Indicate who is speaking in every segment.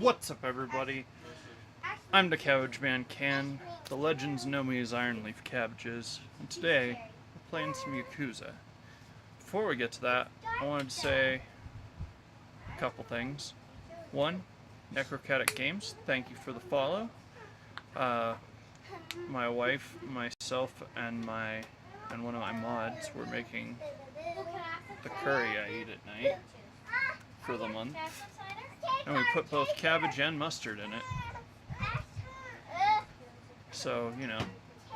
Speaker 1: What's up, everybody? I'm the Cabbage Man Can. The legends know me as Ironleaf Cabbages, and today we're playing some Yakuza. Before we get to that, I wanted to say a couple things. One, Necrocatic Games, thank you for the follow. My wife, myself, and one of my mods were making the curry I eat at night for the month. And we put both cabbage and mustard in it. So, you know,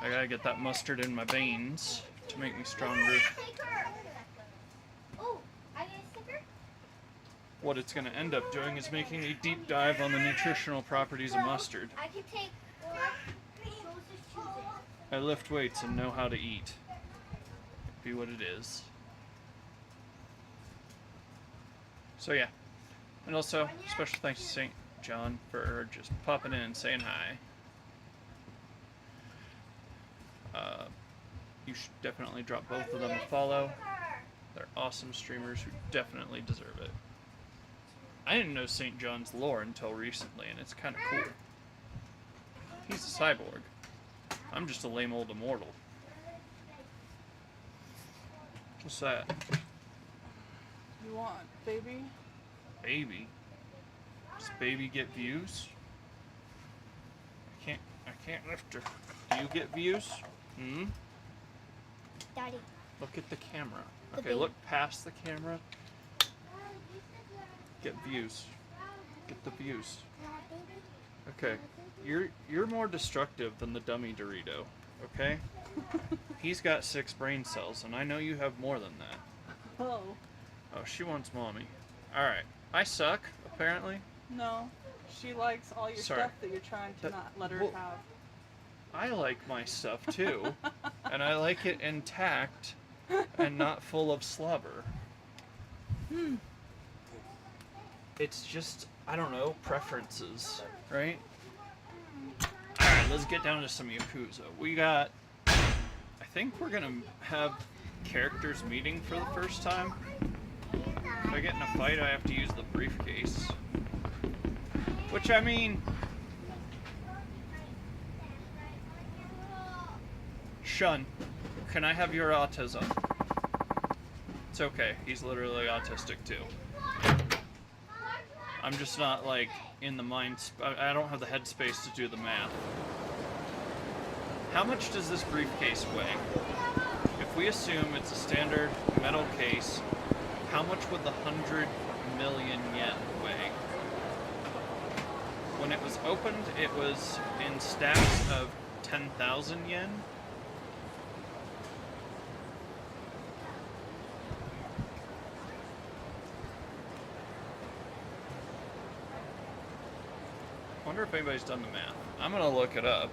Speaker 1: I gotta get that mustard in my veins to make me stronger. What it's gonna end up doing is making a deep dive on the nutritional properties of mustard. I lift weights and know how to eat. Be what it is. So yeah. And also, special thanks to St. John for just popping in and saying hi. You should definitely drop both of them a follow. They're awesome streamers who definitely deserve it. I didn't know St. John's lore until recently, and it's kind of cool. He's a cyborg. I'm just a lame old immortal. What's that?
Speaker 2: You want baby?
Speaker 1: Baby? Does baby get views? I can't lift her. Do you get views? Hmm?
Speaker 3: Daddy.
Speaker 1: Look at the camera.
Speaker 3: The
Speaker 1: Okay,
Speaker 3: baby.
Speaker 1: look past the camera. Get views. Get the views. Okay. You're more destructive than the dummy Dorito, okay? He's got 6 brain cells, and I know you have more than that.
Speaker 2: Oh.
Speaker 1: Oh, she wants mommy. Alright. I suck, apparently.
Speaker 2: No. She likes all your
Speaker 1: Sorry.
Speaker 2: stuff that you're trying to not let her have.
Speaker 1: I like my stuff too, and I like it intact and not full of slobber. It's just, I don't know, preferences, right? Alright, let's get down to some Yakuza. We got, I think we're gonna have characters meeting for the first time. If I get in a fight, I have to use the briefcase. Which, I mean... Shun, can I have your autism? It's okay, he's literally autistic too. I'm just not, like, in the mind... I don't have the headspace to do the math. How much does this briefcase weigh? If we assume it's a standard metal case, how much would the 100 million yen weigh? When it was opened, it was in stacks of 10,000 yen. I wonder if anybody's done the math. I'm gonna look it up.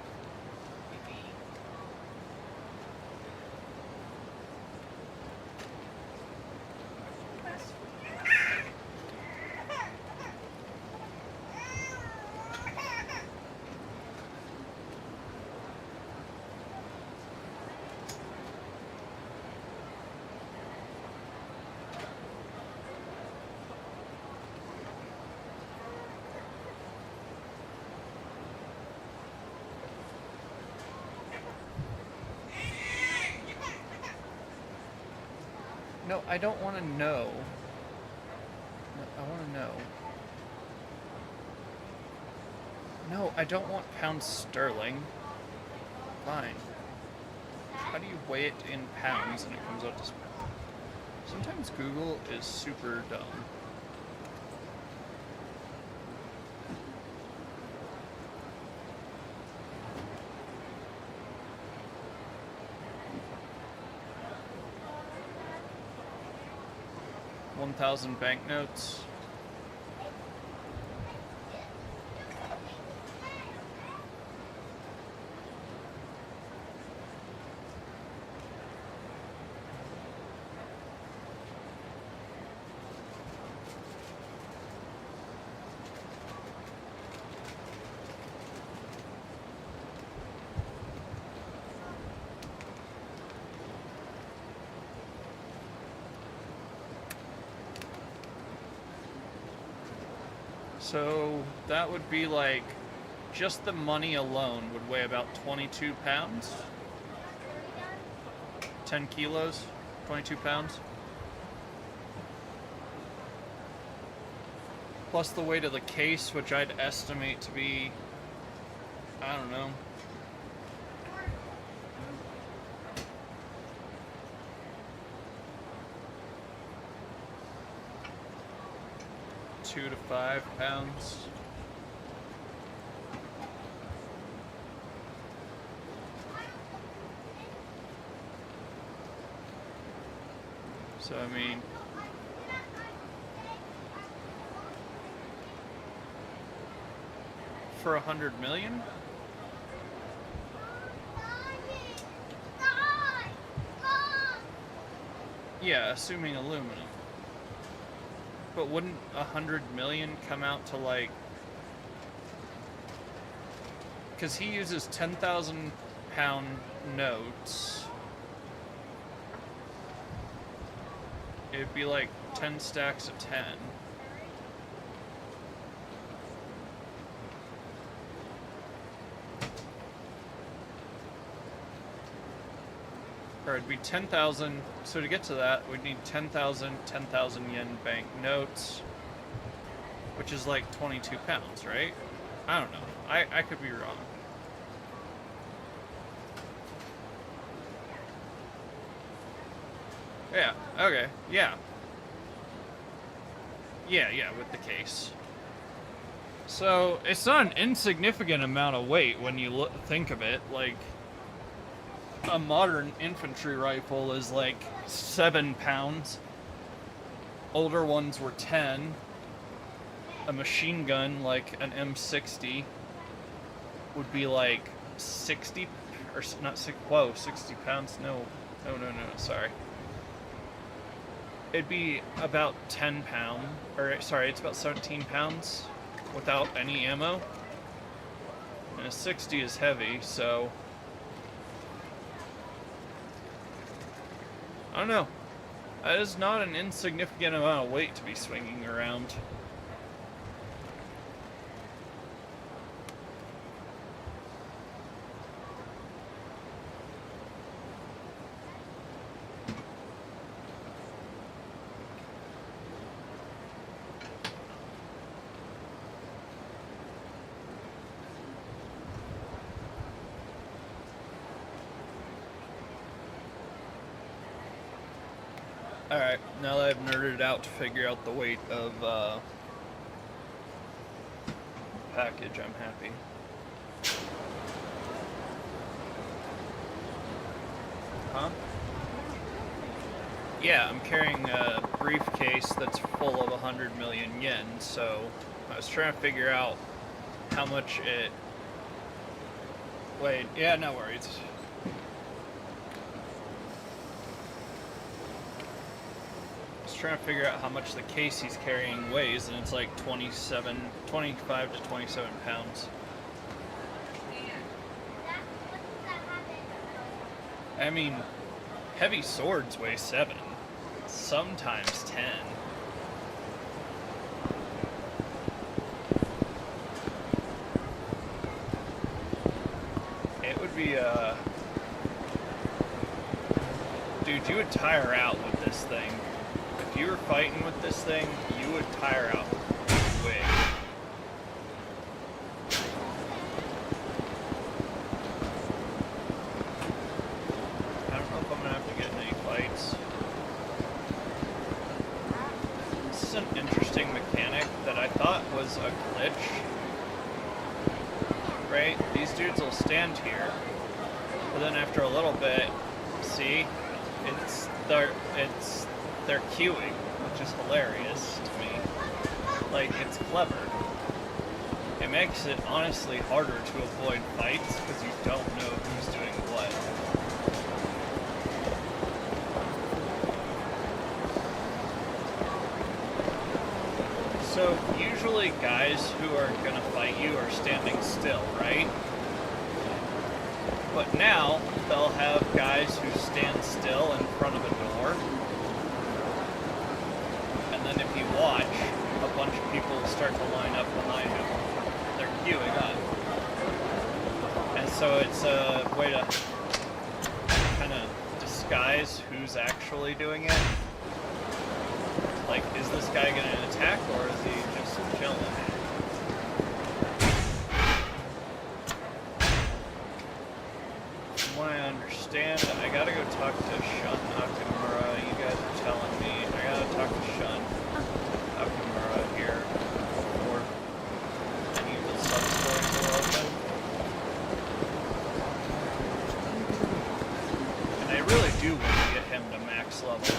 Speaker 1: No, I don't want to know. No, I want to know. No, I don't want pounds sterling. Fine. How do you weigh it in pounds and it comes out to... Sometimes Google is super dumb. $1,000 banknotes. So that would be like, just the money alone would weigh about 22 pounds. 10 kilos, 22 pounds. Plus the weight of the case, which I'd estimate to be, I don't know, £2 to £5. So I mean, for 100 million? Yeah, assuming aluminum. But wouldn't 100 million come out to like... Because he uses 10,000 pound notes. It'd be like 10 stacks of 10. Or it'd be 10,000. So to get to that, we'd need 10,000 yen bank notes, which is like 22 pounds, right? I don't know. I could be wrong. Yeah, okay, yeah. Yeah, with the case. So, it's not an insignificant amount of weight when you think of it. Like, a modern infantry rifle is like 7 pounds. Older ones were 10. A machine gun, like an M60, would be like 60, or not 60, whoa, 60 pounds? No, sorry. It'd be about 10 pounds, or sorry, it's about 17 pounds without any ammo. And a 60 is heavy, so I don't know. That is not an insignificant amount of weight to be swinging around. Alright, now that I've nerded out to figure out the weight of package, I'm happy. Huh? Yeah, I'm carrying a briefcase that's full of 100 million yen, so I was trying to figure out how much it... Wait, yeah, no worries. Trying to figure out how much the case he's carrying weighs, and it's like 25 to 27 pounds. I mean, heavy swords weigh 7, sometimes 10. It would be dude, you would tire out with this thing. If you were fighting with this thing, you would tire out quick. I don't know if I'm gonna have to get in any fights. This is an interesting mechanic that I thought was a glitch. Right? These dudes will stand here, but then after a little bit, see, they're queuing, which is hilarious to me. Like, it's clever. It makes it honestly harder to avoid fights because you don't know who's doing what. So usually guys who are gonna fight you are standing still, right? But now they'll have guys who stand still in front of a door. And then if you watch, a bunch of people start to line up behind him. They're queuing up. And so it's a way to kind of disguise who's actually doing it. Like, is this guy going to attack, or is he just chilling? From what I understand, I gotta go talk to Shun Nakamura. You guys are telling me I gotta talk to Shun Nakamura here before any of the sub-stories are open. And I really do want to get him to max level.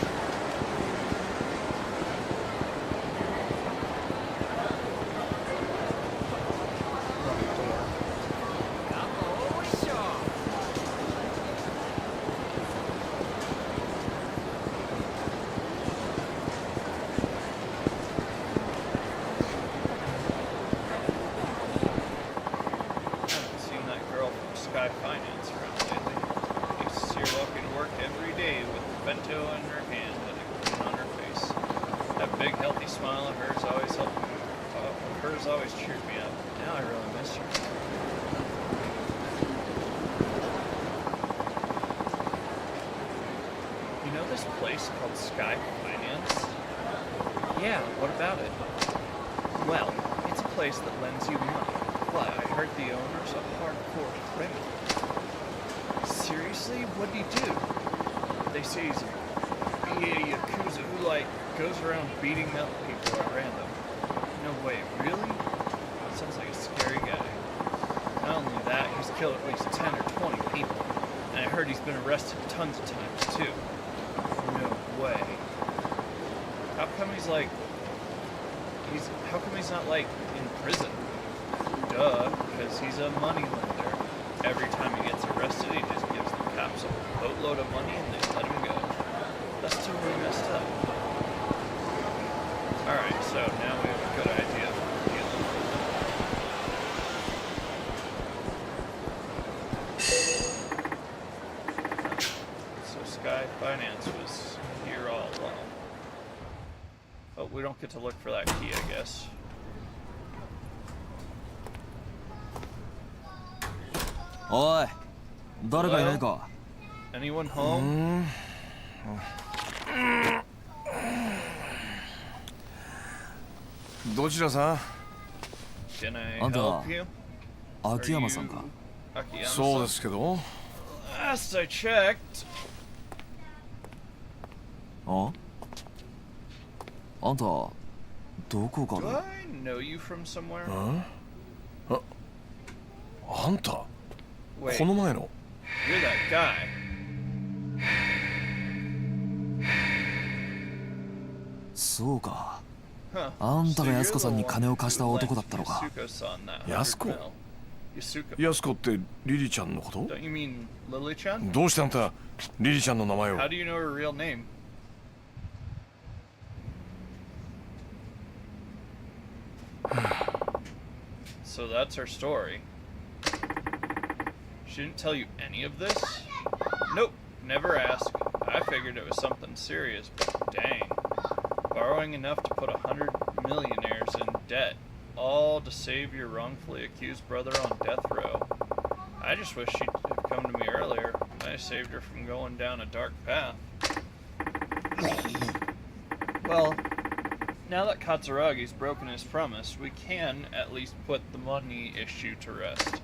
Speaker 1: Beating up people at random. No way, really? Sounds like a scary guy. Not only that, he's killed at least 10 or 20 people. And I heard he's been arrested tons of times, too. No way. How come he's not, like, in prison? Duh, because he's a money lender. Every time he gets arrested, he just gives the cops a boatload of money and they let him go. That's totally messed up. Alright, so now we have a good idea of dealing with it. So Sky Finance was here all along. But we don't get to look for that key, I guess.
Speaker 4: Oi, 誰かいないか?
Speaker 1: Anyone home?
Speaker 5: どちらさん?
Speaker 1: Can I
Speaker 4: あんた
Speaker 1: help you?
Speaker 4: 秋山さんか?
Speaker 5: そうですけど。
Speaker 1: Last I checked.
Speaker 4: あんたどこか
Speaker 1: Do
Speaker 4: な?
Speaker 1: I know you from somewhere?
Speaker 5: あんた
Speaker 1: Wait,
Speaker 5: この前の
Speaker 1: you're that guy.
Speaker 4: そうか。
Speaker 1: Huh.
Speaker 4: あんたが
Speaker 1: So
Speaker 4: 安子
Speaker 1: you're
Speaker 4: さん
Speaker 1: the
Speaker 4: に
Speaker 1: one
Speaker 4: 金を貸した
Speaker 1: who
Speaker 4: 男
Speaker 1: lent
Speaker 4: だったのか。
Speaker 1: Yasuko-san that
Speaker 5: 安子?
Speaker 1: $100 mil. Yasuko.
Speaker 5: 安子ってリリちゃんのこと?
Speaker 1: Don't you mean Lily-chan?
Speaker 5: どうしてあんたリリちゃんの名前を?
Speaker 1: How do you know her real name? So that's her story. She didn't tell you any of this? Nope, never asked. I figured it was something serious, but dang. Borrowing enough to put 100 millionaires in debt, all to save your wrongfully accused brother on death row. I just wish she'd have come to me earlier. I saved her from going down a dark path. Well, now that Katsuragi's broken his promise, we can at least put the money issue to rest.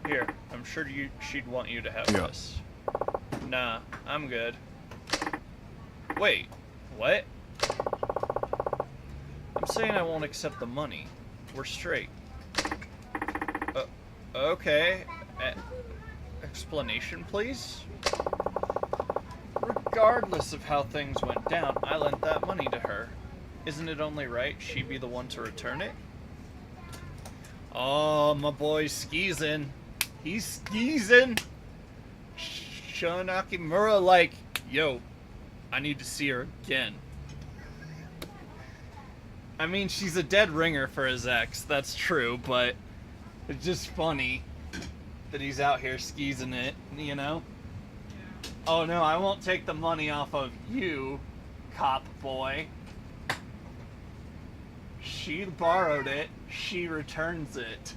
Speaker 1: Here, I'm sure she'd want you to have this. Nah, I'm good. Wait, what? I'm saying I won't accept the money. We're straight. Okay. Explanation, please? Regardless of how things went down, I lent that money to her. Isn't it only right she be the one to return it? Oh, my boy's skeezing. He's skeezing. Shun Nakamura like, yo, I need to see her again. I mean, she's a dead ringer for his ex, that's true, but it's just funny that he's out here skeezing it, you know? Oh no, I won't take the money off of you, cop boy. She borrowed it. She returns it.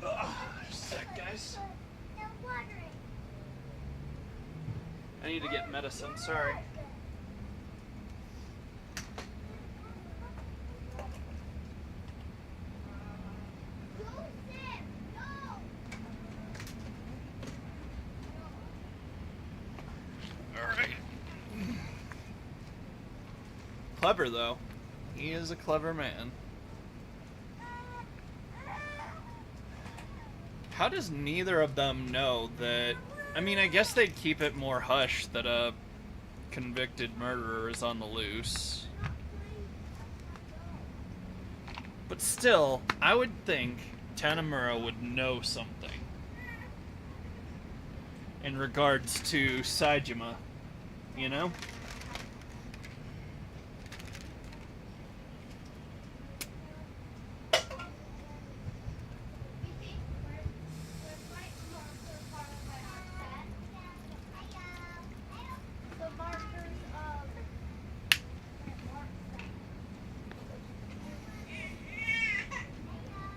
Speaker 1: Ugh, just a sec, guys. I need to get medicine, sorry. Alright. Clever, though. He is a clever man. How does neither of them know that... I mean, I guess they'd keep it more hush that a convicted murderer is on the loose. But still, I would think Tanamura would know something in regards to Saejima, you know?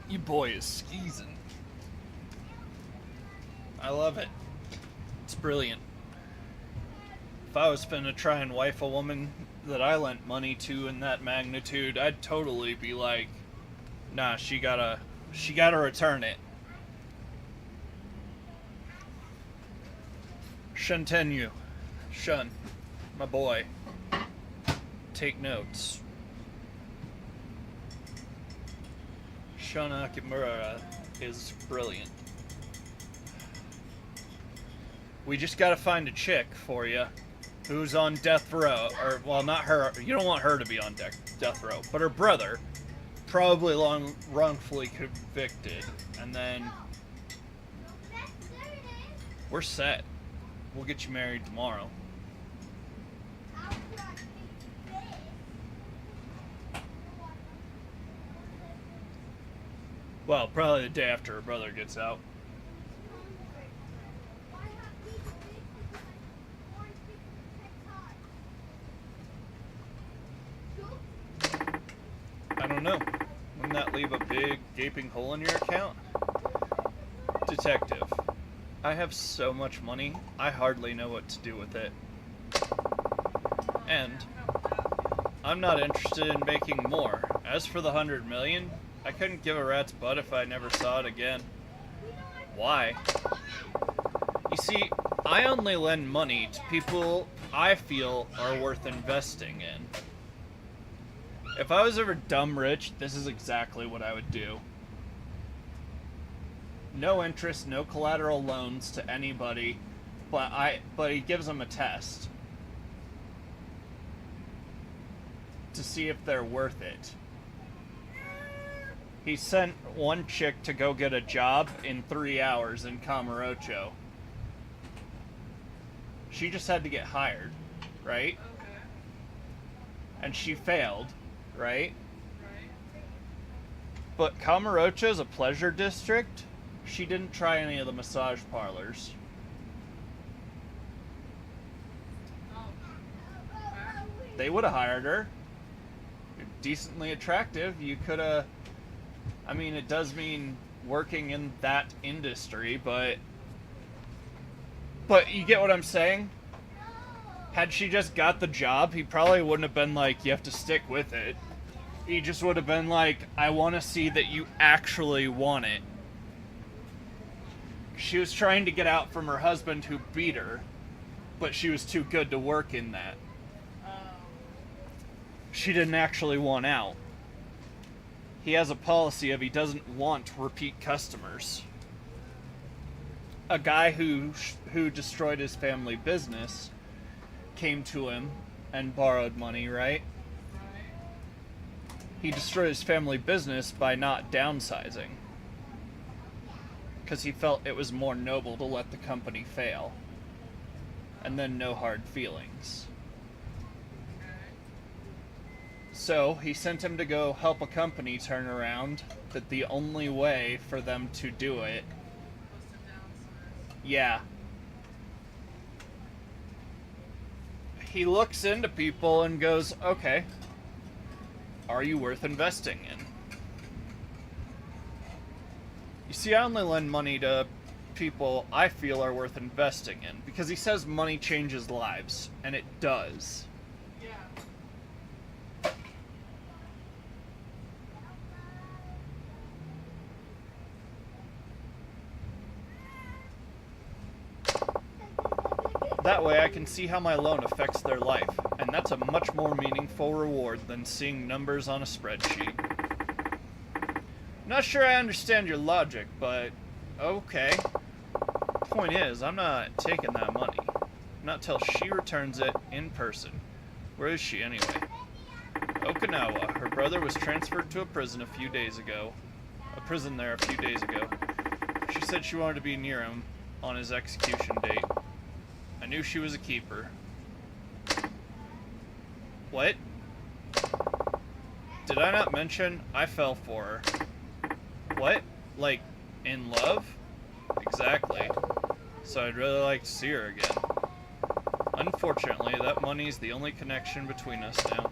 Speaker 1: Your boy is skeezing. I love it. It's brilliant. If I was finna try and wife a woman that I lent money to in that magnitude, I'd totally be like, nah, she gotta return it. Shintenyu. Shun. My boy. Take notes. Shun Akimura is brilliant. We just gotta find a chick for you who's on death row. Or, well, not her. You don't want her to be on death row. But her brother, probably wrongfully convicted. And then we're set. We'll get you married tomorrow. Well, probably the day after her brother gets out. I don't know. Wouldn't that leave a big gaping hole in your account? Detective, I have so much money, I hardly know what to do with it. And I'm not interested in making more. As for the 100 million, I couldn't give a rat's butt if I never saw it again. Why? You see, I only lend money to people I feel are worth investing in. If I was ever dumb rich, this is exactly what I would do. No interest, no collateral loans to anybody, but he gives them a test to see if they're worth it. He sent one chick to go get a job in 3 hours in Kamurocho. She just had to get hired, right?
Speaker 2: Okay.
Speaker 1: And she failed, right? But Kamurocho's a pleasure district. She didn't try any of the massage parlors. They would have hired her. You're decently attractive. You could have... I mean, it does mean working in that industry, but you get what I'm saying? Had she just got the job, he probably wouldn't have been like, you have to stick with it. He just would have been like, I want to see that you actually want it. She was trying to get out from her husband who beat her, but she was too good to work in that. She didn't actually want out. He has a policy of he doesn't want repeat customers. A guy who destroyed his family business came to him and borrowed money, right? He destroyed his family business by not downsizing. Because he felt it was more noble to let the company fail. And then no hard feelings. So, he sent him to go help a company turn around, that the only way for them to do it... Yeah. he looks into people and goes, okay, are you worth investing in? You see, I only lend money to people I feel are worth investing in, because he says money changes lives, and it does.
Speaker 2: Yeah.
Speaker 1: That way I can see how my loan affects their life, and that's a much more meaningful reward than seeing numbers on a spreadsheet. Not sure I understand your logic, but okay. Point is, I'm not taking that money. Not till she returns it in person. Where is she anyway? Okinawa. Her brother was transferred to a prison there a few days ago. She said she wanted to be near him on his execution date. I knew she was a keeper. What? Did I not mention I fell for her? What? Like, in love? Exactly. So I'd really like to see her again. Unfortunately, that money's the only connection between us now.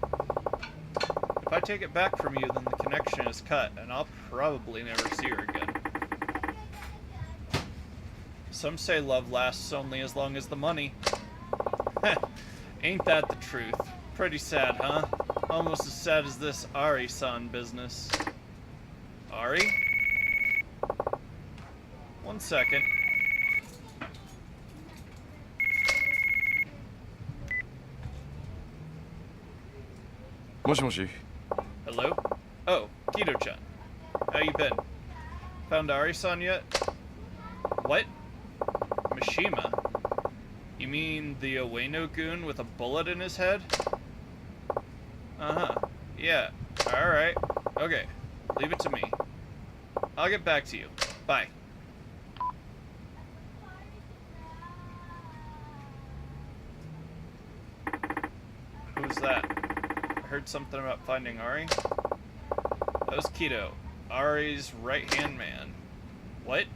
Speaker 1: If I take it back from you, then the connection is cut, and I'll probably never see her again. Some say love lasts only as long as the money. Ain't that the truth? Pretty sad, huh? Almost as sad as this Ari-san business. Ari? 1 second.
Speaker 5: Moshi.
Speaker 1: Hello? Oh, Kito-chan. How you been? Found Ari-san yet? What? Mishima? You mean the Ueno-gun with a bullet in his head? Uh-huh. Yeah. Alright. Okay. Leave it to me. I'll get back to you. Bye. Who's that? I heard something about finding Ari. That was Kito, Ari's right-hand man. What?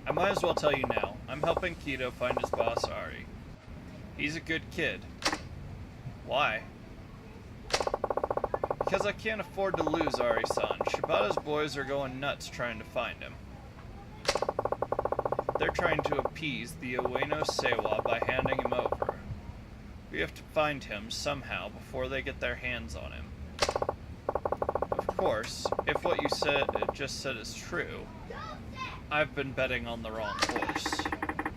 Speaker 1: I might as well tell you now. I'm helping Kito find his boss, Ari. He's a good kid. Why? Because I can't afford to lose Ari-san. Shibata's boys are going nuts trying to find him. They're trying to appease the Ueno Seiwa by handing him over. We have to find him somehow before they get their hands on him. Of course, if what you just said is true, I've been betting on the wrong horse.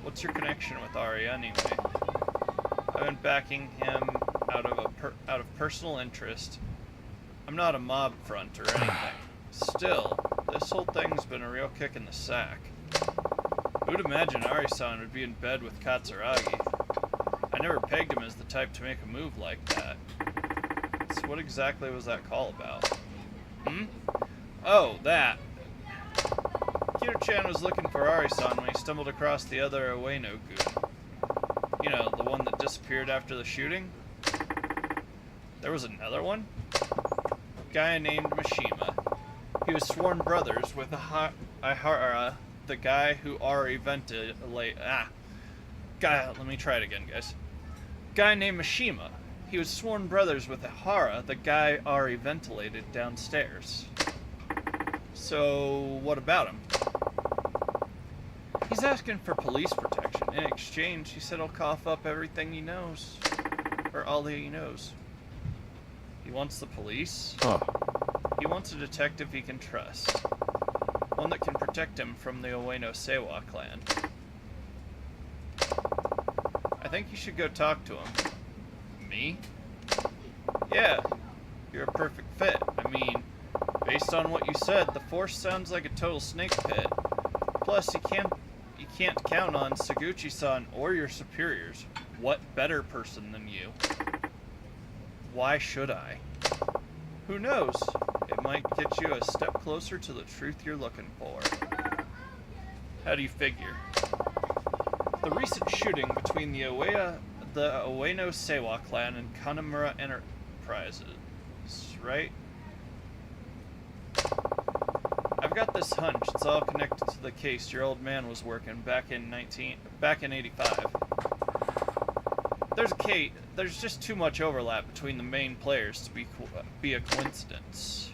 Speaker 1: What's your connection with Ari anyway? I've been backing him out of personal interest. I'm not a mob front or anything. Still, this whole thing's been a real kick in the sack. Who'd imagine Ari-san would be in bed with Katsuragi? I never pegged him as the type to make a move like that. So what exactly was that call about? Oh, that. Kito-chan was looking for Ari-san when he stumbled across the other Ueno-gun. You know, the one that disappeared after the shooting? There was another one? A guy named Mishima. He was sworn brothers with Ihara, the guy who Ari let me try it again, guys. Guy named Mishima. He was sworn brothers with Ihara, the guy Ari ventilated downstairs. So, what about him? He's asking for police protection. In exchange, he said he'll cough up everything he knows. Or all that he knows. He wants the police?
Speaker 5: Huh.
Speaker 1: He wants a detective he can trust. One that can protect him from the Ueno Seiwa clan. I think you should go talk to him. Me? Yeah. You're a perfect fit. I mean, based on what you said, the force sounds like a total snake pit. Plus, you can't count on Saguchi-san or your superiors. What better person than you? Why should I? Who knows? It might get you a step closer to the truth you're looking for. How do you figure? The recent shooting between the Ueno Seiwa clan and Kamurocho Enterprises, right? I've got this hunch it's all connected to the case your old man was working back in 85. There's just too much overlap between the main players to be a coincidence.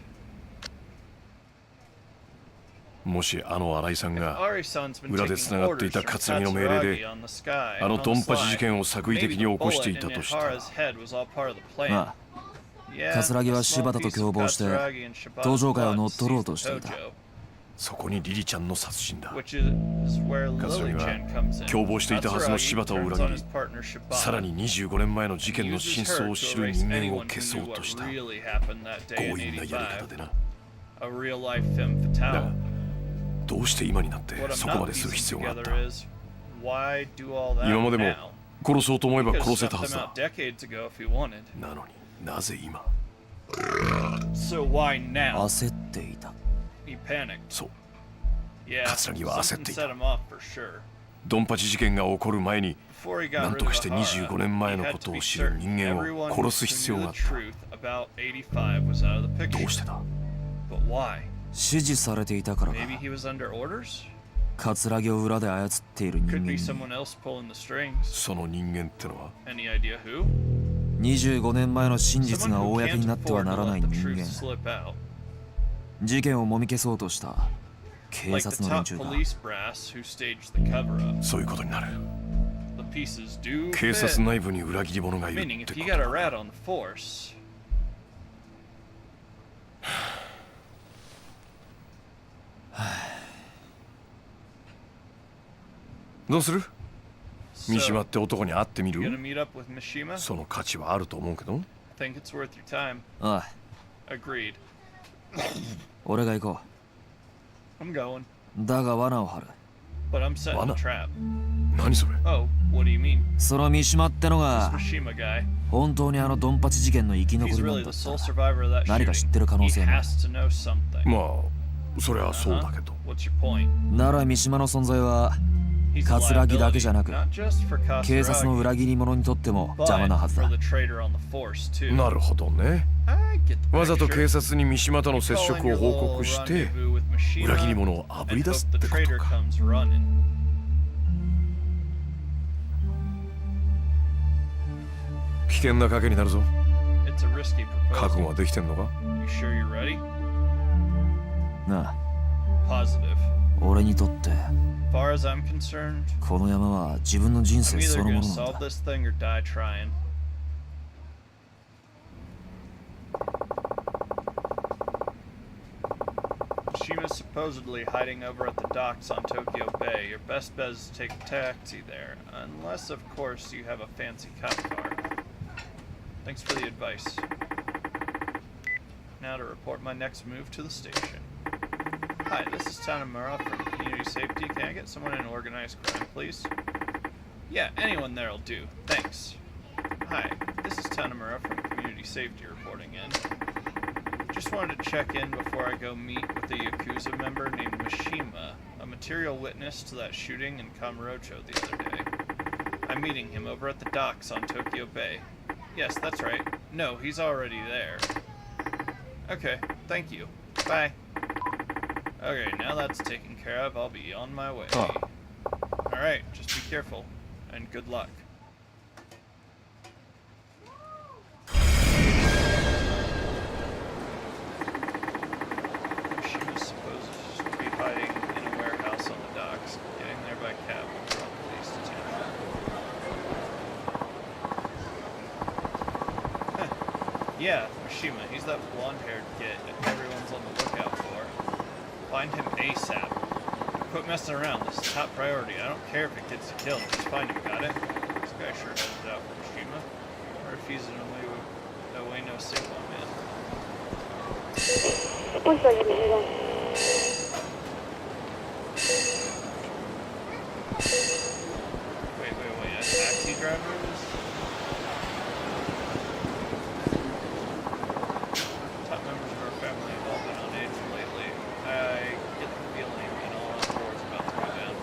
Speaker 5: もしあの新井さん
Speaker 1: If
Speaker 5: が
Speaker 1: Ari-san's been
Speaker 5: 裏で
Speaker 1: taking
Speaker 5: 繋がってい
Speaker 1: orders
Speaker 5: た
Speaker 1: from
Speaker 5: 葛城の命令
Speaker 1: Katsuragi
Speaker 5: で
Speaker 1: on the sky
Speaker 5: あの
Speaker 1: and
Speaker 5: ド
Speaker 1: on
Speaker 5: ン
Speaker 1: the
Speaker 5: パチ事
Speaker 1: slide,
Speaker 5: 件を作為的
Speaker 1: maybe
Speaker 5: に
Speaker 1: the
Speaker 5: 起こして
Speaker 1: bullet
Speaker 5: いた
Speaker 1: in
Speaker 5: としたら
Speaker 1: Ihara's head was all part of the plan.
Speaker 4: ああ
Speaker 1: Yeah,
Speaker 4: 葛城は
Speaker 1: a small
Speaker 4: 柴田と
Speaker 1: piece of
Speaker 4: 共謀して
Speaker 1: Katsuragi and Shibata's
Speaker 4: 登場会を
Speaker 1: blood
Speaker 4: 乗っ取ろうと
Speaker 1: seized
Speaker 4: し
Speaker 1: the
Speaker 4: ていた
Speaker 1: dojo,
Speaker 5: そこにリリちゃんの殺人だ
Speaker 1: which is where
Speaker 5: 葛城は
Speaker 1: Lily-chan comes in.
Speaker 5: 共謀していたはずの
Speaker 1: Katsuragi
Speaker 5: 柴田を
Speaker 1: turns
Speaker 5: 裏
Speaker 1: on
Speaker 5: 切
Speaker 1: his
Speaker 5: り
Speaker 1: partner Shibata
Speaker 5: さらに25年前の事
Speaker 1: and
Speaker 5: 件の
Speaker 1: uses
Speaker 5: 真
Speaker 1: her
Speaker 5: 相
Speaker 1: to
Speaker 5: を知る
Speaker 1: erase
Speaker 5: 人間
Speaker 1: anyone
Speaker 5: を
Speaker 1: who
Speaker 5: 消そう
Speaker 1: knew
Speaker 5: とした
Speaker 1: what really happened that day
Speaker 5: 強
Speaker 1: in
Speaker 5: 引なやり方
Speaker 1: 85.
Speaker 5: でな
Speaker 1: A real-life femme
Speaker 5: だが
Speaker 1: fatale.
Speaker 5: どうして今になって
Speaker 1: What I'm
Speaker 5: そこま
Speaker 1: not
Speaker 5: でする
Speaker 1: piecing
Speaker 5: 必要があった
Speaker 1: together is why do all that
Speaker 5: 今までも
Speaker 1: now?
Speaker 5: 殺そうと思え
Speaker 1: He
Speaker 5: ば
Speaker 1: could have
Speaker 5: 殺せ
Speaker 1: snuffed
Speaker 5: たは
Speaker 1: them
Speaker 5: ずだ
Speaker 1: out decades ago if he wanted.
Speaker 5: なのになぜ今
Speaker 1: So why now?
Speaker 4: 焦っていた
Speaker 1: He panicked.
Speaker 5: そう
Speaker 1: Yeah,
Speaker 5: 葛城は焦っ
Speaker 1: something
Speaker 5: ていた
Speaker 1: set him off for sure.
Speaker 5: ドンパチ事件が起こる前に
Speaker 1: Before he
Speaker 5: な
Speaker 1: got
Speaker 5: ん
Speaker 1: rid
Speaker 5: と
Speaker 1: of
Speaker 5: かして25
Speaker 1: Ihara,
Speaker 5: 年前
Speaker 1: he
Speaker 5: の
Speaker 1: had
Speaker 5: こと
Speaker 1: to
Speaker 5: を
Speaker 1: be
Speaker 5: 知る
Speaker 1: certain
Speaker 5: 人間
Speaker 1: everyone
Speaker 5: を
Speaker 1: who
Speaker 5: 殺す必要
Speaker 1: knew
Speaker 5: があっ
Speaker 1: the
Speaker 5: た
Speaker 1: truth about 85 was out of the
Speaker 5: ど
Speaker 1: picture.
Speaker 5: うしてだ
Speaker 1: But why?
Speaker 4: 指示されていたからか
Speaker 1: Maybe he was under orders?
Speaker 4: 葛城を裏で操っている人
Speaker 1: Could
Speaker 4: 間
Speaker 1: be
Speaker 4: に
Speaker 1: someone else pulling the strings.
Speaker 5: その人間ってのは
Speaker 1: Any idea who?
Speaker 4: 25年前の真実
Speaker 1: Someone
Speaker 4: が
Speaker 1: who
Speaker 4: 公に
Speaker 1: can't
Speaker 4: なっては
Speaker 1: afford
Speaker 4: な
Speaker 1: to
Speaker 4: らな
Speaker 1: let
Speaker 4: い
Speaker 1: the
Speaker 4: 人
Speaker 1: truth
Speaker 4: 間
Speaker 1: slip out.
Speaker 4: 事件をもみ消そうとした警
Speaker 1: Like the
Speaker 4: 察の連
Speaker 1: top
Speaker 4: 中か
Speaker 1: police brass who staged the cover-up.
Speaker 5: そういうことになる
Speaker 1: The pieces do
Speaker 5: 警
Speaker 1: fit.
Speaker 5: 察内部に裏切り者がいるっ
Speaker 1: Meaning,
Speaker 5: て
Speaker 1: if
Speaker 5: こ
Speaker 1: you
Speaker 5: と
Speaker 1: got a
Speaker 5: だ
Speaker 1: rat on the force,
Speaker 5: どうする
Speaker 1: so
Speaker 5: 三島って男に会ってみ
Speaker 1: you gonna
Speaker 5: る
Speaker 1: meet up with Mishima?
Speaker 5: その価値はあると思うけど
Speaker 1: Think it's worth your time.
Speaker 4: ああ
Speaker 1: Agreed.
Speaker 4: 俺が行こ
Speaker 1: I'm going,
Speaker 4: うだが罠を張る
Speaker 1: but I'm setting a
Speaker 5: Wanna?
Speaker 1: trap.
Speaker 5: 何それ
Speaker 1: Oh, what do you mean?
Speaker 4: その三島っての
Speaker 1: This
Speaker 4: が
Speaker 1: Mishima guy.
Speaker 4: 本当にあのドンパチ事件の生き
Speaker 1: If
Speaker 4: 残
Speaker 1: he's
Speaker 4: りなん
Speaker 1: really
Speaker 4: だ
Speaker 1: the
Speaker 4: った
Speaker 1: sole
Speaker 4: ら
Speaker 1: survivor of that
Speaker 4: 何か知ってる
Speaker 1: shooting,
Speaker 4: 可能
Speaker 1: he
Speaker 4: 性も
Speaker 1: has to know something.
Speaker 5: まあそれはそうだけど
Speaker 1: What's your point?
Speaker 4: なら三島の存在は
Speaker 1: He's a
Speaker 4: 葛城だけじゃなく
Speaker 1: liability, not just for
Speaker 4: 警察の
Speaker 1: Katsuragi,
Speaker 4: 裏切り者にとっても邪魔な
Speaker 1: but
Speaker 4: はず
Speaker 1: for
Speaker 4: だ
Speaker 1: the traitor on the force too.
Speaker 5: なるほどね
Speaker 1: I get the
Speaker 5: わざと
Speaker 1: picture.
Speaker 5: 警察に三島との接
Speaker 1: Call in
Speaker 5: 触
Speaker 1: your
Speaker 5: を報
Speaker 1: little
Speaker 5: 告して
Speaker 1: rendezvous with Mishima
Speaker 5: 裏切り者をあぶり
Speaker 1: and
Speaker 5: 出す
Speaker 1: hope
Speaker 5: っ
Speaker 1: the
Speaker 5: てこ
Speaker 1: traitor
Speaker 5: とか
Speaker 1: comes running.
Speaker 5: 「危険な賭けになるぞ
Speaker 1: It's a risky
Speaker 5: 覚悟
Speaker 1: proposal.
Speaker 5: はできてんのか
Speaker 1: You sure you're ready?
Speaker 4: なあ
Speaker 1: Positive.
Speaker 4: 俺にとって
Speaker 1: Far as I'm concerned,
Speaker 4: この山は自分の人
Speaker 1: I'm
Speaker 4: 生
Speaker 1: either
Speaker 4: そのも
Speaker 1: gonna
Speaker 4: のなん
Speaker 1: solve
Speaker 4: だ
Speaker 1: this thing or die trying. Mishima's supposedly hiding over at the docks on Tokyo Bay. Your best bet is to take a taxi there. Unless, of course, you have a fancy cop car. Thanks for the advice. Now to report my next move to the station. Hi, this is Tanamura from Community Safety. Can I get someone in organized crime, please? Yeah, anyone there'll do. Thanks. Hi, this is Tanamura from Community Safety reporting in. Just wanted to check in before I go meet with a Yakuza member named Mishima, a material witness to that shooting in Kamurocho the other day. I'm meeting him over at the docks on Tokyo Bay. Yes, that's right. No, he's already there. Okay, thank you. Bye. Okay, now that's taken care of, I'll be on my way.
Speaker 4: Oh.
Speaker 1: Alright, just be careful, and good luck. She was supposed to be hiding in a warehouse on the docks. Getting there by cab will draw the police attention. Yeah, Mishima, he's that blonde-haired kid that everyone's on the lookout for. Find him ASAP. Quit messing around, this is top priority. I don't care if it gets you killed, just find him, got it? This guy sure has it out for Mishima. Or if he's an away no signal man. Wait, a taxi driver is? Top members of our family have all been on edge lately. I get the feeling and all on board is about to go down.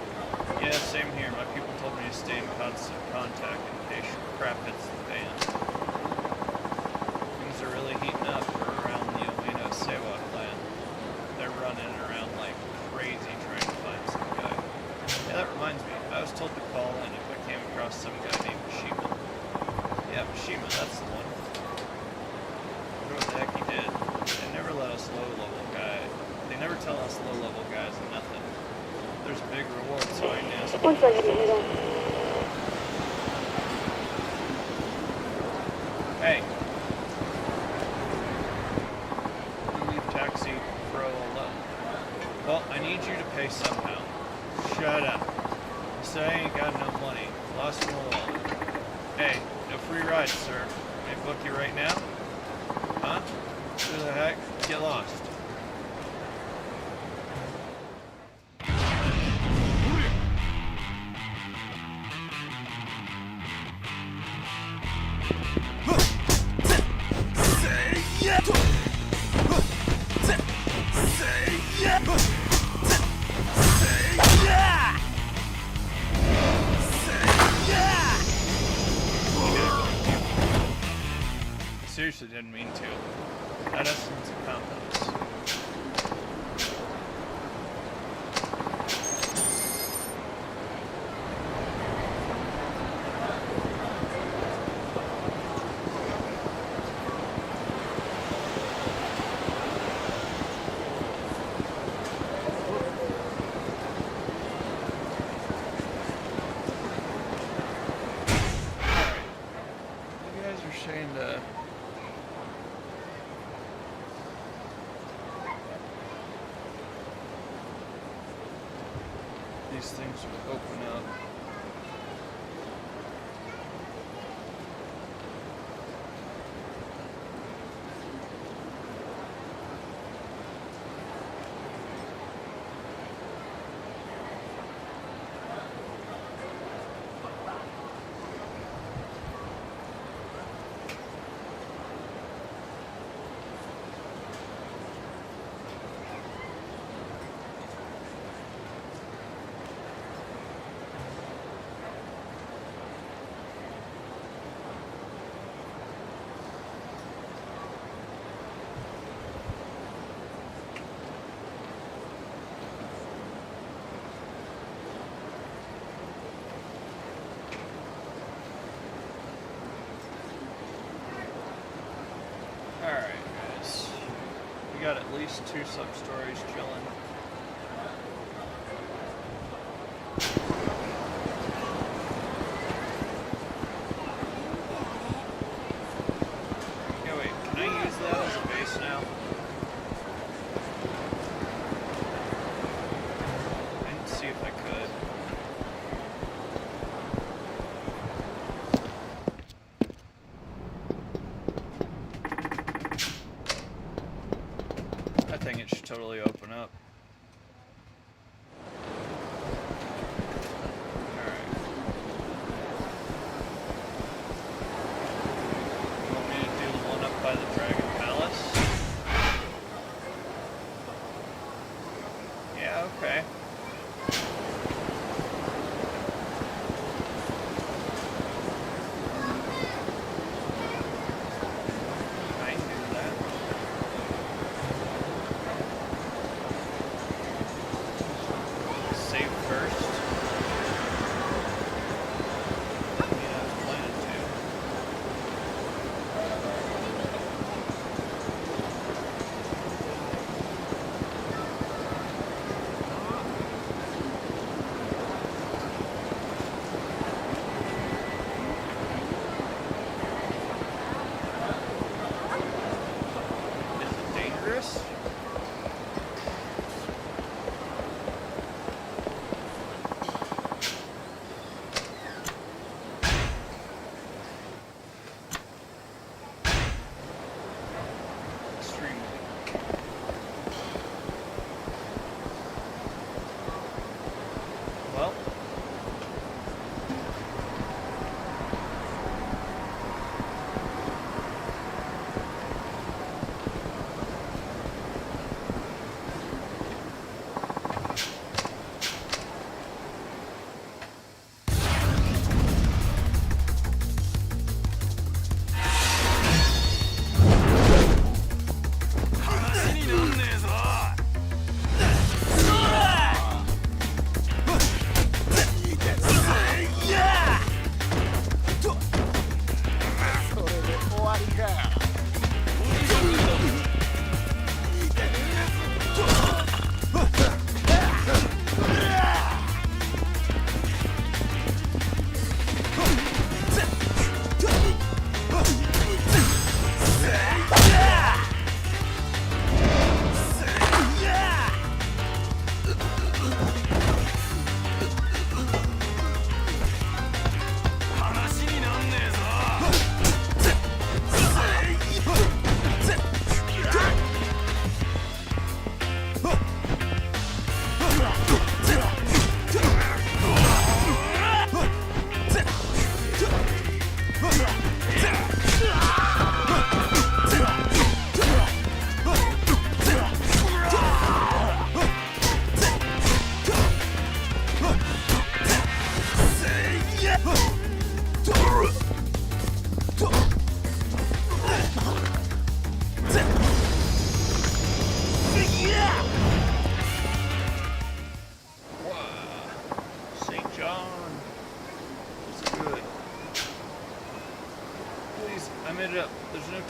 Speaker 1: Yeah, same here. My people told me to stay in constant contact in case crap hits the fan. Things are really heating up around the Ueno Sewa clan. They're running around like crazy trying to find some guy. Yeah, that reminds me. I was told to call in if I came across some guy named Mishima. There's a big reward sign now.
Speaker 6: One second, hold on.
Speaker 1: Hey. You leave taxi pro alone. Well, I need you to pay somehow. Shut up. Say I ain't got no money. Lost my wallet. Hey, no free rides, sir. May I book you right now? Huh? Who the heck? Get lost. Seriously didn't mean to. That essence of confidence. You guys are saying to these things would open up. Alright, guys. We got at least 2 sub-stories chilling. Yeah, wait, can I use that as a base now? I didn't see if I could. I think it should totally open up. Alright. You want me to do the one up by the Dragon Palace? Yeah, okay. I can do that. Save first. Yeah, I was planning to. Is it dangerous? Extremely. Well.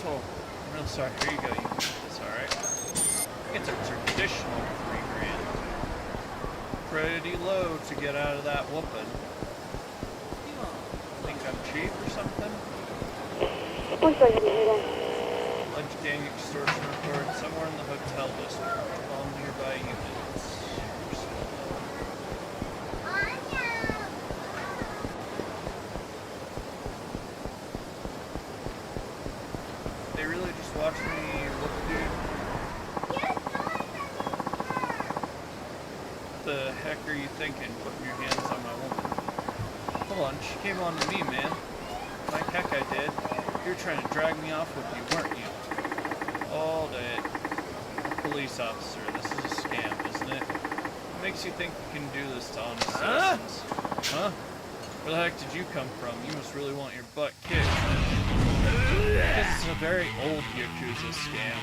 Speaker 1: Oh, I'm real sorry. Here you go. You can get this, alright? It's a traditional 3 grand. Pretty low to get out of that whooping.
Speaker 2: You won't.
Speaker 1: Think I'm cheap or something? Alleged gang extortion report somewhere in the hotel district. All nearby units. They really just watch me look, dude. What the heck are you thinking, putting your hands on my woman? Hold on, she came on to me, man. Like heck I did. You're trying to drag me off with you, weren't you? All day. Police officer, this is a scam, isn't it? What makes you think you can do this to honest citizens? Huh? Where the heck did you come from? You must really want your butt kicked. Because it's a very old Yakuza scam.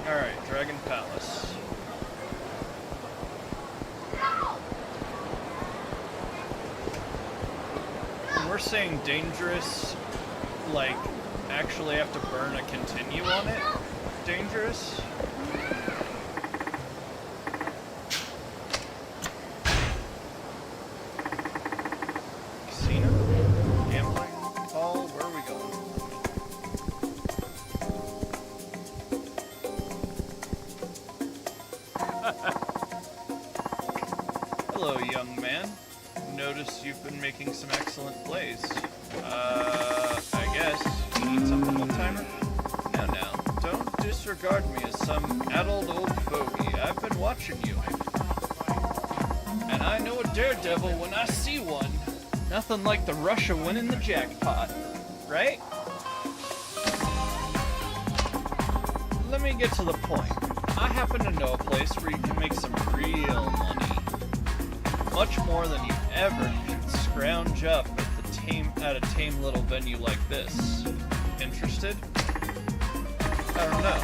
Speaker 1: Alright, Dragon Palace. When we're saying dangerous, like, actually have to burn a continue on it? Dangerous? Casino? Gambling? Hall? Where are we going? Hello, young man. Notice you've been making some excellent plays. I guess. You need something, old timer? Now, don't disregard me as some addled old fogey. I've been watching you. And I know a daredevil when I see one. Nothing like the rush of winning the jackpot, right? Let me get to the point. I happen to know a place where you can make some real money. Much more than you ever could scrounge up at a tame little venue like this. Interested? I don't know.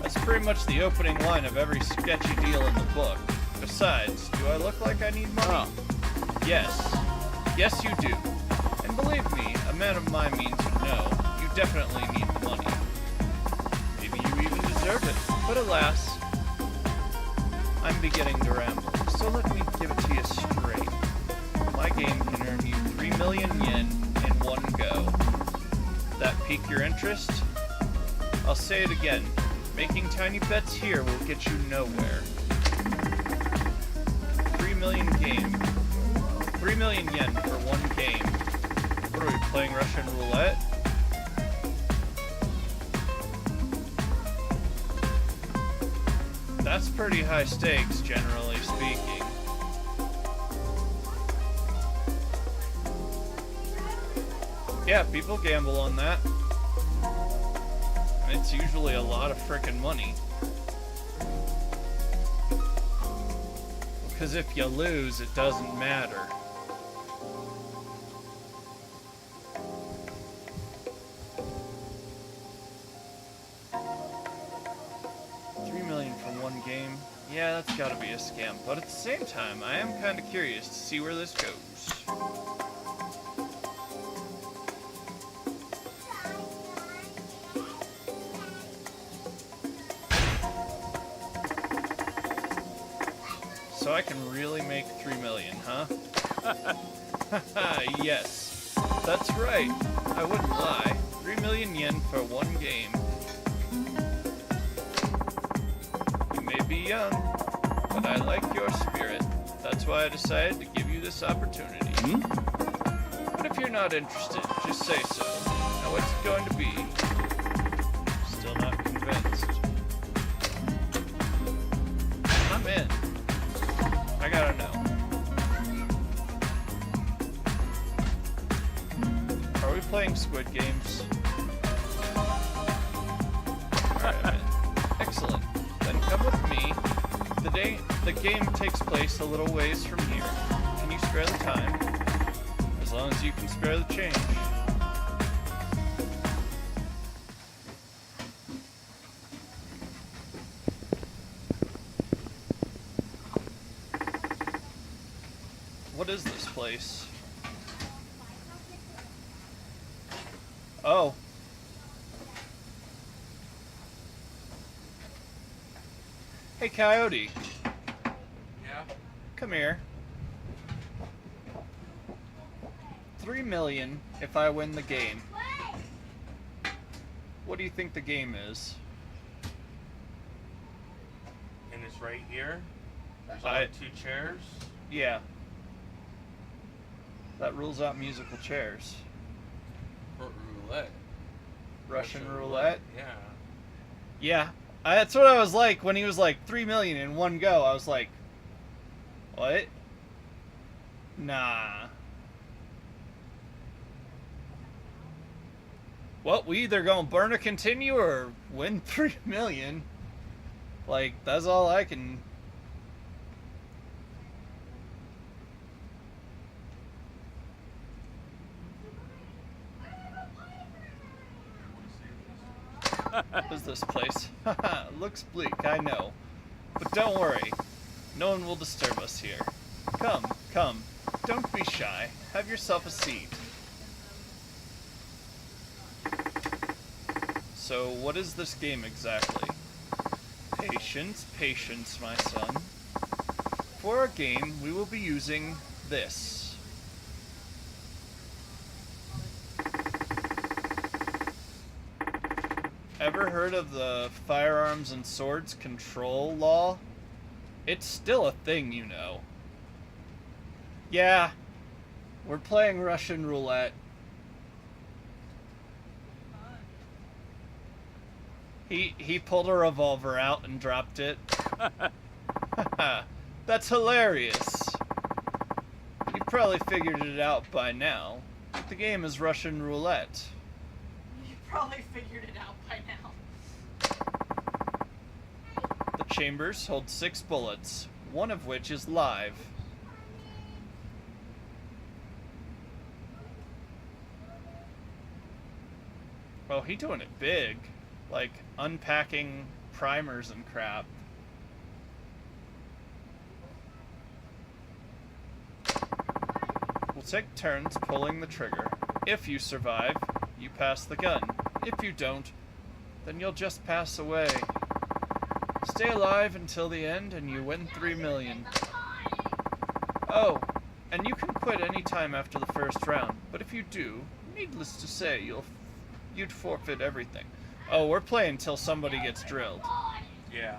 Speaker 1: That's pretty much the opening line of every sketchy deal in the book. Besides, do I look like I need money? Yes. Yes, you do. And believe me, a man of my means would know, you definitely need money. Maybe you even deserve it. But alas, I'm beginning to ramble. So let me give it to you straight. My game can earn you 3 million yen in one go. That pique your interest? I'll say it again. Making tiny bets here will get you nowhere. 3 million yen for one game. What are we playing, Russian roulette? That's pretty high stakes, generally speaking. Yeah, people gamble on that. And it's usually a lot of frickin' money. Because if you lose, it doesn't matter. $3 million from one game. Yeah, that's gotta be a scam. But at the same time, I am kinda curious to see where this goes. So I can really make 3 million, huh? Yes, that's right. I wouldn't lie. 3 million yen for one game. You may be young, but I like your spirit. That's why I decided to give you this opportunity. But if you're not interested, just say so. Now what's it going to be? Still not convinced. I'm in. I gotta know. Are we playing Squid Games? the game takes place a little ways from here. Can you spare the time? As long as you can spare the change. What is this place? Oh. Hey, Coyote.
Speaker 6: Yeah?
Speaker 1: Come here. 3 million if I win the game. What do you think the game is?
Speaker 6: And it's right here. There's
Speaker 1: I-
Speaker 6: only 2 chairs.
Speaker 1: Yeah. That rules out musical chairs.
Speaker 6: Roulette.
Speaker 1: Russian roulette?
Speaker 6: Yeah.
Speaker 1: Yeah. That's what I was like when he was like 3 million in one go. I was like, what? Nah. Well, we either gonna burn or continue or win 3 million. Like, that's all I can. What is this place? Haha, looks bleak, I know. But don't worry. No one will disturb us here. Come, come. Don't be shy. Have yourself a seat. So, what is this game exactly? Patience, patience, my son. For our game, we will be using this. Ever heard of the firearms and swords control law? It's still a thing, you know. Yeah, we're playing Russian roulette. He pulled a revolver out and dropped it. That's hilarious. You probably figured it out by now. The game is Russian roulette.
Speaker 2: You probably figured it out by now.
Speaker 1: The chambers hold 6 bullets, one of which is live. Oh, he doing it big. Like, unpacking primers and crap. We'll take turns pulling the trigger. If you survive, you pass the gun. If you don't, then you'll just pass away. Stay alive until the end and you win 3 million. Oh, and you can quit any time after the first round, but if you do, needless to say, you'd forfeit everything. Oh, we're playing till somebody gets drilled.
Speaker 6: Yeah.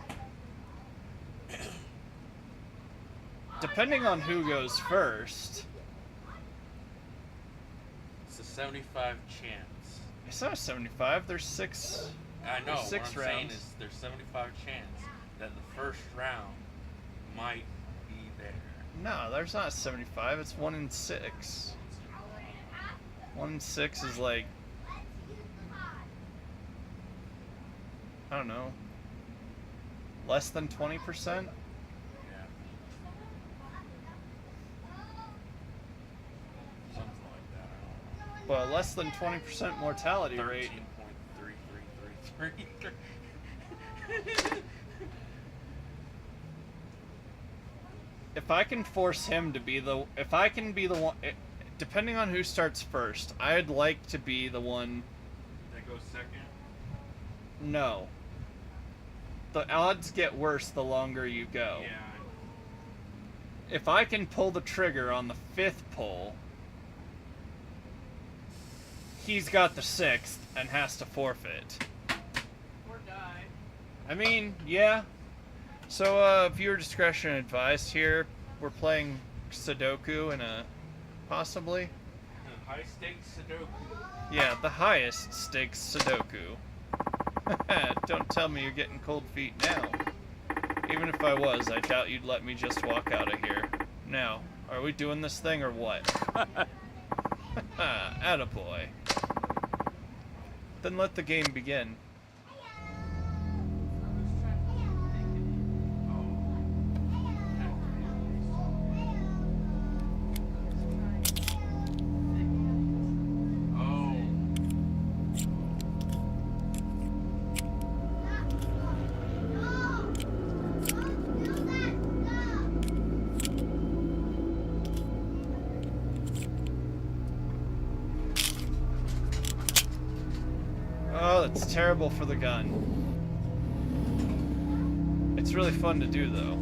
Speaker 1: Depending on who goes first.
Speaker 6: It's a 75 chance.
Speaker 1: It's not 75, there's 6.
Speaker 6: I know.
Speaker 1: There's 6
Speaker 6: what I'm saying
Speaker 1: rounds.
Speaker 6: is there's 75 chance that the first round might be there.
Speaker 1: No, there's not 75, it's 1 in 6. 1 in 6 is like, I don't know, less than 20%?
Speaker 6: Yeah. Something like that. I don't know.
Speaker 1: Well, less than 20% mortality rate.
Speaker 6: 13.3333.
Speaker 1: If I can force him to be the, if I can be the one, depending on who starts first, I'd like to be the one.
Speaker 6: That goes second.
Speaker 1: No. The odds get worse the longer you go.
Speaker 6: Yeah.
Speaker 1: If I can pull the trigger on the 5th pull, he's got the 6th and has to forfeit.
Speaker 2: Or die.
Speaker 1: I mean, yeah. So, viewer discretion advised here. We're playing Sudoku in a, possibly?
Speaker 6: High stakes Sudoku.
Speaker 1: Yeah, the highest stakes Sudoku. Don't tell me you're getting cold feet now. Even if I was, I doubt you'd let me just walk out of here. Now, are we doing this thing or what? Attaboy. Then let the game begin. it's terrible for the gun. It's really fun to do, though.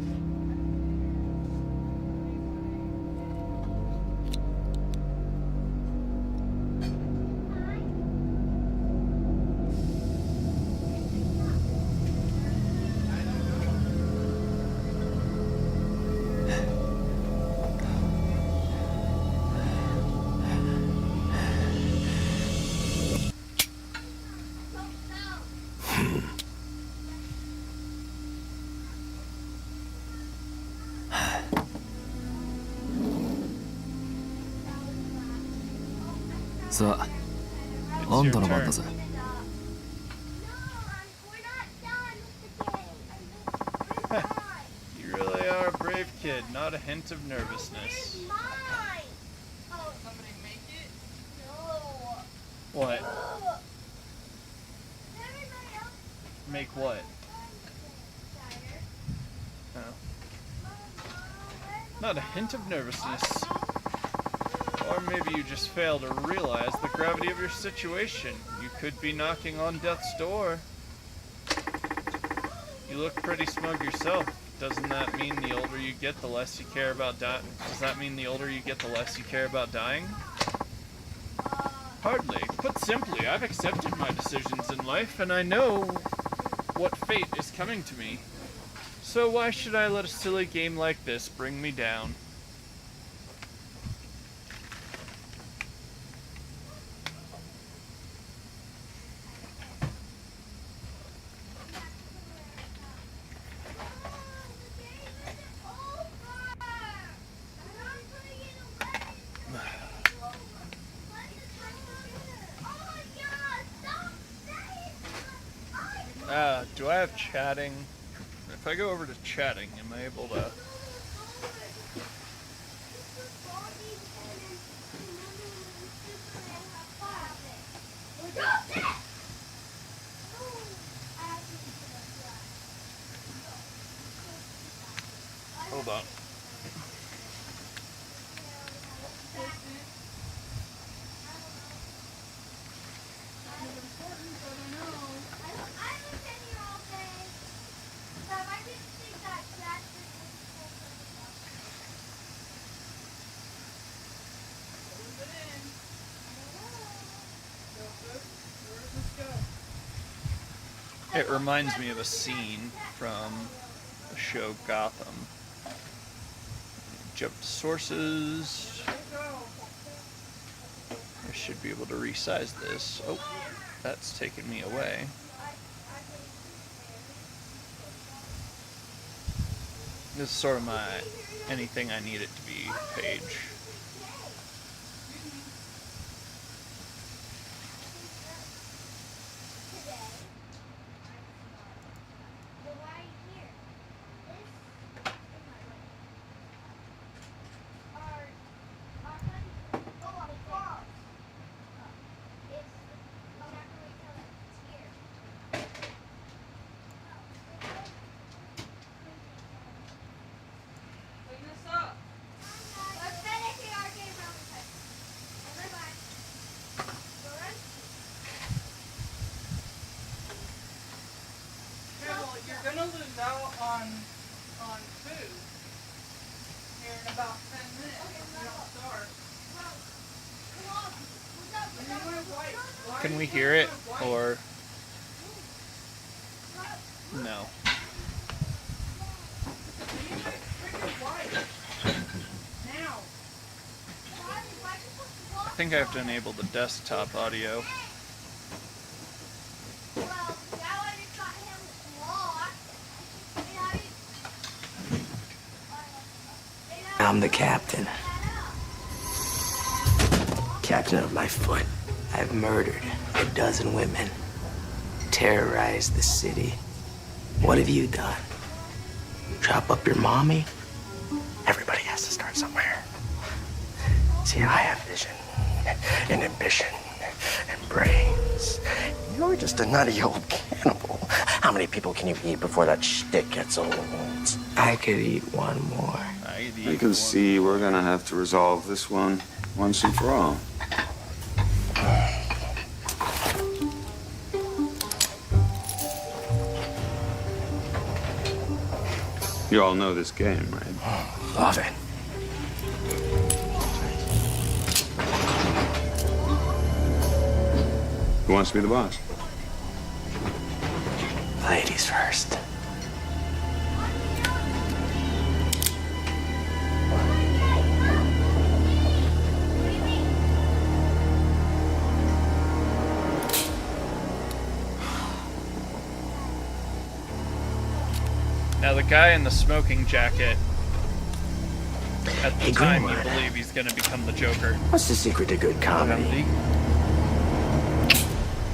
Speaker 4: Sa a
Speaker 1: It's
Speaker 4: あん
Speaker 1: your
Speaker 4: たの番
Speaker 1: turn.
Speaker 4: だぜ
Speaker 1: You really are a brave kid, not a hint of nervousness.
Speaker 2: Somebody make it?
Speaker 1: What? Make what? Oh. Not a hint of nervousness. Or maybe you just fail to realize the gravity of your situation. You could be knocking on death's door. You look pretty smug yourself. Doesn't that mean the older you get, the less you care about dying? Does that mean the older you get, the less you care about dying? Hardly. Put simply, I've accepted my decisions in life, and I know what fate is coming to me. So why should I let a silly game like this bring me down? Do I have chatting? If I go over to chatting, am I able to... Hold on. It reminds me of a scene from the show Gotham. Jump to sources. I should be able to resize this. Oh, that's taken me away. This is sort of my anything I need it to be page.
Speaker 2: Clean this up. Well, you're gonna lose out on food here in about 10 minutes if you don't start. And you wanna wipe. Why
Speaker 1: Can
Speaker 2: are
Speaker 1: we
Speaker 2: you
Speaker 1: hear it,
Speaker 2: gonna wipe?
Speaker 1: or no?
Speaker 2: You need to freaking wipe. Now.
Speaker 1: I think I have to enable the desktop audio.
Speaker 7: I'm the captain. Captain of my foot. I've murdered a dozen women. Terrorized the city. What have you done? Chop up your mommy? Everybody has to start somewhere. See, I have vision and ambition and brains. You're just a nutty old cannibal. How many people can you eat before that shtick gets old? I could eat one more.
Speaker 8: I can see we're gonna have to resolve this one once and for all. You all know this game, right?
Speaker 7: Love it.
Speaker 8: Who wants to be the boss?
Speaker 7: Ladies first.
Speaker 1: Now the guy in the smoking jacket, at the
Speaker 7: Hey,
Speaker 1: time
Speaker 7: Greenwood.
Speaker 1: you believe he's gonna become the Joker.
Speaker 7: What's the secret to good comedy?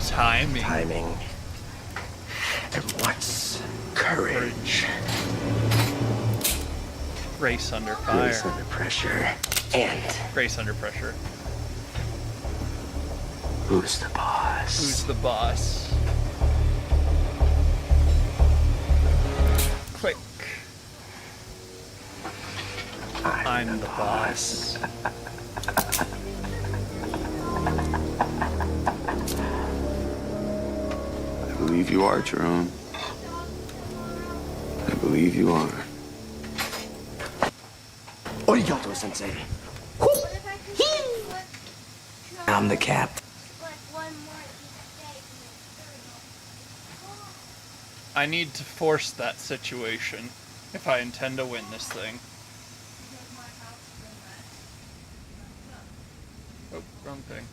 Speaker 1: Timing.
Speaker 7: Timing. And what's courage?
Speaker 1: Grace under
Speaker 7: Grace
Speaker 1: fire.
Speaker 7: under pressure. And
Speaker 1: Grace under pressure.
Speaker 7: who's the boss?
Speaker 1: Who's the boss? Click. I'm the boss.
Speaker 8: I believe you are, Jerome. I believe you are.
Speaker 7: Arigato, sensei. I'm the captain.
Speaker 1: I need to force that situation if I intend to win this thing. Oh, wrong thing.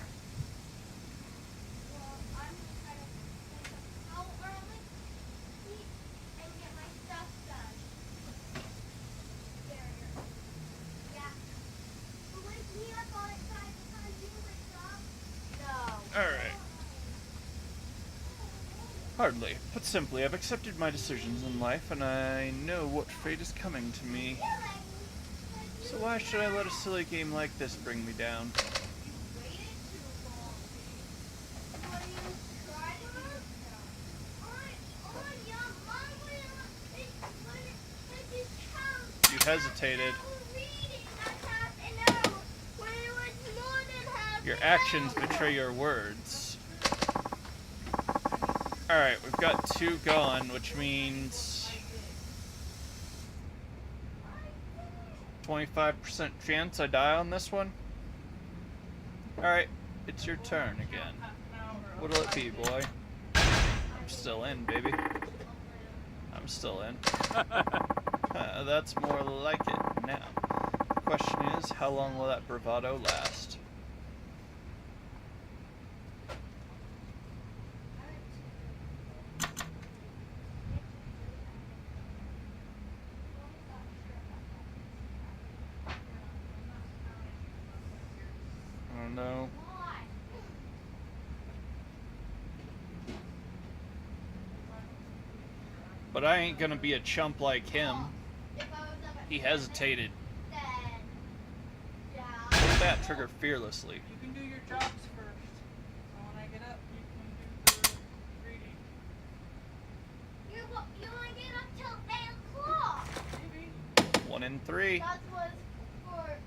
Speaker 1: Alright. Hardly. Put simply, I've accepted my decisions in life, and I know what fate is coming to me. So why should I let a silly game like this bring me down? You hesitated. Your actions betray your words. Alright, we've got 2 gone, which means 25% chance I die on this one. Alright, it's your turn again. What'll it be, boy? I'm still in, baby. I'm still in. That's more like it now. The question is, how long will that bravado last? I don't know. But I ain't gonna be a chump like him. He hesitated. Pull that trigger fearlessly.
Speaker 2: You can do your jobs first. So when I get up, you can do the reading.
Speaker 3: You only get up till 8 o'clock.
Speaker 2: Maybe.
Speaker 1: 1 in 3.
Speaker 3: That was for...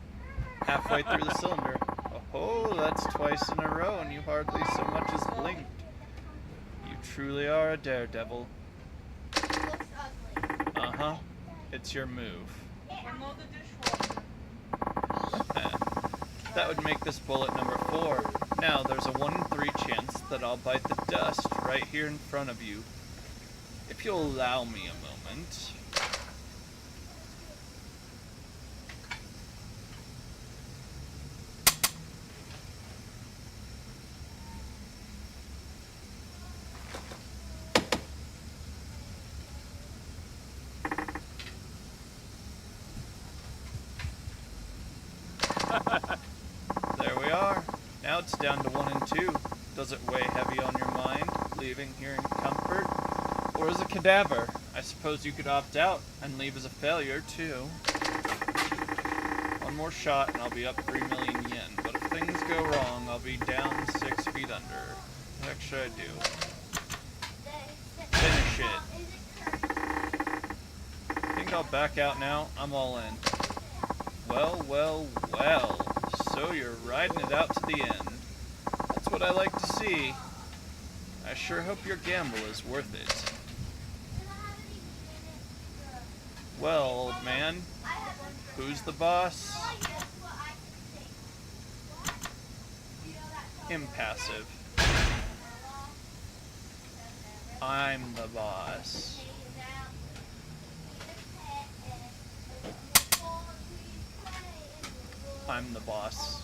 Speaker 1: Halfway through the cylinder. Oh, that's twice in a row, and you hardly so much as blinked. You truly are a daredevil.
Speaker 3: It looks ugly.
Speaker 1: Uh-huh. It's your move.
Speaker 2: Unload the dishwasher.
Speaker 1: That would make this bullet number 4. Now, there's a 1 in 3 chance that I'll bite the dust right here in front of you. If you'll allow me a moment. There we are. Now it's down to 1 and 2. Does it weigh heavy on your mind, leaving here in comfort? Or as a cadaver? I suppose you could opt out and leave as a failure, too. 1 more shot and I'll be up 3 million yen. But if things go wrong, I'll be down 6 feet under. What the heck should I do? Finish it. Think I'll back out now? I'm all in. Well, well, well. So you're riding it out to the end. That's what I like to see. I sure hope your gamble is worth it. Well, old man, who's the boss? Impassive. I'm the boss. I'm the boss.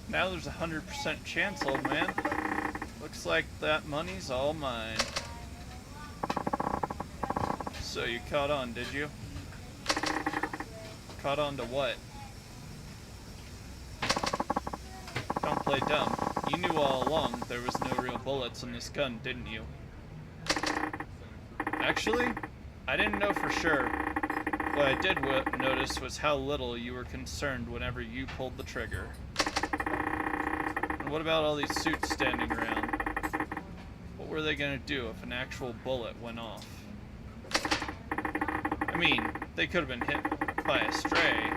Speaker 1: Now there's a 100% chance, old man. Looks like that money's all mine. So you caught on, did you? Caught on to what? Don't play dumb. You knew all along there was no real bullets in this gun, didn't you? Actually, I didn't know for sure. What I did notice was how little you were concerned whenever you pulled the trigger. And what about all these suits standing around? What were they gonna do if an actual bullet went off? I mean, they could have been hit by a stray.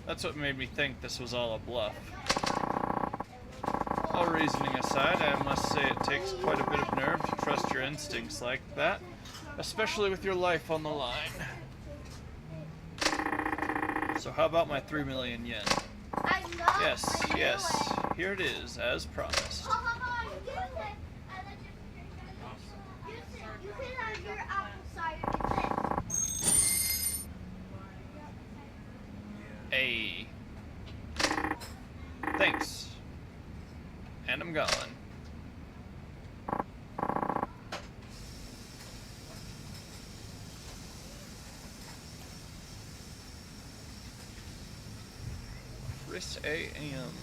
Speaker 1: That's what made me think this was all a bluff. All reasoning aside, I must say it takes quite a bit of nerve to trust your instincts like that, especially with your life on the line. So how about my 3 million yen? Yes, yes, here it is, as promised.
Speaker 3: You can have your apple cider instead.
Speaker 1: Hey. Thanks. And I'm gone. Chris A.M.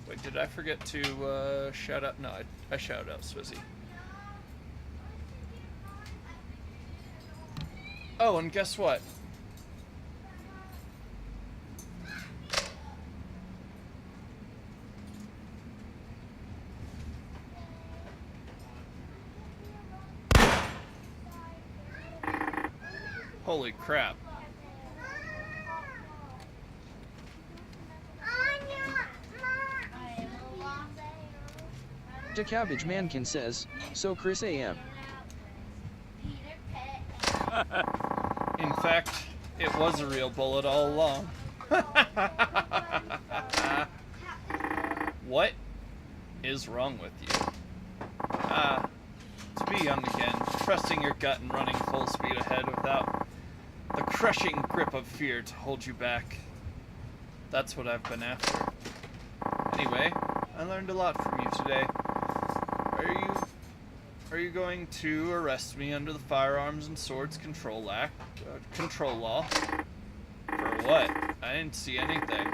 Speaker 1: Wait, did I forget to shout out? No, I shouted out Swizzy. Oh, and guess what? Holy crap.
Speaker 9: The Cabbage Mankin says, so Chris AM.
Speaker 1: In fact, it was a real bullet all along. What is wrong with you? To be young again, trusting your gut and running full speed ahead without the crushing grip of fear to hold you back. That's what I've been after. Anyway, I learned a lot from you today. Are you going to arrest me under the Firearms and Swords Control Law? For what? I didn't see anything.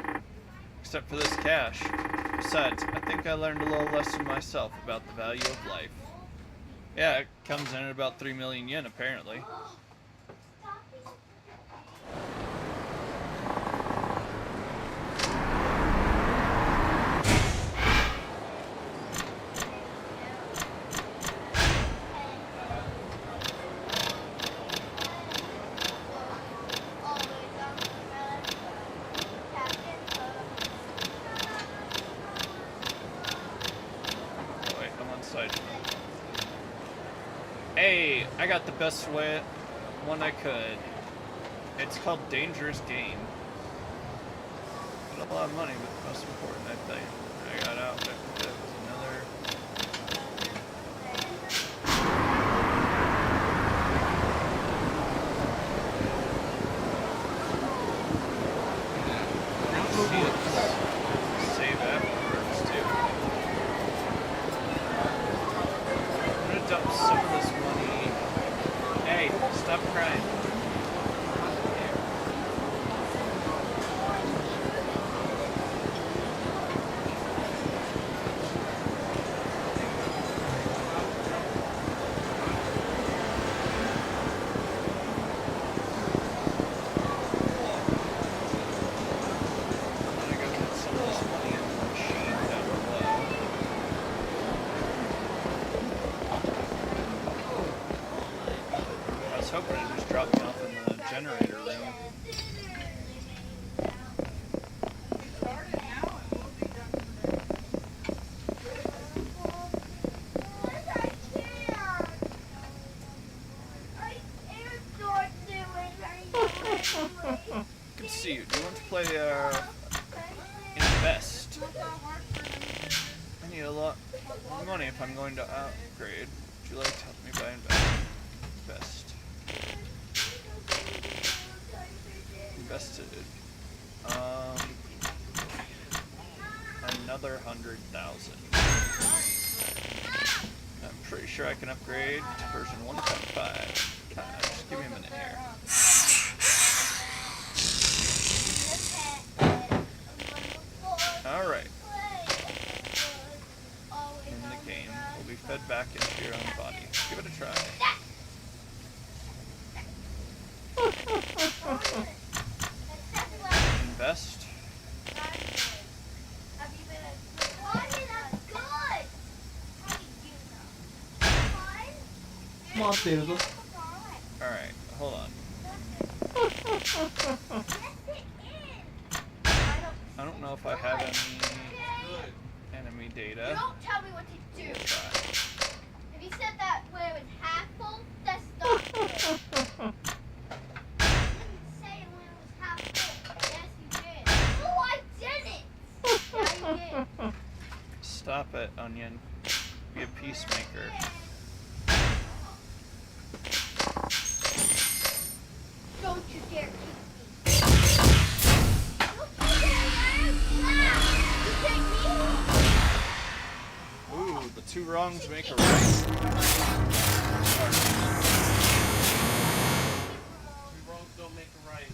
Speaker 1: Except for this cash. Besides, I think I learned a little lesson myself about the value of life. Yeah, it comes in at about 3 million yen, apparently. Hey, I got the best one I could. It's called Dangerous Game. Got a lot of money, but the most important, I think. I got out, but it was another. Save afterwards, too. I'm gonna dump some of this money. Hey, stop crying. play invest.
Speaker 2: Not that hard for him to do.
Speaker 1: I need a lot more money if I'm going to upgrade. Would you like to help me buy invest? Invested. Another 100,000. I'm pretty sure I can upgrade to version 1.5. Just give me a minute here. Alright. In the game, will be fed back into your own body. Give it a try. Invest. Alright, hold on. I don't know if I have any enemy data.
Speaker 3: Don't tell me what to do.
Speaker 1: We'll try.
Speaker 3: If you said that when it was half full, that's not good. You didn't say it when it was half full. Yes, you did. Oh, I didn't. Yeah, you did.
Speaker 1: Stop it, Onion. Be a peacemaker.
Speaker 3: Don't you dare kick me. Don't you dare, ah! You kick me.
Speaker 1: Ooh, the two wrongs make a right.
Speaker 6: Two wrongs don't make a right.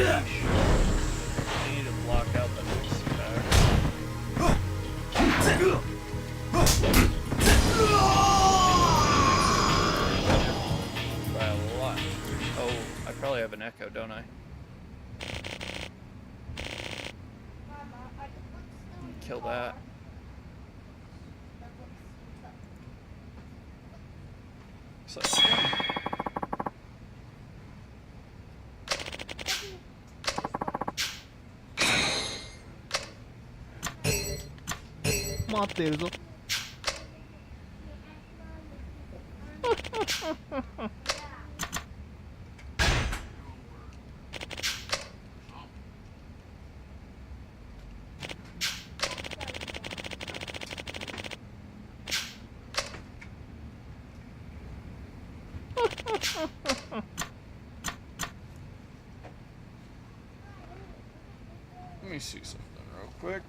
Speaker 6: I need to block out the next attack. By a lot. Oh, I probably have an echo, don't I? Kill that. So, let me see something real quick.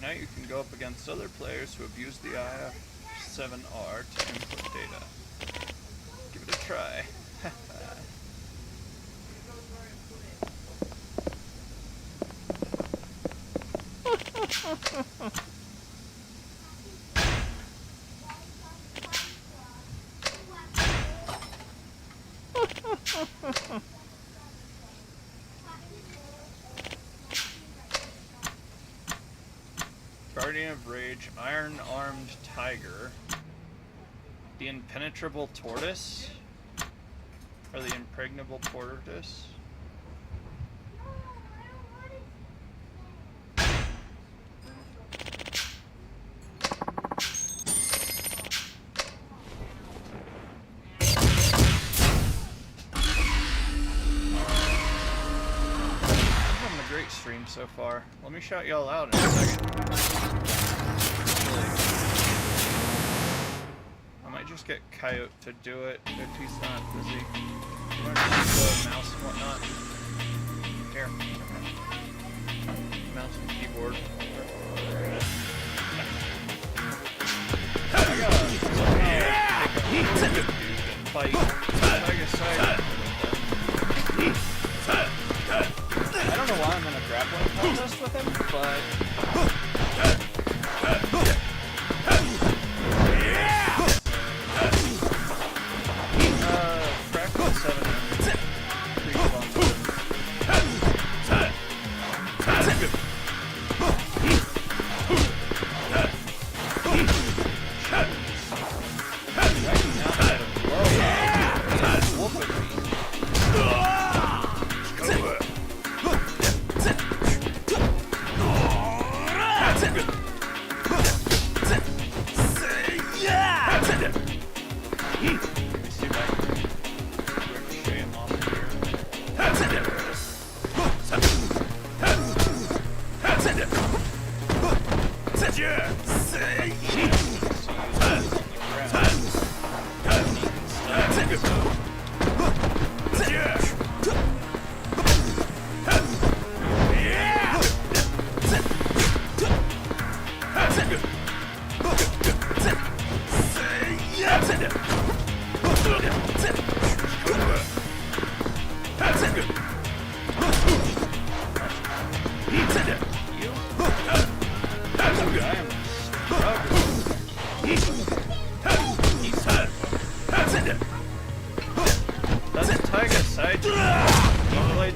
Speaker 1: Now you can go up against other players who have used the IF7R to input data. Give it a try. Guardian of Rage, Iron-Armed Tiger, the Impenetrable Tortoise, or the Impregnable Tortoise. Stream so far. Let me shout y'all out in a second. Actually, I might just get Coyote to do it if he's not busy. You want to use the mouse and whatnot? Here. Mouse and keyboard. I gotta fight side to side. I don't know why I'm in a grappling contest with him, but... Crackle 7 pretty fun. Right now, I had a blow. Whooping me.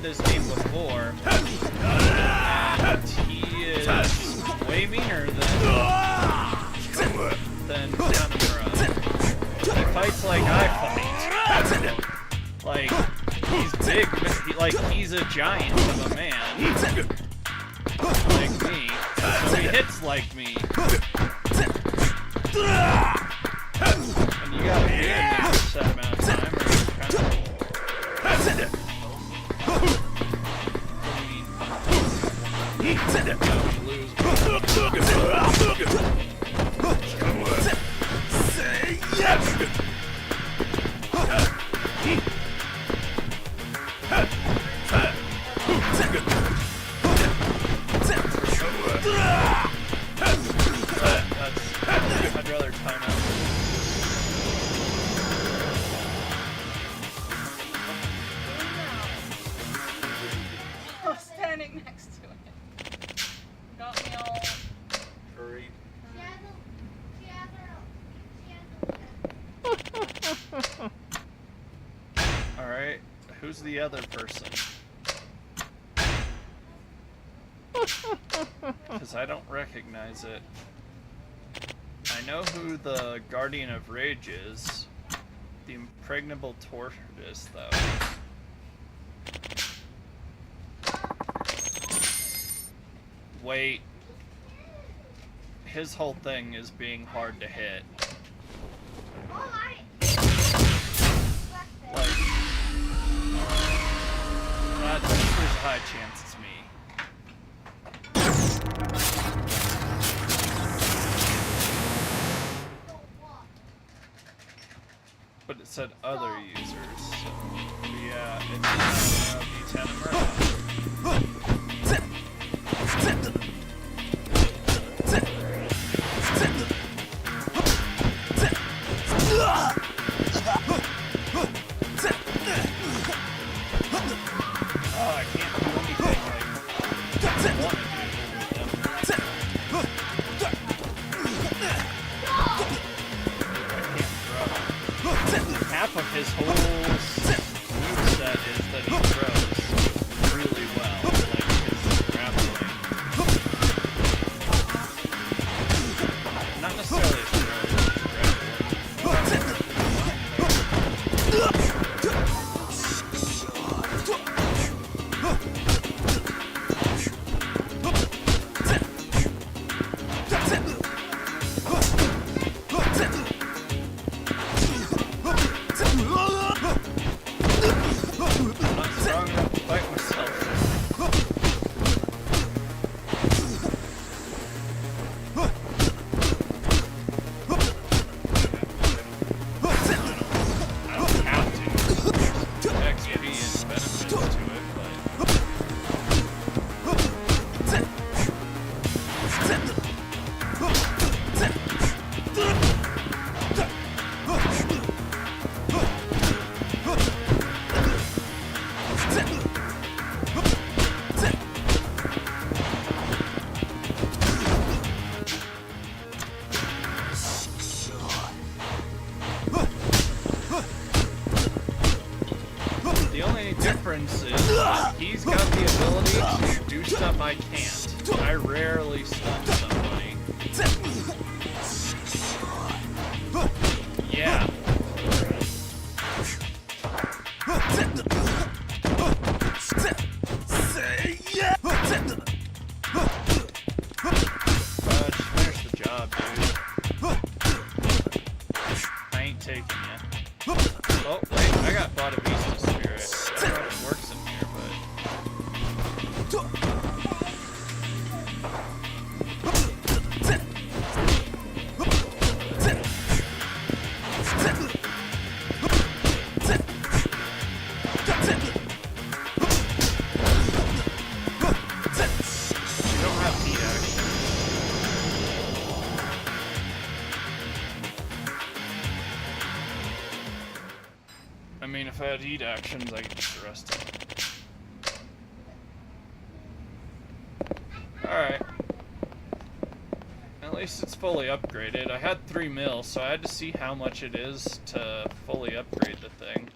Speaker 1: This game before, and he is way meaner than Kamura. He fights like I fight. Like, he's big, he's a giant of a man. Like me. So he hits like me. And you gotta be in a set amount of time, or you're kind of... I'd rather time out.
Speaker 2: I'm standing next to it. Got me all
Speaker 6: Hurry.
Speaker 1: Alright, who's the other person? Because I don't recognize it. I know who the Guardian of Rage is. The Impregnable Tortoise, though. Wait. His whole thing is being hard to hit. Like, there's a high chance it's me. But it said other users, so yeah, it's B10 and Murdoch. mean, if I had heat actions, I could just rest on it. Alright. At least it's fully upgraded. I had 3 mil, so I had to see how much it is to fully upgrade the thing.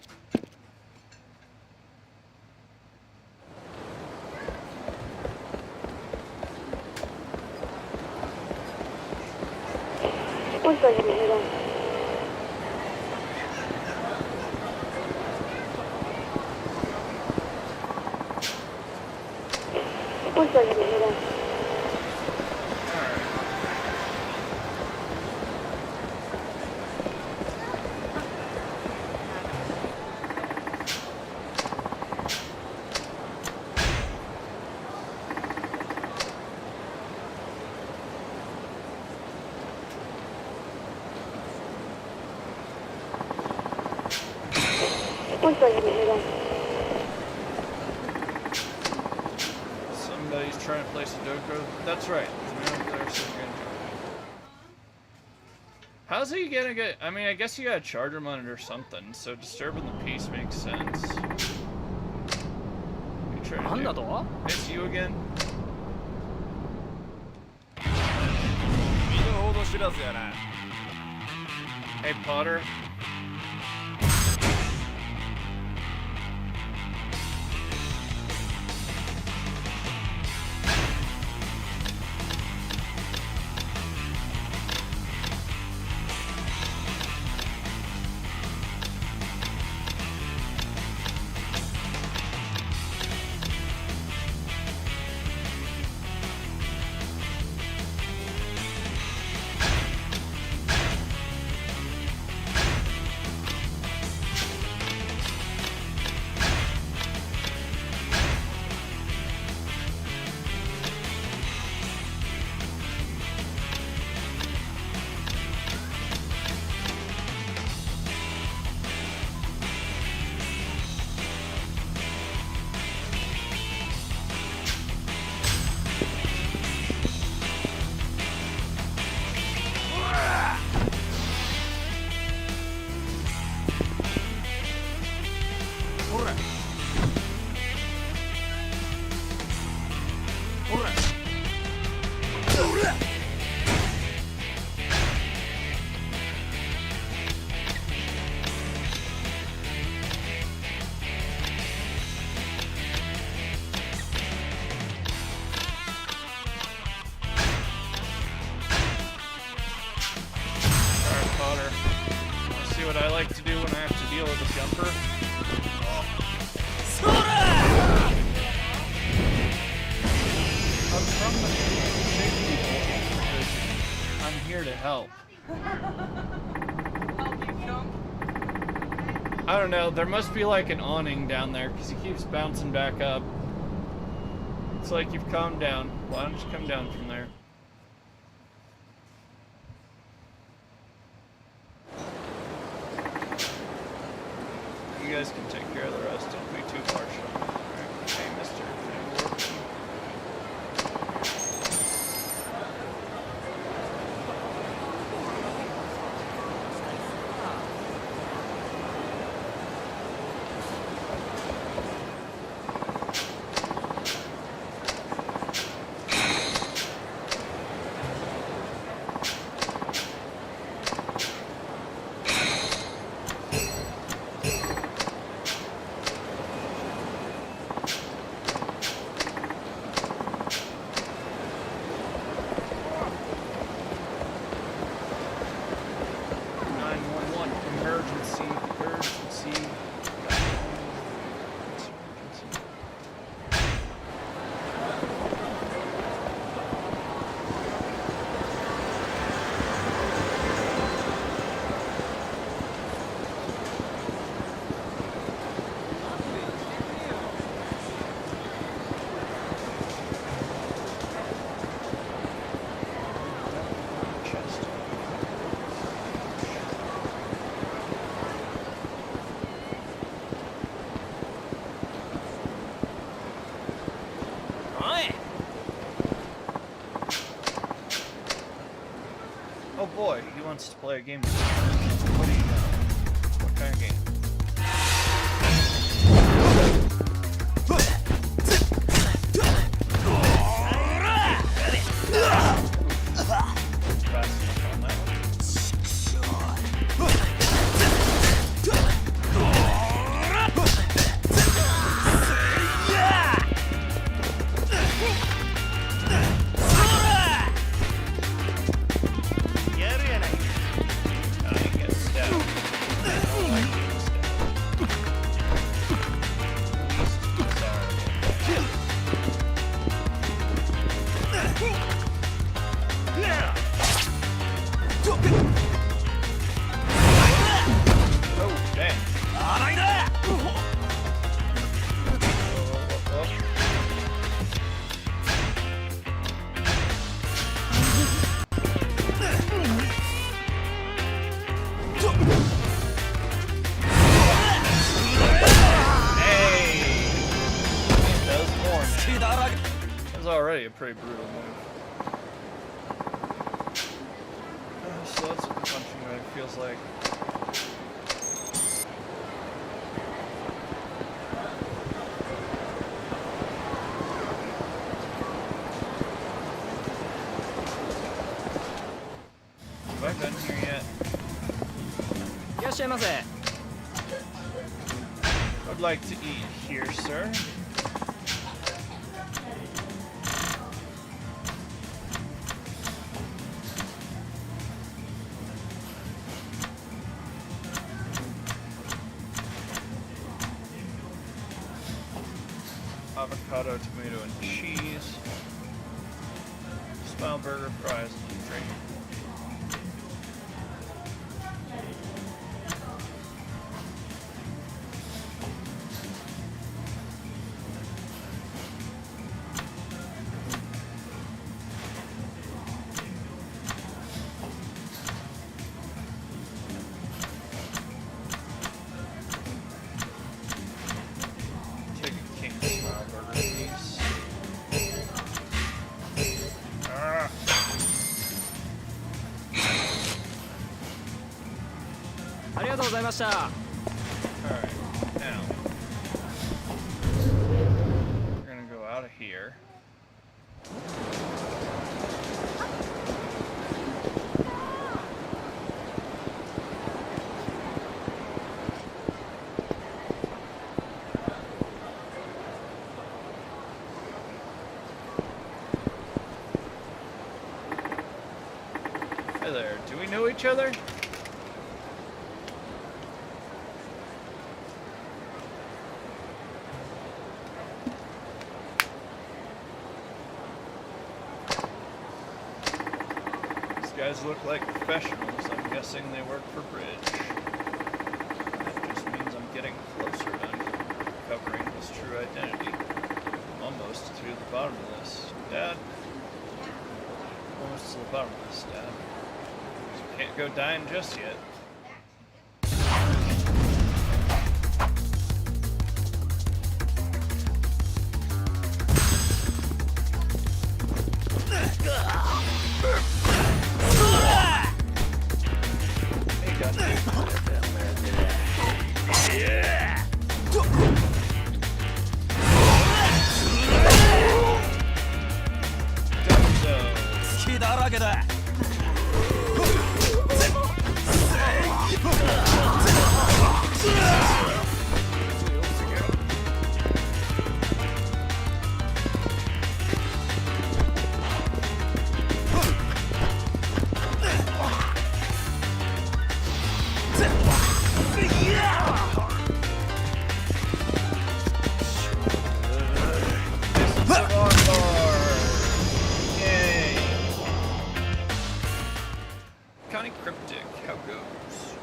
Speaker 1: Somebody's trying to place a Sudoku. That's right. How's he gonna get? I mean, I guess you got a charger monitor or something, so disturbing the peace makes sense. You trying to do? It's you again? Hey, Potter. What I like to do when I have to deal with a jumper. I'm from the big people division. I'm here to help.
Speaker 2: Help you jump?
Speaker 1: I don't know, there must be like an awning down there because he keeps bouncing back up. It's like you've calmed down. Why don't you come down from there? You guys can take care of the rest. Don't be too partial. Alright. Hey, mister. Oh boy, he wants to play a game. What do you know? What kind of game? Fast enough on that one. I ain't getting stabbed. I don't like getting stabbed. Least desirable. Oh, dang. Hey! That was more, man. That was already a pretty brutal move. So that's what the punching bag feels like. Have I been here yet?
Speaker 9: いらっしゃいませ。
Speaker 1: I'd like to eat here, sir. Avocado, tomato, and cheese. Smile burger, fries, and drink. Take a king smile burger, please. Ah. Alright, now we're gonna go out of here. Hey there, do we know each other? These guys look like professionals. I'm guessing they work for Bridge. That just means I'm getting closer to uncovering his true identity. I'm almost to the bottom of this. Dad? Almost to the bottom of this, Dad. Can't go dying just yet. Hey, Kinda cryptic, how goes?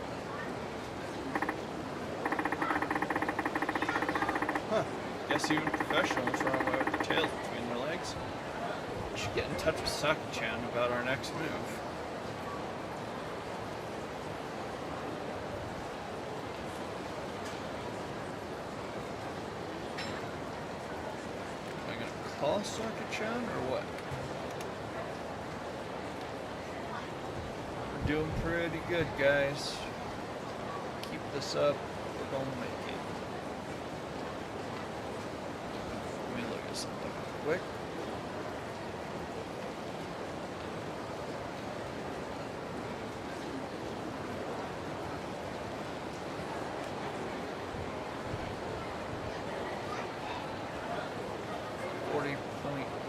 Speaker 1: Huh. Guess even professionals run away with their tails between their legs. We should get in touch with Saki-chan about our next move. Am I gonna call Saki-chan or what? Doing pretty good, guys. Keep this up, we're gonna make it. quick.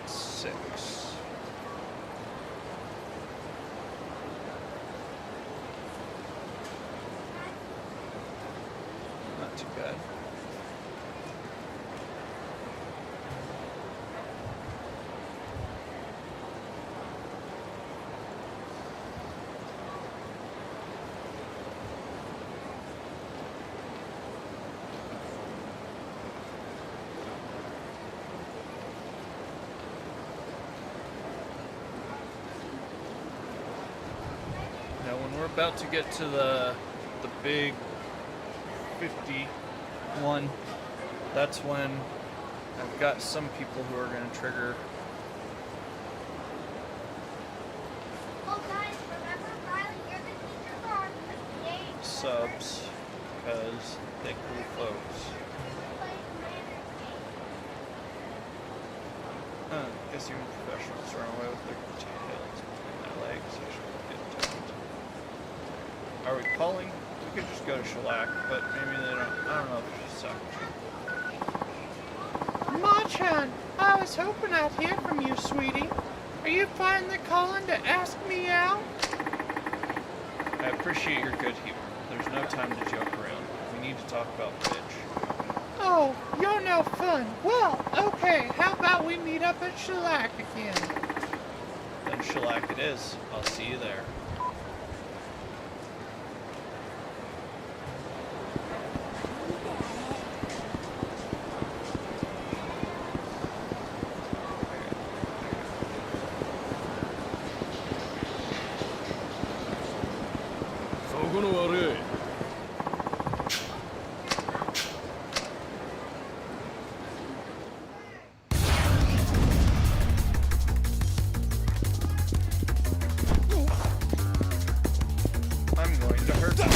Speaker 1: .6. Not too bad. Now, when we're about to get to the big 51, that's when I've got some people who are going to trigger
Speaker 3: Oh, guys, remember Riley, you're the teacher's arm. Yay.
Speaker 1: subs because they're cool folks. I guess even professionals run away with their tails between their legs. I should get toned. Are we calling? We could just go to Shellac, but maybe they don't. I don't know if she's talking.
Speaker 2: Machan, I was hoping I'd hear from you, sweetie. Are you finally calling to ask me out?
Speaker 1: I appreciate your good humor. There's no time to joke around. We need to talk about bridge.
Speaker 2: Oh, you're no fun. Well, okay, how about we meet up at Shellac again?
Speaker 1: Then Shellac it is. I'll see you there. I'm going to hurt you. Me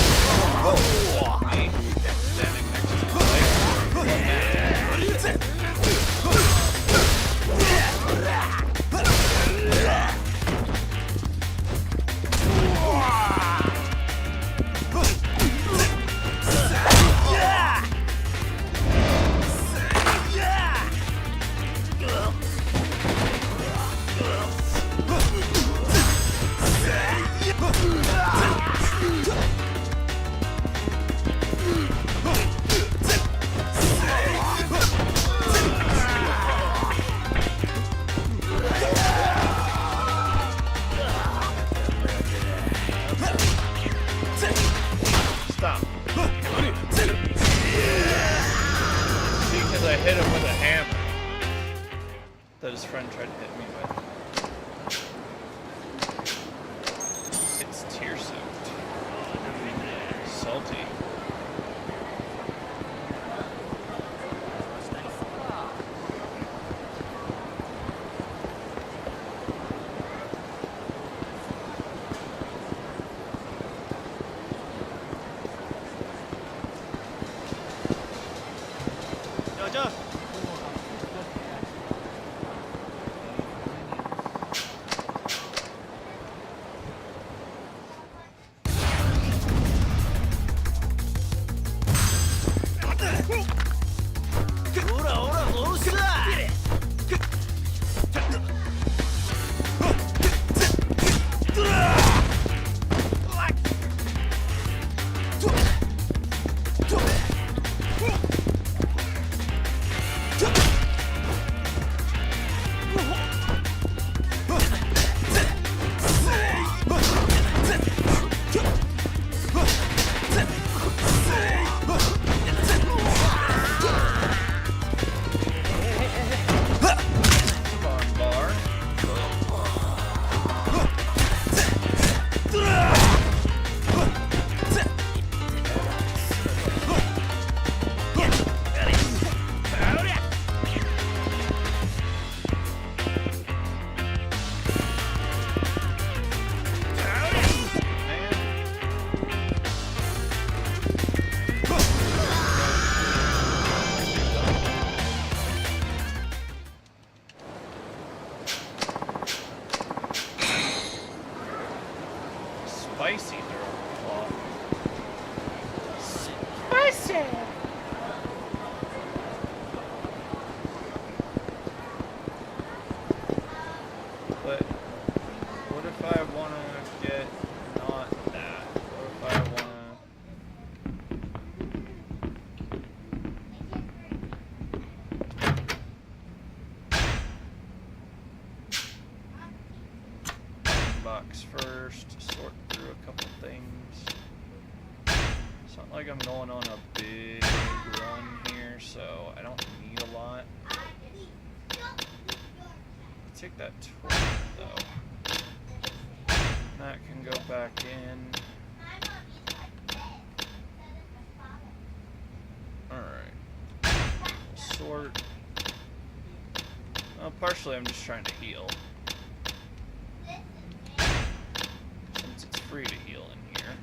Speaker 1: standing next to the Stop. See, because I hit him with a hammer that his friend tried to hit me with. It's tear soaked. Salty. spicy throwing cloth.
Speaker 2: Spicy!
Speaker 1: But what if I want to get not that? What if I want to... Box first, sort through a couple things. It's not like I'm going on a big run here, so I don't need a lot. Take that 12 though. That can go back in. Alright. Sort. Well, partially I'm just trying to heal. Since it's free to heal in here.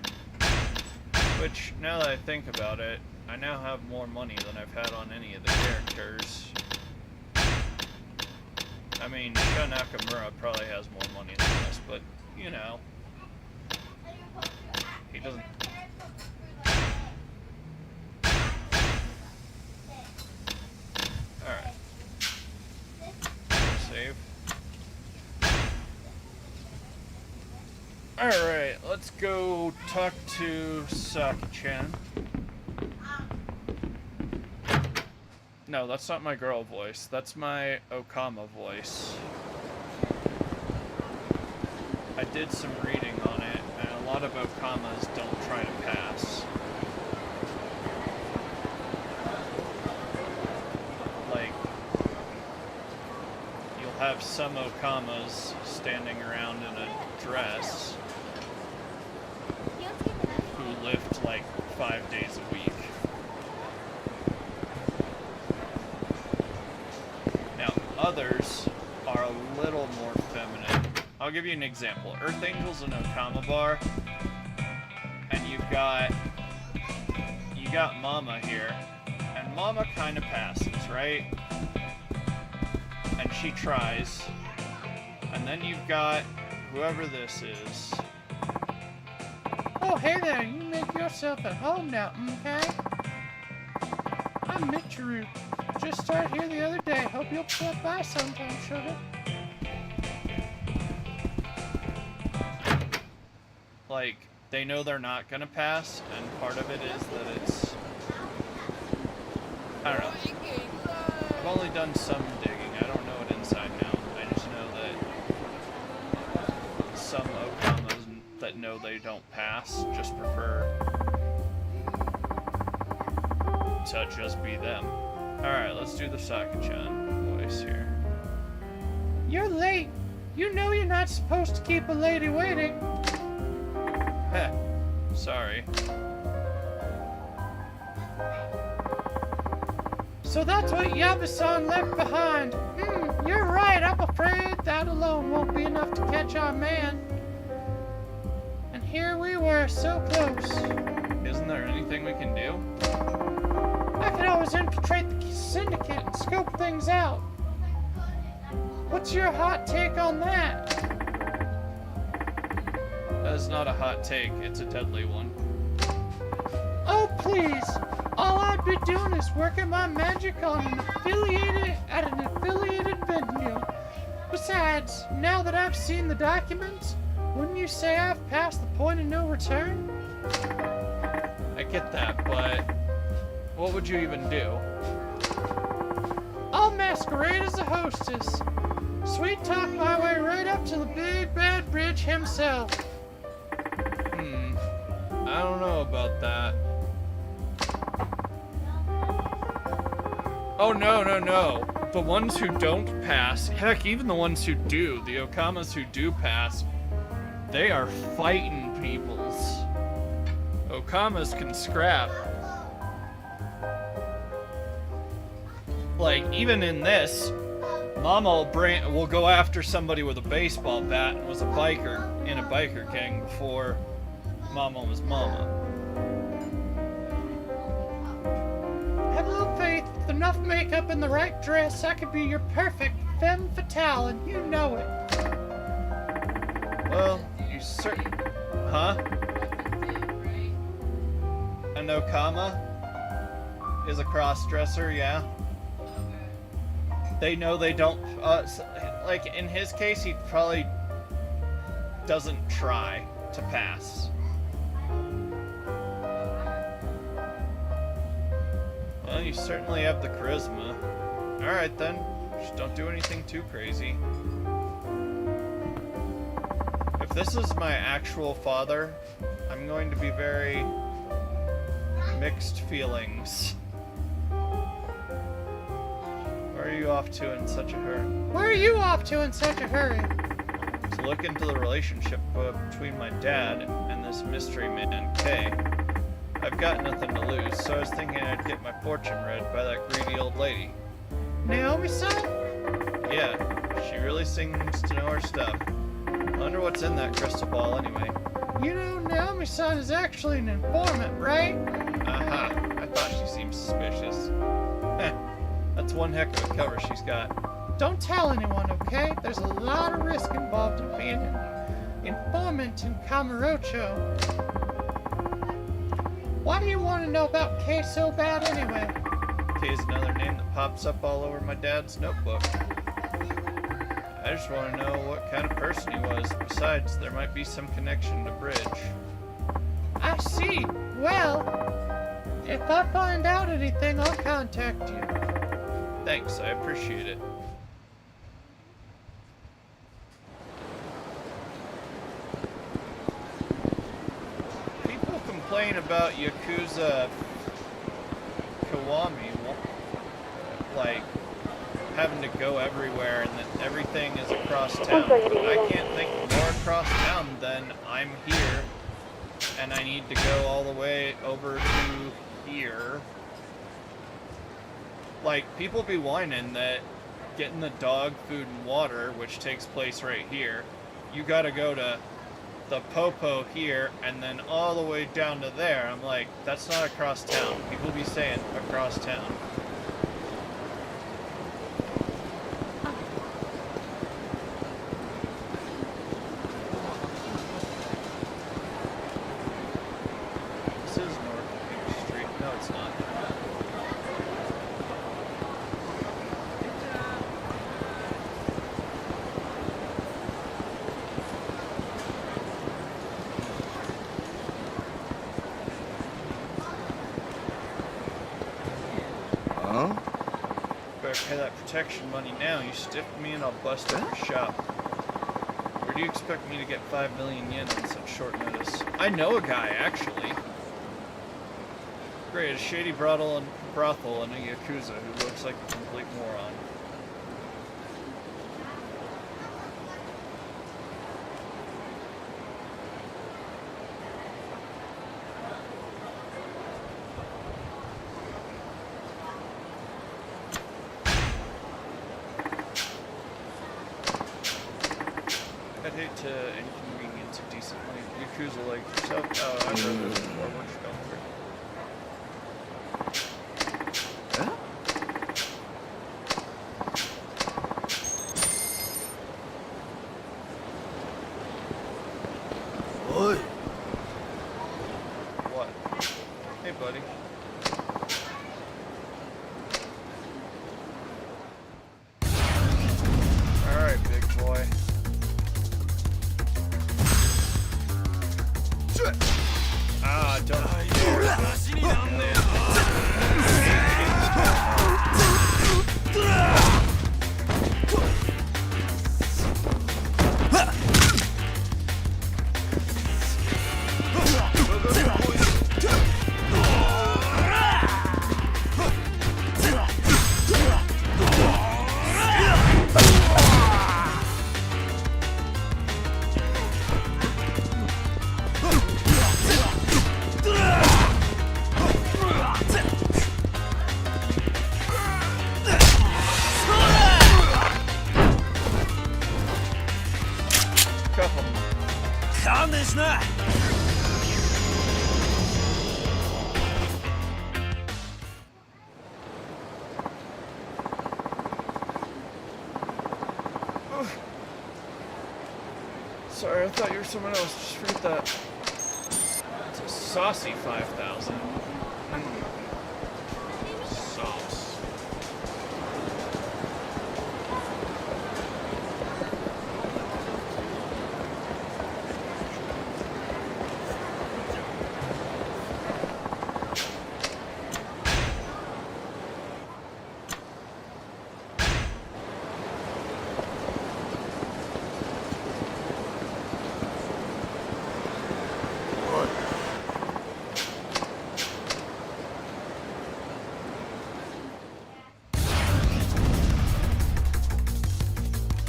Speaker 1: Which, now that I think about it, I now have more money than I've had on any of the characters. I mean, Shun Nakamura probably has more money than us, but, you know. He doesn't... Alright. Save. Alright, let's go talk to Saki-chan. No, that's not my girl voice. That's my Okama voice. I did some reading on it, and a lot of Okamas don't try to pass. Like, you'll have some Okamas standing around in a dress who lift like 5 days a week. Others are a little more feminine. I'll give you an example. Earth Angel's an Okama bar, and you got Mama here, and Mama kind of passes, right? And she tries, and then you've got whoever this is.
Speaker 2: Oh, hey there, you make yourself at home now, okay? I'm Michiru. Just started here the other day. Hope you'll stop by sometime, sugar.
Speaker 1: Like, they know they're not gonna pass, and part of it is that it's... I don't know. I've only done some digging. I don't know it inside now. I just know that some Okamas that know they don't pass just prefer to just be them. Alright, let's do the Saki-chan voice here.
Speaker 2: You're late. You know you're not supposed to keep a lady waiting.
Speaker 1: Heh. Sorry.
Speaker 2: So that's what Yabu-san left behind. You're right. I'm afraid that alone won't be enough to catch our man. And here we were, so close.
Speaker 1: Isn't there anything we can do?
Speaker 2: I could always infiltrate the syndicate and scope things out. What's your hot take on that?
Speaker 1: That's not a hot take, it's a deadly one.
Speaker 2: Oh, please. All I'd be doing is working my magic on an affiliated venue. Besides, now that I've seen the documents, wouldn't you say I've passed the point of no return?
Speaker 1: I get that, but what would you even do?
Speaker 2: I'll masquerade as a hostess. Sweet talk my way right up to the big bad bridge himself.
Speaker 1: I don't know about that. Oh, no. The ones who don't pass, heck, even the ones who do, the Okamas who do pass, they are fighting peoples. Okamas can scrap. Like, even in this, Mama will go after somebody with a baseball bat and was a biker in a biker gang before Mama was Mama.
Speaker 2: Have a little faith. With enough makeup and the right dress, I could be your perfect femme fatale, and you know it.
Speaker 1: Well, you certainly... Huh? A Nokama is a cross-dresser, yeah. They know they don't, like, in his case, he probably doesn't try to pass. Well, you certainly have the charisma. Alright then, just don't do anything too crazy. If this is my actual father, I'm going to be very mixed feelings. Where are you off to in such a hurry?
Speaker 2: Where are you off to in such a hurry?
Speaker 1: To look into the relationship between my dad and this mystery man, Kay. I've got nothing to lose, so I was thinking I'd get my fortune read by that greedy old lady.
Speaker 2: Naomi-san?
Speaker 1: Yeah, she really seems to know her stuff. I wonder what's in that crystal ball anyway.
Speaker 2: You know, Naomi-san is actually an informant, right?
Speaker 1: Aha, I thought she seemed suspicious. Heh, that's one heck of a cover she's got.
Speaker 2: Don't tell anyone, okay? There's a lot of risk involved in being an informant in Kamurocho. Why do you want to know about Kay so bad anyway?
Speaker 1: Kay's another name that pops up all over my dad's notebook. I just want to know what kind of person he was. Besides, there might be some connection to Bridge.
Speaker 2: I see. Well, if I find out anything, I'll contact you.
Speaker 1: Thanks, I appreciate it. People complain about Yakuza Kiwami, like, having to go everywhere and that everything is across town. I can't think more across town than I'm here, and I need to go all the way over to here. Like, people be whining that getting the dog food and water, which takes place right here, you gotta go to the Popo here and then all the way down to there. I'm like, that's not across town. People be saying across town. This is North Beach Street. No, it's not.
Speaker 4: Huh?
Speaker 1: Better pay that protection money now. You stiff me and I'll bust up your shop. Where do you expect me to get 5 million yen on such short notice? I know a guy, actually. Great, a shady brothel and a Yakuza who looks like a complete moron. I'd hate to inconvenience a decent Yakuza like yourself. Oh, I've heard this before. What you going for?
Speaker 4: Oi!
Speaker 1: What? Hey, buddy. Alright, big boy. Ah, don't cuff him.
Speaker 4: 勘弁しな
Speaker 1: Sorry, I thought you were someone else. Just forget that. It's a saucy 5,000. Sauce.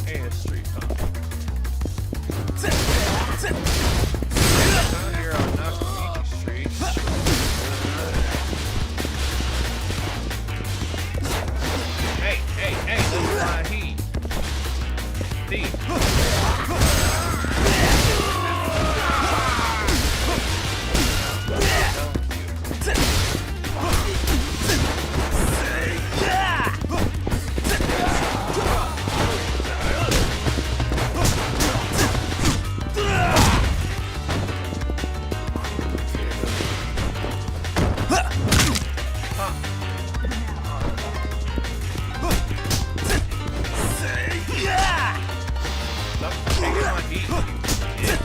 Speaker 1: Hey, a street cop. Down here on Nakamichi Street. Hey, that's my heat. Thief. Stop taking my heat, you idiot.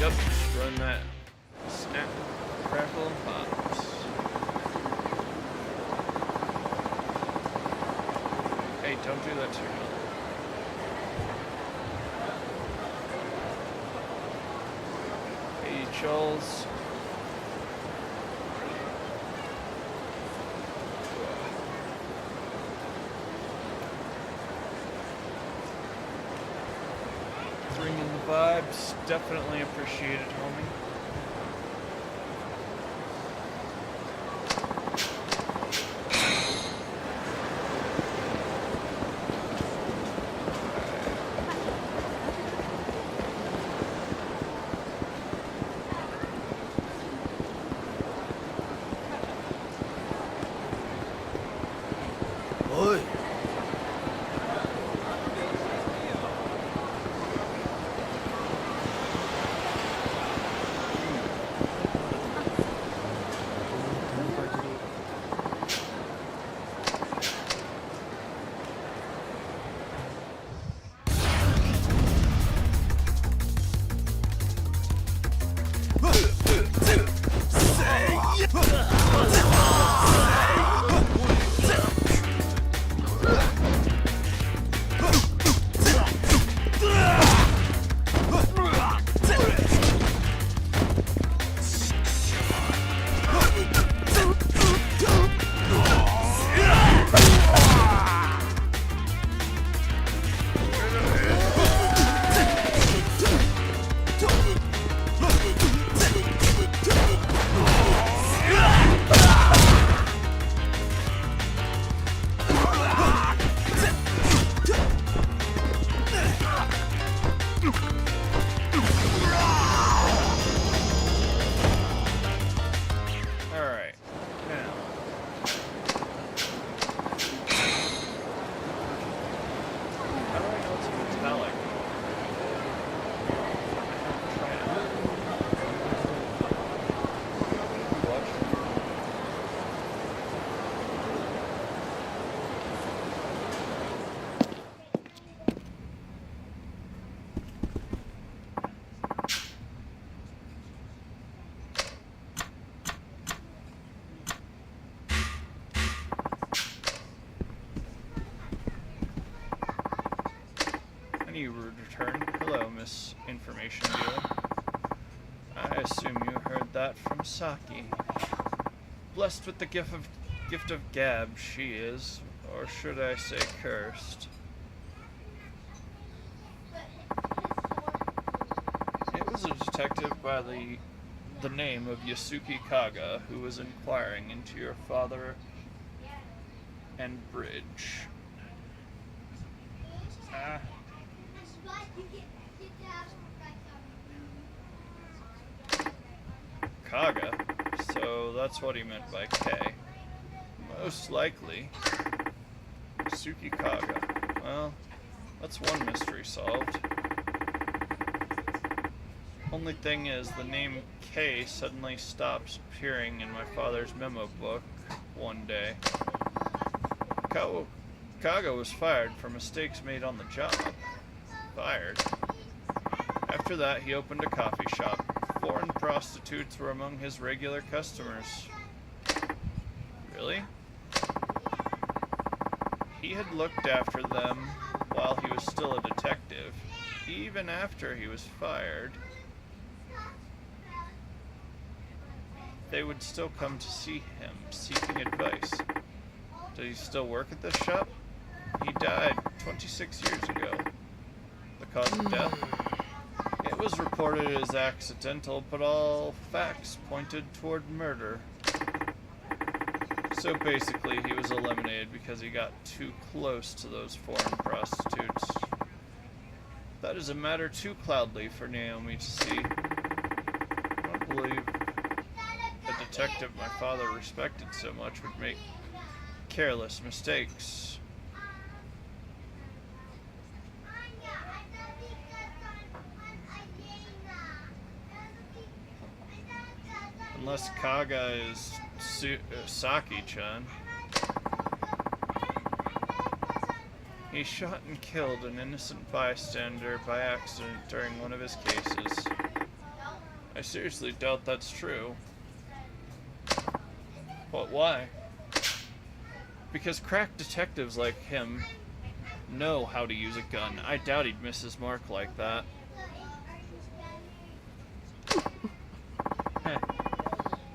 Speaker 1: Yep, just run that. Snap, crackle, and pops. Hey, don't do that to your mother. Hey, Charles. Bringing the vibes. Definitely appreciated, homie.
Speaker 7: Oi.
Speaker 1: Alright, now. How do I know it's a metallic? Try it. Watch. Any rude return? Hello, Miss Information Dealer. I assume you heard that from Saki. Blessed with the gift of gab, she is, or should I say cursed. It was a detective by the name of Yasuki Kaga who was inquiring into your father and Bridge. Kaga, so that's what he meant by K. Most likely, Suki Kaga. Well, that's one mystery solved. Only thing is, the name K suddenly stops appearing in my father's memo book one day. Kaga was fired for mistakes made on the job. Fired. After that, he opened a coffee shop. Foreign prostitutes were among his regular customers. Really? He had looked after them while he was still a detective, even after he was fired. They would still come to see him, seeking advice. Does he still work at this shop? He died 26 years ago. The cause of death? It was reported as accidental, but all facts pointed toward murder. So basically, he was eliminated because he got too close to those foreign prostitutes. That is a matter too cloudly for Naomi to see. I don't believe a detective my father respected so much would make careless mistakes. Unless Kaga is Saki-chan. He shot and killed an innocent bystander by accident during one of his cases. I seriously doubt that's true. But why? Because crack detectives like him know how to use a gun. I doubt he'd miss his mark like that.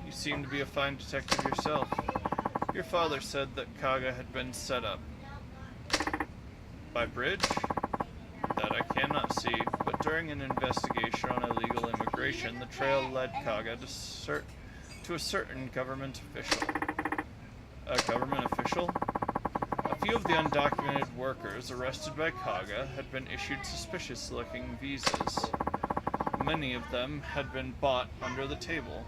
Speaker 1: You seem to be a fine detective yourself. Your father said that Kaga had been set up. By Bridge? That I cannot see, but during an investigation on illegal immigration, the trail led Kaga to a certain government official. A government official? A few of the undocumented workers arrested by Kaga had been issued suspicious-looking visas. Many of them had been bought under the table.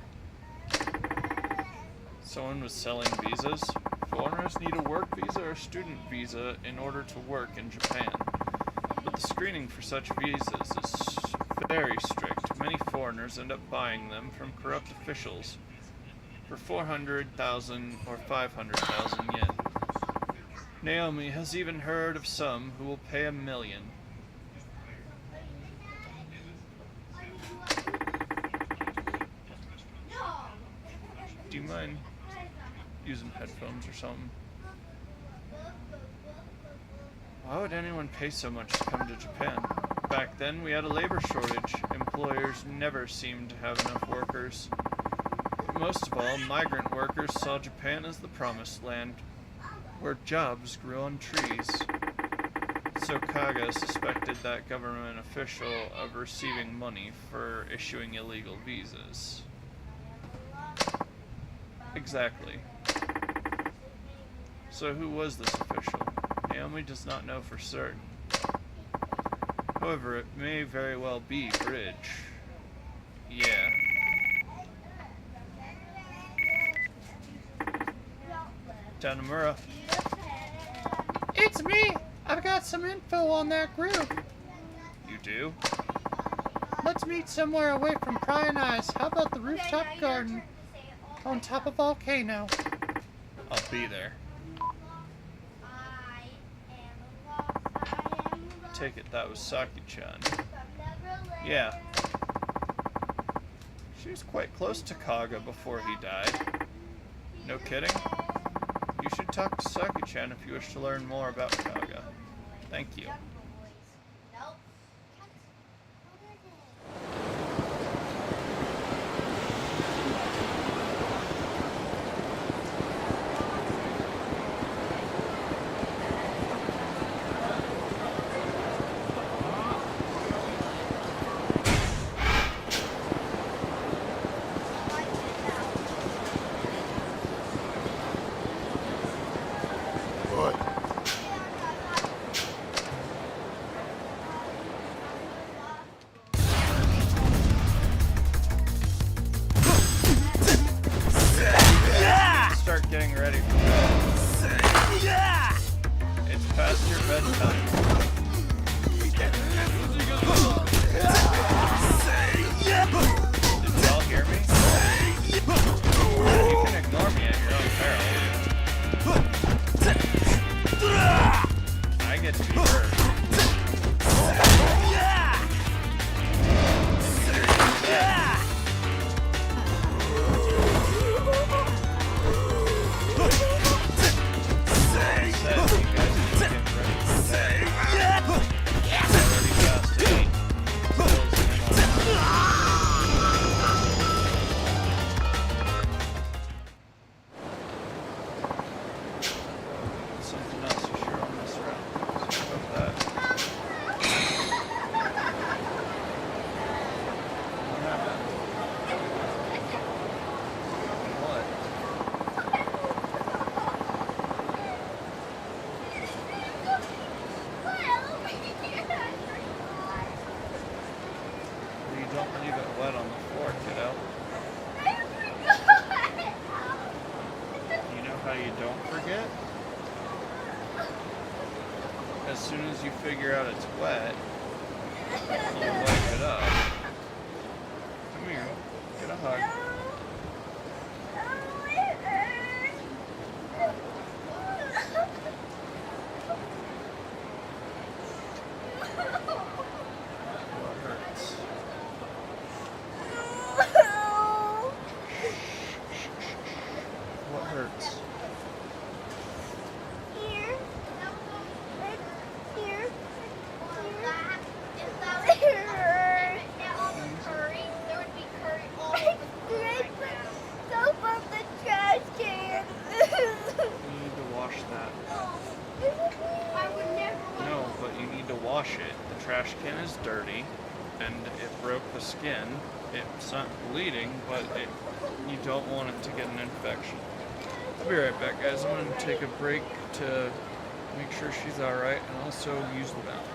Speaker 1: Someone was selling visas. Foreigners need a work visa or student visa in order to work in Japan. But the screening for such visas is very strict. Many foreigners end up buying them from corrupt officials for 400,000 or 500,000 yen. Naomi has even heard of some who will pay $1 million. Do you mind using headphones or something? Why would anyone pay so much to come to Japan? Back then, we had a labor shortage. Employers never seemed to have enough workers. But most of all, migrant workers saw Japan as the promised land, where jobs grew on trees. So Kaga suspected that government official of receiving money for issuing illegal visas. Exactly. So who was this official? Naomi does not know for certain. However, it may very well be Bridge. Yeah. Tanamura.
Speaker 2: It's me! I've got some info on that group.
Speaker 1: You do?
Speaker 2: Let's meet somewhere away from prying eyes. How about the rooftop garden on top of Volcano?
Speaker 1: I'll be there. Take it that was Saki-chan. Yeah. She was quite close to Kaga before he died. No kidding? You should talk to Saki-chan if you wish to learn more about Kaga. Thank you. don't leave it wet on the floor, kiddo. You know how you don't forget? As soon as you figure out it's wet, you wipe it up. Come here, get a hug. What hurts? What hurts?
Speaker 3: Here. Here. Curry. There would be curry all over the right now. Soap on the trash can.
Speaker 1: You need to wash that.
Speaker 3: I would never want
Speaker 1: No, but you need to wash it. The trash can is dirty, and it broke the skin. It's not bleeding, but you don't want it to get an infection. I'll be right back, guys. I'm going to take a break to make sure she's alright, and also use the bathroom.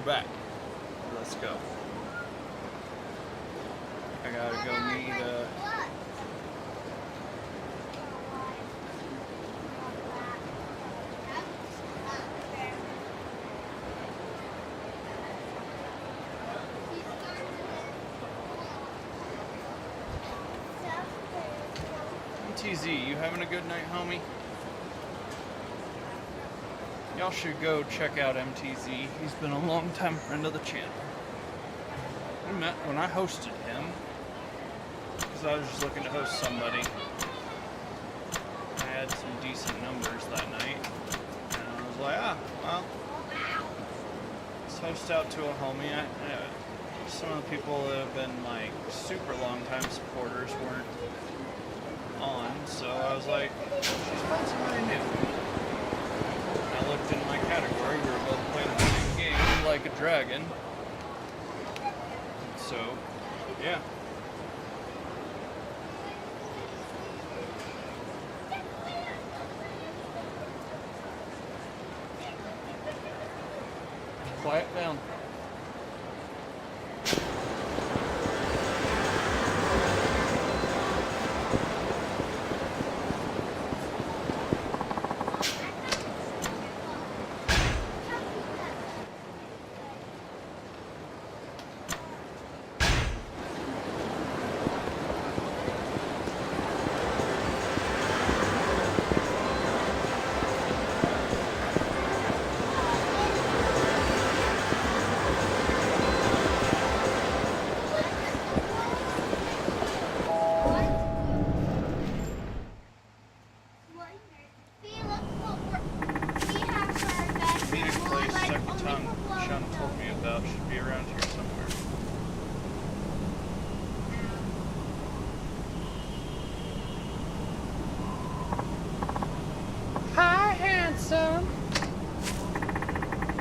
Speaker 1: back. Let's go. I gotta go meet, MTZ, you having a good night, homie? Y'all should go check out MTZ. He's been a long time friend of the channel. We met when I hosted him, because I was just looking to host somebody. I had some decent numbers that night, and I was like, well, let's host out to a homie. Some of the people that have been like super long time supporters weren't on, so I was like, she's fun somebody new. I looked in my category, we were both playing the same game, Like a Dragon. So, yeah. Quiet down.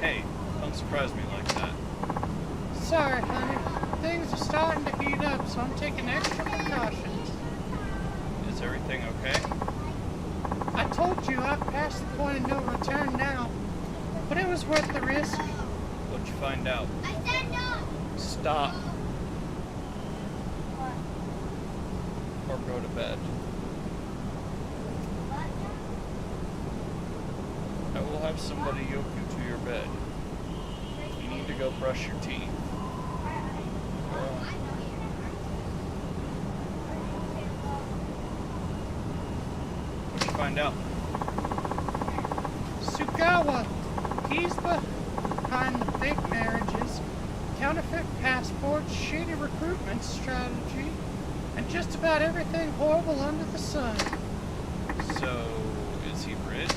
Speaker 1: Hey, don't surprise me like that.
Speaker 2: Sorry, honey. Things are starting to heat up, so I'm taking extra precautions.
Speaker 1: Is everything okay?
Speaker 2: I told you I've passed the point of no return now, but it was worth the risk.
Speaker 1: What'd you find out?
Speaker 3: I said no.
Speaker 1: Stop. Or go to bed. I will have somebody yoke you to your bed. You need to go brush your teeth. What'd you find out?
Speaker 2: Sugawa, he's behind the fake marriages, counterfeit passports, shady recruitment strategy, and just about everything horrible under the sun.
Speaker 1: So, is he rich?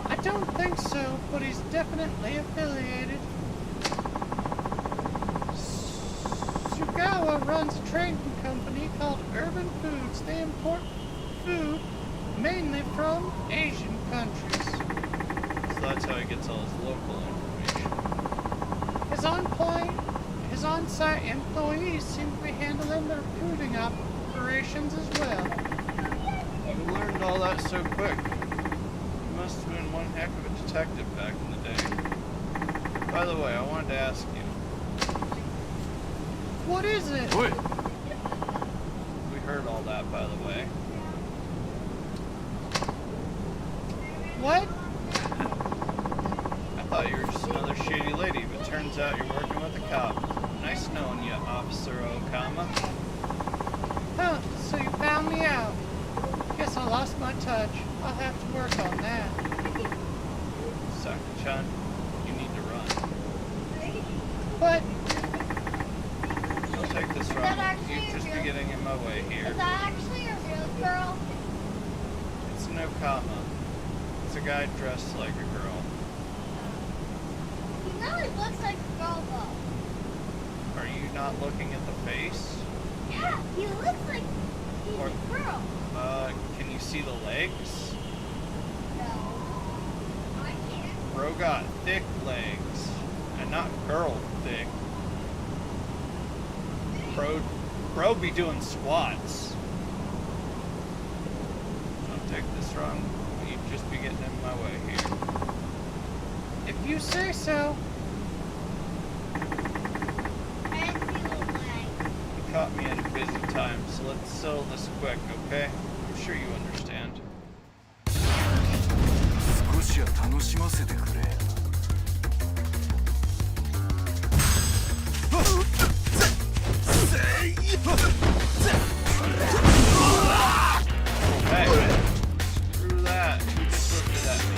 Speaker 2: I don't think so, but he's definitely affiliated. Sugawa runs a trading company called Urban Foods. They import food mainly from Asian countries.
Speaker 1: So that's how he gets all his local information.
Speaker 2: His on-site employees seem to be handling the recruiting operations as well.
Speaker 1: You learned all that so quick. You must have been one heck of a detective back in the day. By the way, I wanted to ask you.
Speaker 2: What is it?
Speaker 5: おい
Speaker 1: We heard all that, by the way.
Speaker 2: What?
Speaker 1: I thought you were just another shady lady, but turns out you're working with a cop. Nice knowing you, Officer Okama.
Speaker 2: Huh, so you found me out. Guess I lost my touch. I'll have to work on that.
Speaker 1: Saka-chan, you need to run.
Speaker 2: But
Speaker 1: Don't take this wrong. You'd just be getting in my way here.
Speaker 3: Is that actually a real girl?
Speaker 1: It's an Okama. It's a guy dressed like a girl.
Speaker 3: He really looks like a girl though.
Speaker 1: Are you not looking at the face?
Speaker 3: Yeah, he looks like he's
Speaker 1: Or-
Speaker 3: a girl.
Speaker 1: Can you see the legs?
Speaker 3: No. I can't.
Speaker 1: Bro got thick legs, and not girl thick. Bro be doing squats. Don't take this wrong. You'd just be getting in my way here.
Speaker 2: if you say so,
Speaker 1: caught me at a busy time, so let's settle this quick, okay? I'm sure you understand.
Speaker 10: 少しは楽しませてくれ。
Speaker 1: Hey, screw that. You just looked at me.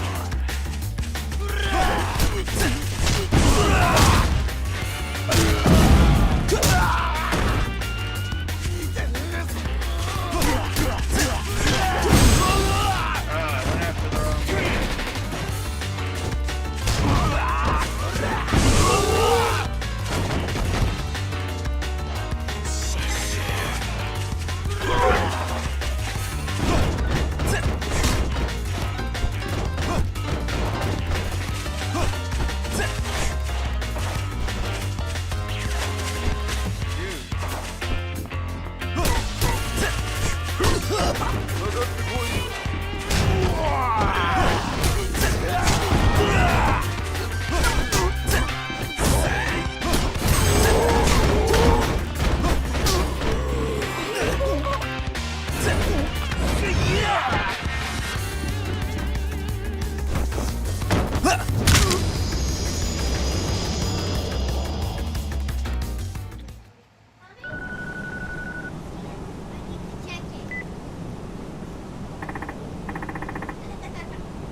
Speaker 1: I went after the wrong guy.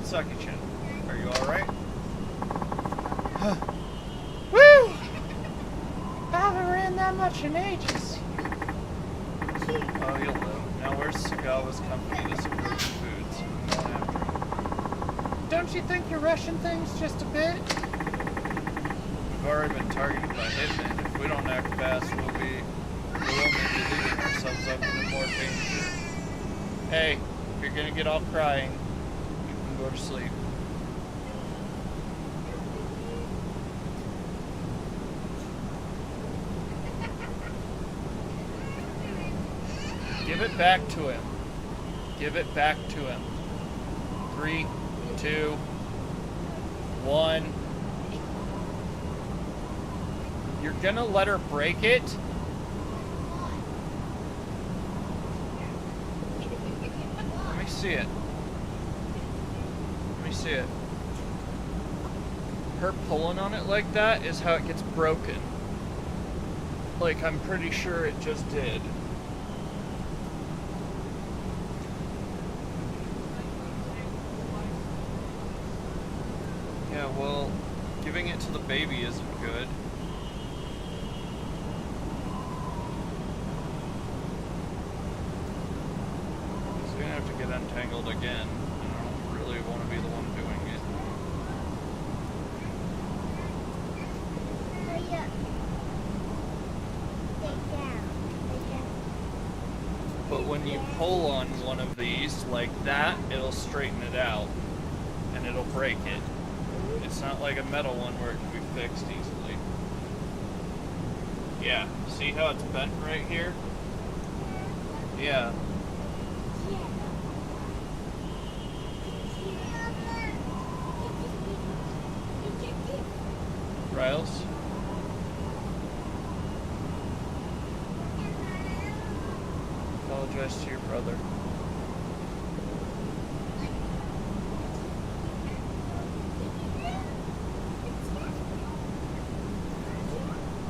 Speaker 1: Saki-chan, are you alright?
Speaker 2: Woo! I haven't ran that much in ages.
Speaker 1: Oh, you'll know. Now where's Sagawa's company, this group of foods? I'm going after him.
Speaker 2: Don't you think you're rushing things just a bit?
Speaker 1: We've already been targeted by hitmen. If we don't act fast, we'll only be leaving ourselves open to more danger. Hey, if you're gonna get all crying, you can go to sleep. Give it back to him. Give it back to him. 3, 2, 1. You're gonna let her break it? Let me see it. Let me see it. Her pulling on it like that is how it gets broken. Like, I'm pretty sure it just did. Yeah, well, giving it to the baby isn't good. So you're gonna have to get untangled again. I don't really want to be the one doing it.
Speaker 3: Hurry up. Stay down. Stay down.
Speaker 1: But when you pull on one of these like that, it'll straighten it out. And it'll break it. It's not like a metal one where it can be fixed easily. Yeah, see how it's bent right here? Yeah. Riles? Apologize to your brother.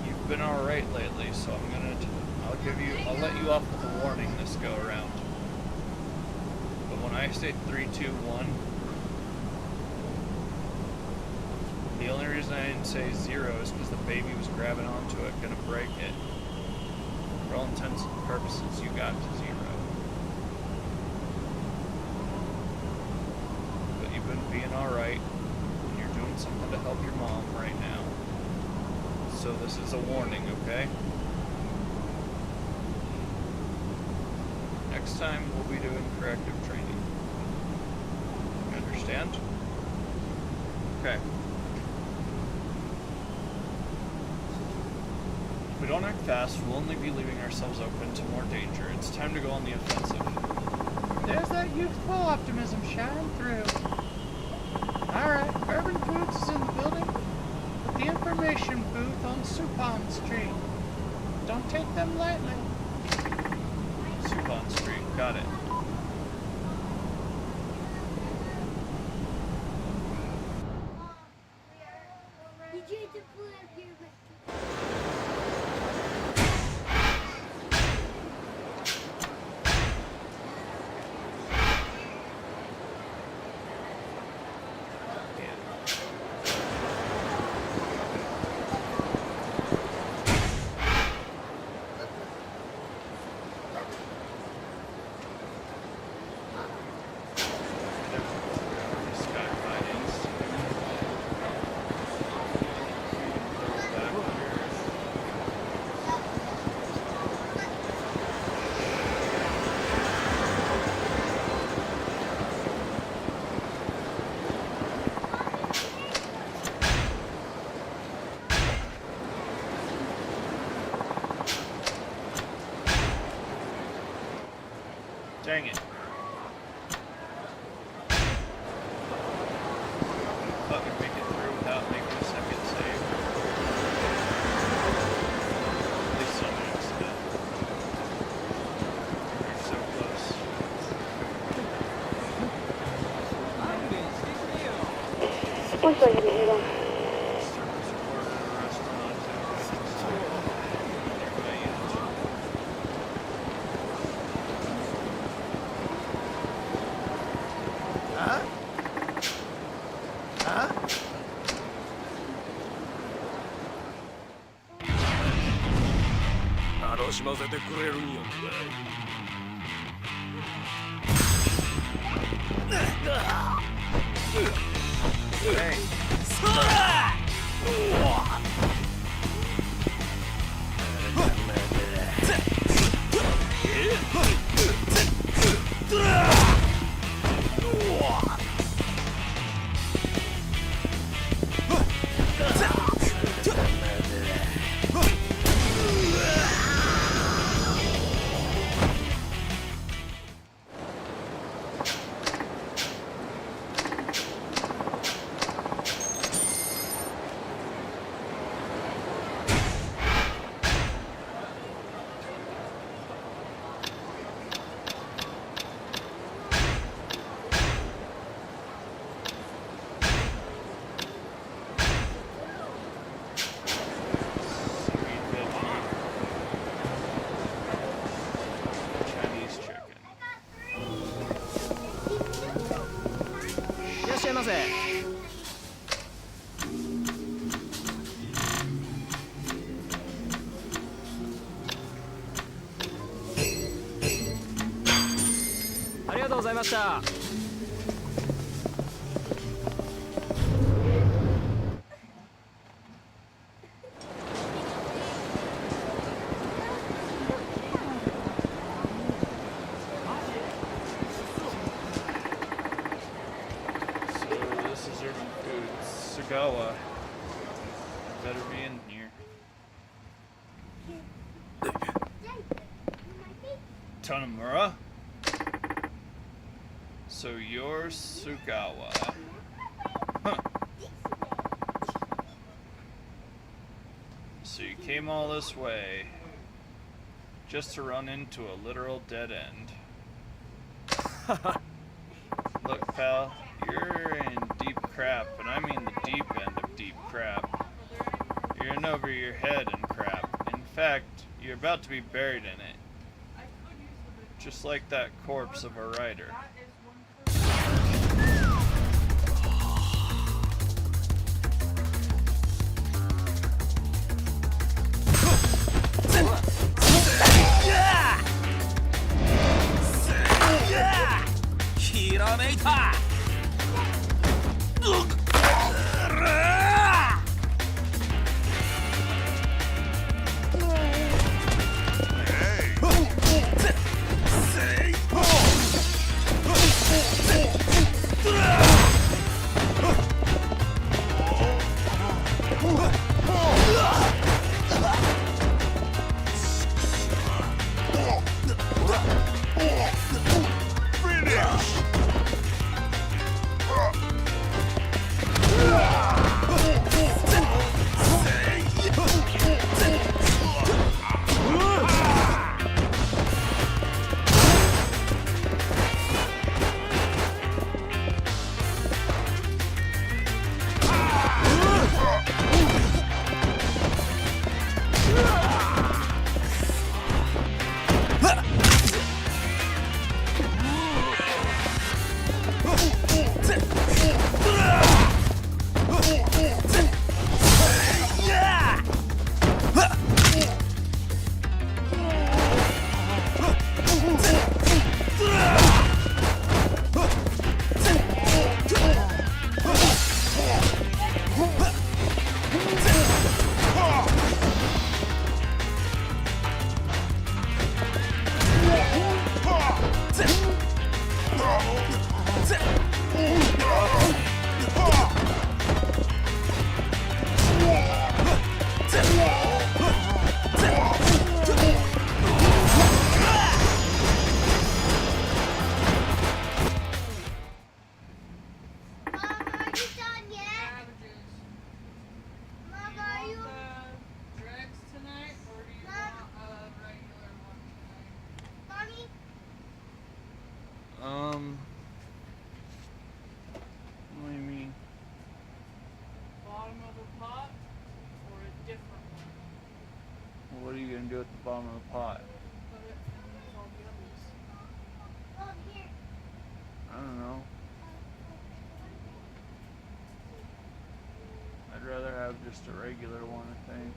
Speaker 1: You've been alright lately, so I'll let you off with a warning this go around. But when I say 3, 2, 1, the only reason I didn't say 0 is because the baby was grabbing onto it, gonna break it. For all intents and purposes, you got to 0. But you've been being alright, and you're doing something to help your mom right now. So this is a warning, okay? Next time, we'll be doing corrective training. You understand? Okay. If we don't act fast, we'll only be leaving ourselves open to more danger. It's time to go on the offensive.
Speaker 2: There's that youthful optimism shining through. Alright, Urban Foods is in the building with the information booth on Supon Street. don't take them lightly.
Speaker 1: Supon Street, got it.
Speaker 3: Did you have to pull up your
Speaker 1: Dang it. Thought we'd make it through without making a second save. At least some accident. We're so close. Service order, restaurant, Chinese chicken.
Speaker 9: いらっしゃいませ。ありがとうございました。
Speaker 1: So this is Urban Foods. Sagawa. Better be in here. Tanamura? So you're Sugawa. Huh. So you came all this way just to run into a literal dead end. Look, pal, you're in deep crap, and I mean the deep end of deep crap. You're in over your head in crap. In fact, you're about to be buried in it. Just like that corpse of a writer. What do you mean?
Speaker 2: Bottom of the pot or a different one?
Speaker 1: What are you gonna do at the bottom of the pot?
Speaker 2: Put it and use all the others.
Speaker 3: Oh, here.
Speaker 1: I don't know. I'd rather have just a regular one, I think.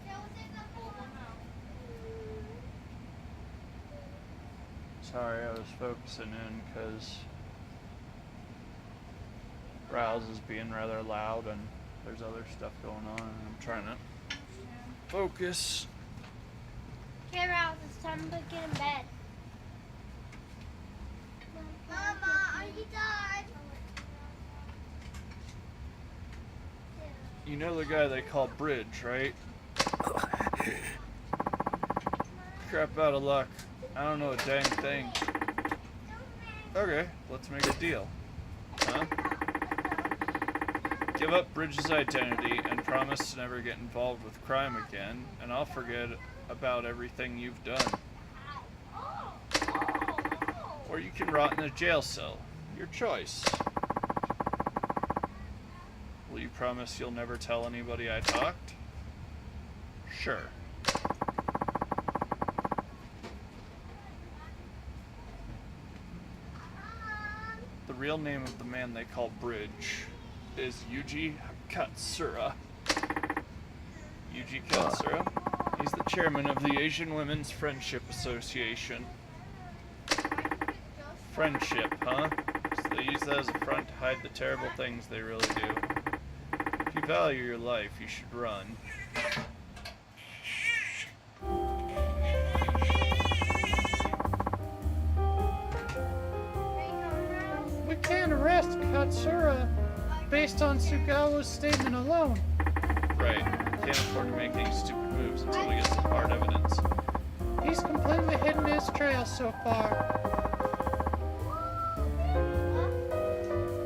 Speaker 3: That was in the bowl.
Speaker 1: Sorry, I was focusing in because Rouse is being rather loud and there's other stuff going on and I'm trying to focus.
Speaker 3: Okay, Rouse, it's time to get in bed. Mama, are you done?
Speaker 1: You know the guy they call Bridge, right? Crap out of luck. I don't know a dang thing. Okay, let's make a deal. Huh? Give up Bridge's identity and promise to never get involved with crime again, and I'll forget about everything you've done. Or you can rot in a jail cell. Your choice. Will you promise you'll never tell anybody I talked? Sure. The real name of the man they call Bridge is Yuji Katsura. Yuji Katsura? He's the chairman of the Asian Women's Friendship Association. Friendship, huh? So they use that as a front to hide the terrible things they really do. If you value your life, you should run.
Speaker 2: We can't arrest Katsura based on Sugawa's statement alone.
Speaker 1: Right. Can't afford to make any stupid moves until we get some hard evidence.
Speaker 2: He's completely hidden his trail so far.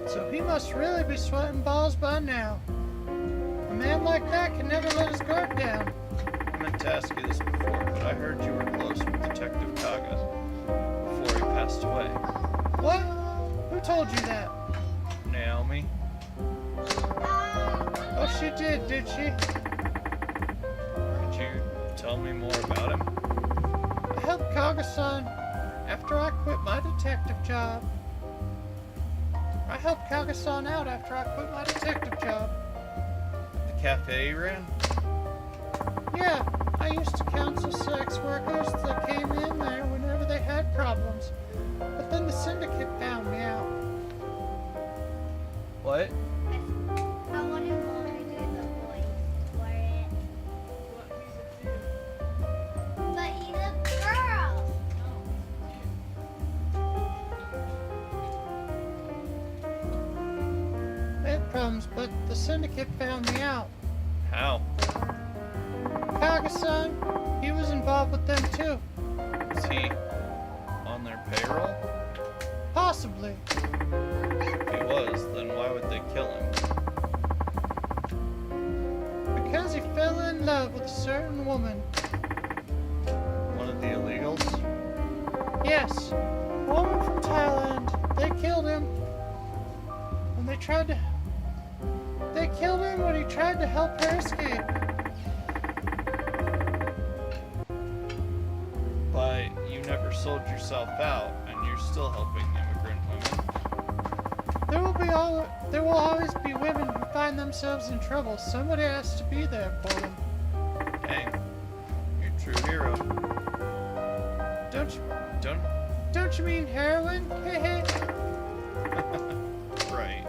Speaker 2: So he must really be sweating balls by now. A man like that can never let his guard down.
Speaker 1: I meant to ask you this before, but I heard you were close with Detective Kaga before he passed away.
Speaker 2: What? Who told you that?
Speaker 1: Naomi?
Speaker 2: Oh, she did she?
Speaker 1: Could you tell me more about him?
Speaker 2: I helped Kaga-san after I quit my detective job. I helped Kaga-san out after I quit my detective job.
Speaker 1: The cafe you ran?
Speaker 2: Yeah, I used to counsel sex workers that came in there whenever they had problems. But then the syndicate found me out.
Speaker 1: What?
Speaker 3: I want to go and do the voice for it. But he's a girl.
Speaker 2: They had problems, but the syndicate found me out.
Speaker 1: How?
Speaker 2: Kaga-san, he was involved with them too.
Speaker 1: Is he on their payroll?
Speaker 2: Possibly.
Speaker 1: If he was, then why would they kill him?
Speaker 2: Because he fell in love with a certain woman.
Speaker 1: One of the illegals?
Speaker 2: Yes, a woman from Thailand. They killed him when they tried to... They killed him when he tried to help her escape.
Speaker 1: But you never sold yourself out, and you're still helping immigrant women.
Speaker 2: There will always be women who find themselves in trouble. Somebody has to be there for them.
Speaker 1: Dang. You're a true hero.
Speaker 2: Don't you mean heroin? Hey, hey.
Speaker 1: Right.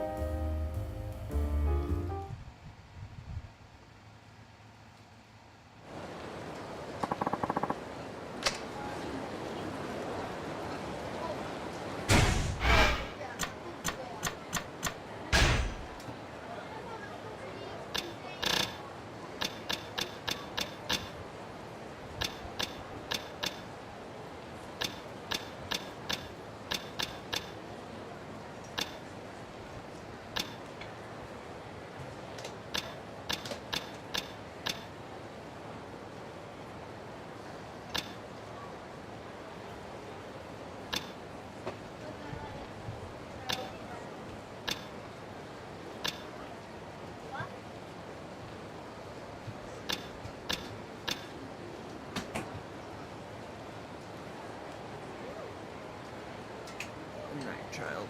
Speaker 1: night, child.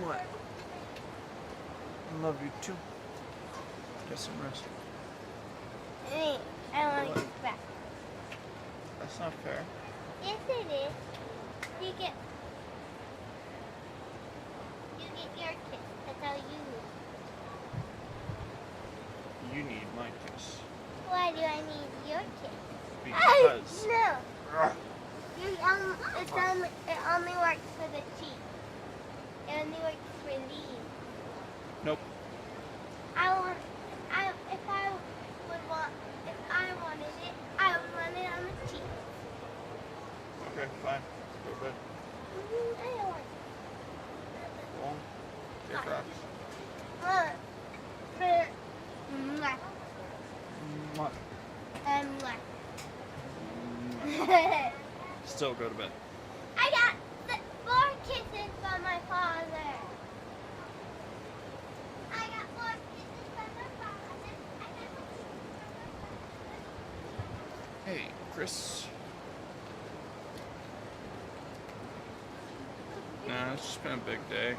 Speaker 1: What? I love you too. Get some rest.
Speaker 3: I want to get back.
Speaker 1: That's not fair.
Speaker 3: Yes, it is. You get your kiss. That's how you.
Speaker 1: You need my kiss.
Speaker 3: Why do I need your kiss?
Speaker 1: Because.
Speaker 3: No. It only works for the cheek. It only works for these.
Speaker 1: Nope.
Speaker 3: If I wanted it, I would want it on the cheek.
Speaker 1: Okay, fine. Go to bed.
Speaker 3: I don't want
Speaker 1: Well, take rocks.
Speaker 3: it. Mwah.
Speaker 1: Mwah.
Speaker 3: Mwah.
Speaker 1: Still go to bed.
Speaker 3: I got 4 kisses from my father. I got 4 kisses from my father.
Speaker 1: Hey, Chris. Nah, it's just been a big day.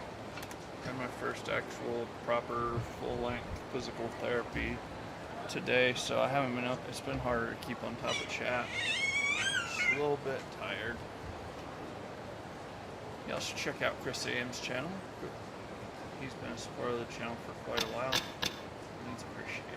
Speaker 1: Had my first actual proper full-length physical therapy today, so I haven't been up. It's been harder to keep on top of chat. Just a little bit tired. You also check out Chris AM's channel. He's been a supporter of the channel for quite a while. He's appreciated.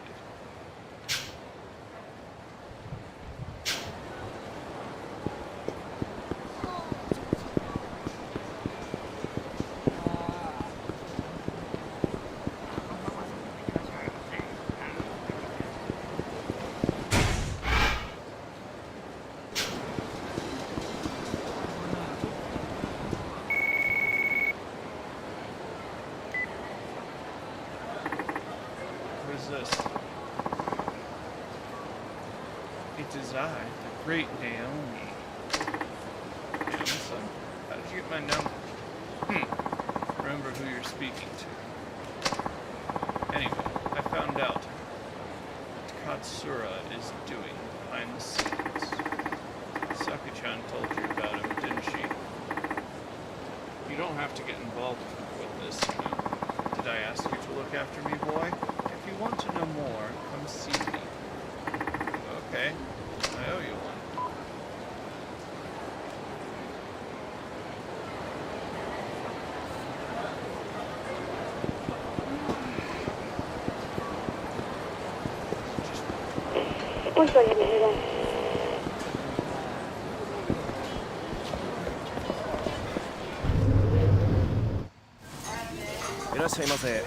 Speaker 1: This. It is I, the great Naomi. Naomi, son, how did you get my number? Remember who you're speaking to. Anyway, I found out what Katsura is doing behind the scenes. Saki-chan told you about him, didn't she? You don't have to get involved with this, you know. Did I ask you to look after me, boy? If you want to know more, come see me. Okay, I owe you one.
Speaker 5: いらっしゃいませ。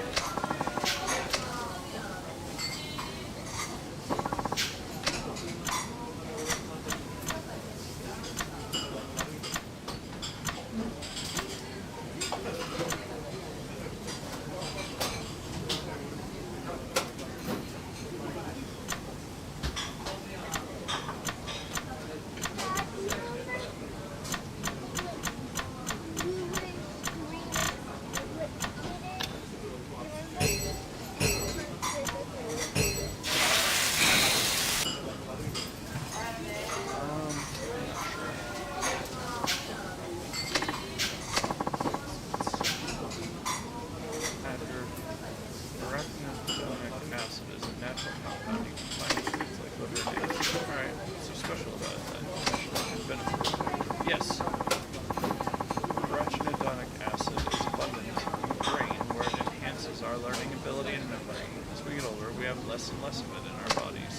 Speaker 1: Less and less of it in our bodies.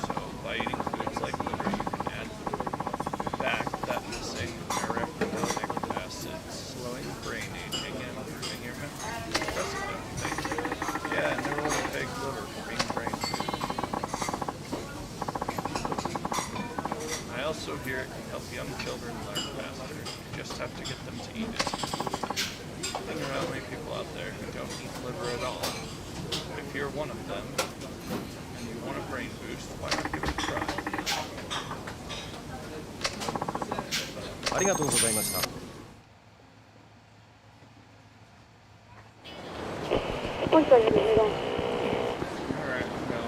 Speaker 1: So by eating foods like liver, you can add back that missing arachidonic acid, slowing brain aging and improving your memory. Impressive, don't you think? Yeah, and they're all pig liver for being brain food. I also hear it can help young children learn faster. You just have to get them to eat it. I think there are many people out there who don't eat liver at all. If you're one of them, and you want a brain boost, why not give it a try?
Speaker 5: ありがとうございました。
Speaker 1: Alright, I'm going.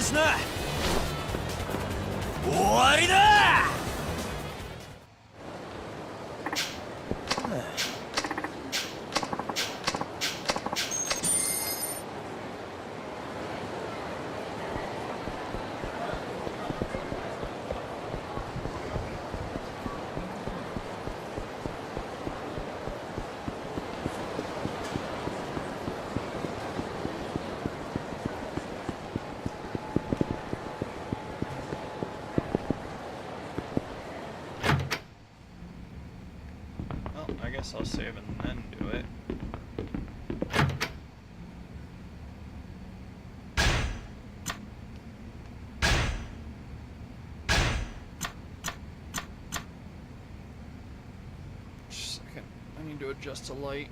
Speaker 4: しな。終わりだ。
Speaker 1: I guess I'll save and then do it. Just a second. I need to adjust the light.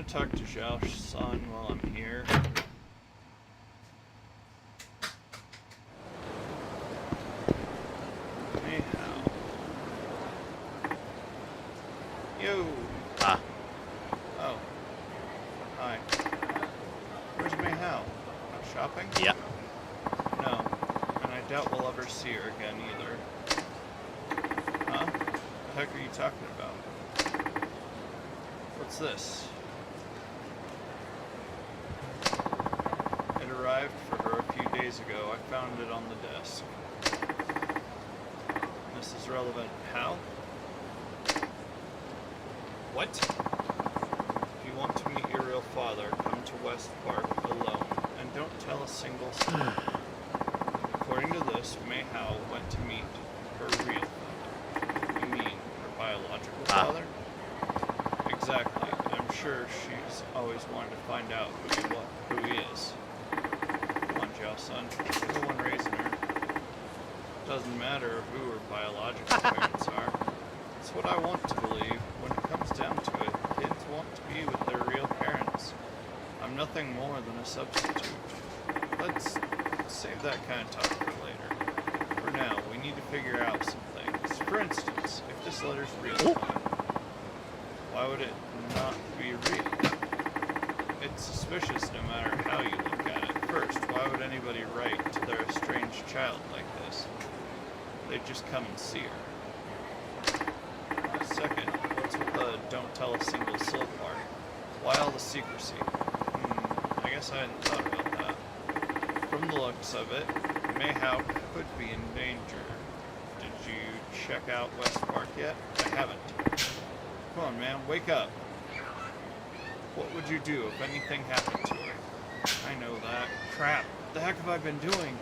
Speaker 1: Talk to Zhao's son while I'm here. Anyhow. Yo!
Speaker 11: Ah.
Speaker 1: Oh. Hi. Where's Mei Hao? Out shopping?
Speaker 11: Yeah.
Speaker 1: No. And I doubt we'll ever see her again either. Huh? What the heck are you talking about? What's this? Arrived for her a few days ago. I found it on the desk. This is relevant. How? What? If you want to meet your real father, come to West Park alone, and don't tell a single soul. According to this, Mei Hao went to meet her real father. You mean her biological father? Exactly. I'm sure she's always wanted to find out who he is. Son, you're the one raising her. Doesn't matter who her biological parents are. It's what I want to believe. When it comes down to it, kids want to be with their real parents. I'm nothing more than a substitute. Let's save that kind of talk for later. For now, we need to figure out some things. For instance, if this letter's real, why would it not be real? It's suspicious no matter how you look at it. First, why would anybody write to their estranged child like this? They'd just come and see her. Second, what's with the don't tell a single soul part? Why all the secrecy? I guess I hadn't thought about that. From the looks of it, Mei Hao could be in danger. Did you check out West Park yet? I haven't. Come on, man, wake up. What would you do if anything happened to her? I know that. Crap. What the heck have I been doing?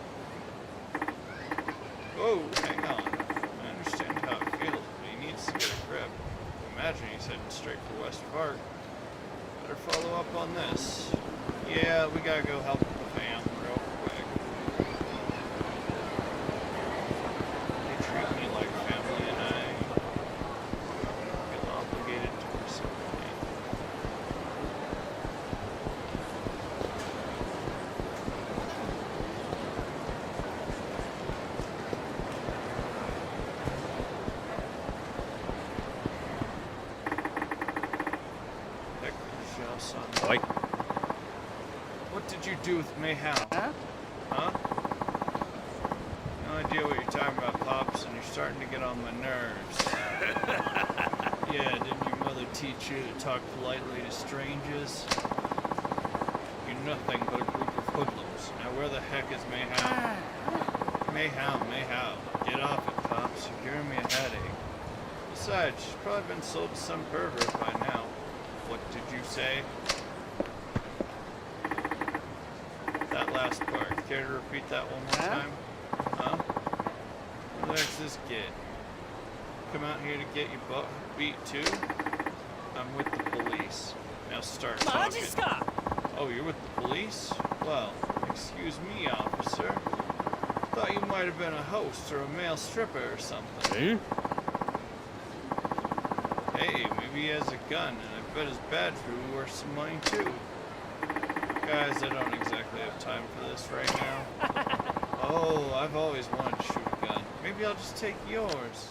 Speaker 1: Whoa, hang on. I understand how it feels, but he needs to get a grip. Imagine he's heading straight for West Park. Better follow up on this. Yeah, we gotta go help the fam real quick. They treat me like family and I feel obligated to reciprocate.
Speaker 11: Oi.
Speaker 1: What did you do with Mei Hao? Huh? No idea what you're talking about, Pops, and you're starting to get on my nerves. Yeah, didn't your mother teach you to talk politely to strangers? You're nothing but a group of hoodlums. Now where the heck is Mei Hao? Mei Hao. Get off it, Pops. You're giving me a headache. Besides, she's probably been sold to some pervert by now. What did you say? That last part. Care to repeat that one more time? Huh? Who the heck's this kid? Come out here to get your butt beat too? I'm with the police. Now start talking. Oh, you're with the police? Well, Excuse me, officer. Thought you might have been a host or a male stripper or something. Hey, maybe he has a gun, and I bet his badge would be worth some money too. Guys, I don't exactly have time for this right now. Oh, I've always wanted to shoot a gun. Maybe I'll just take yours.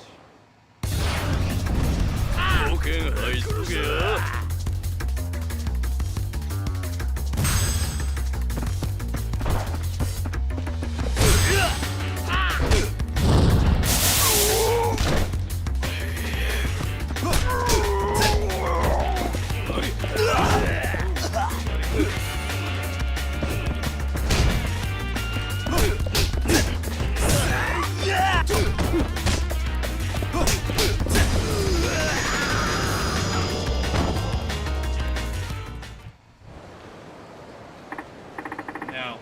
Speaker 1: Now,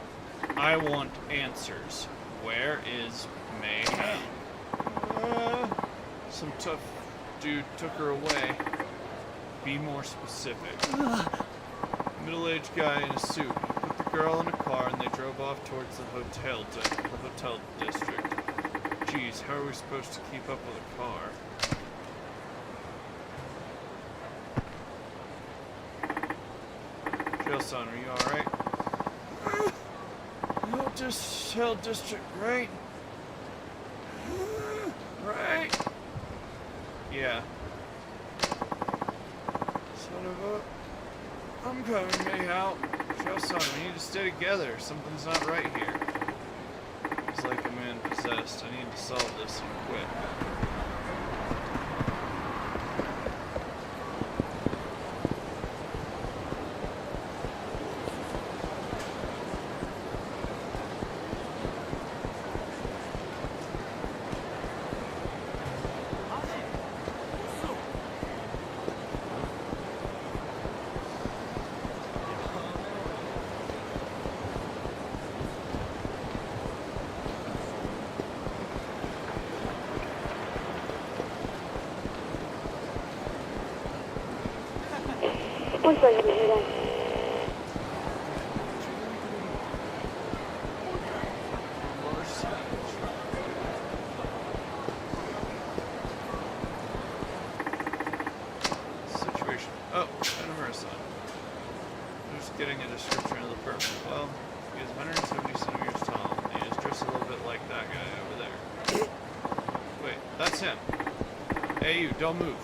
Speaker 1: I want answers. Where is Mayhem? Some tough dude took her away. Be more specific. Middle-aged guy in a suit. He put the girl in a car and they drove off towards the hotel district. Geez, how are we supposed to keep up with a car? Jail-son, are you alright? Hotel district, right? Right? Yeah. Son of a... I'm coming, Mayhow. Jail-son, we need to stay together. Something's not right here. It's like a man possessed. I need to solve this and quit. Situation. Oh, Kamurocho. I'm just getting a description of the person. Well, he is 170 centimeters tall, and he is dressed a little bit like that guy over there. Wait, that's him. Hey, you, don't move.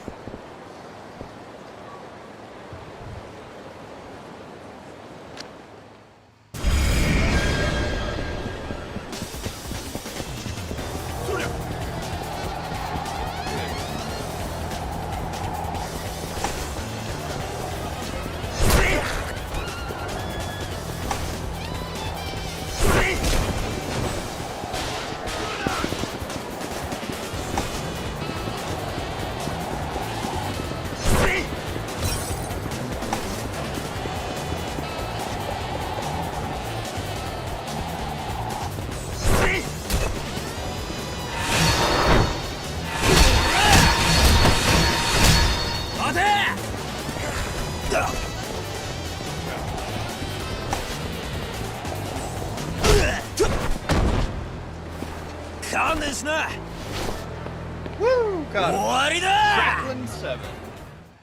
Speaker 1: Woo! Got it. Franklin 7.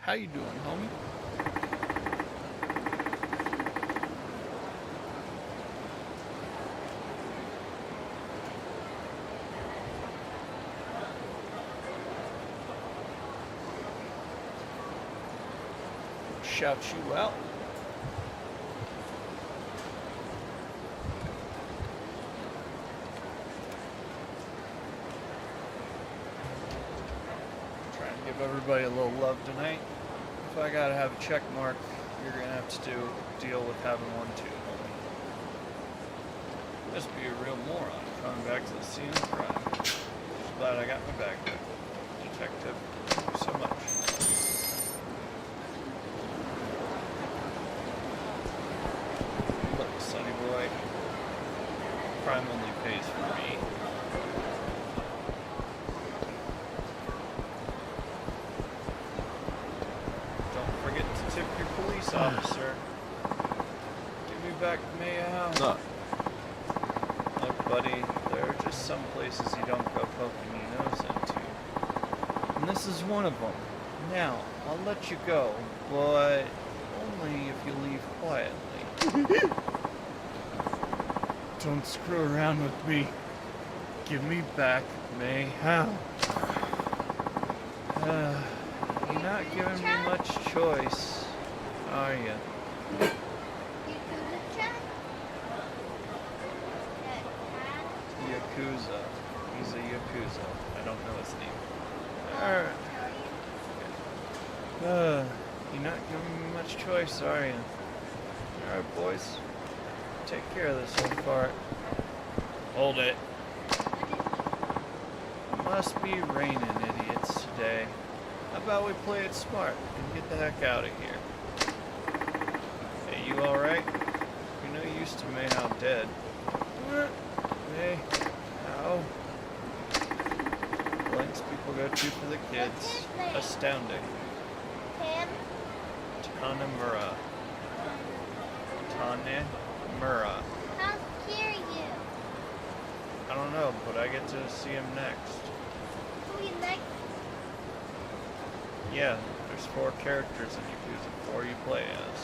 Speaker 1: How you doing, homie? Shout you out. Give everybody a little love tonight. If I gotta have a check mark, you're gonna have to deal with having one too, homie. Must be a real moron coming back to the scene of the crime. Just glad I got my bag back. Detective, thank you so much. Look, sonny boy, crime only pays for me. Officer, give me back Mayhem. some places you don't go poking your nose into. And this is one of them. Now, I'll let you go, but only if you leave quietly. Don't screw around with me. Give me back May How. You're not giving me much choice, are you? Yakuza. He's a Yakuza. I don't know his name. Alright. You're not giving me much choice, are you? Alright, boys. Take care of this old fart. Hold it. Must be raining, idiots, today. How about we play it smart and get the heck out of here? Hey, you alright? You're no use to Mayhow dead. Hey, how? Lengths people go to for the kids. Astounding. Tanemura. Tanemura.
Speaker 3: How scare you?
Speaker 1: I don't know, but I get to see him next.
Speaker 3: Who you next?
Speaker 1: Yeah, there's 4 characters in Yakuza 4 you play as.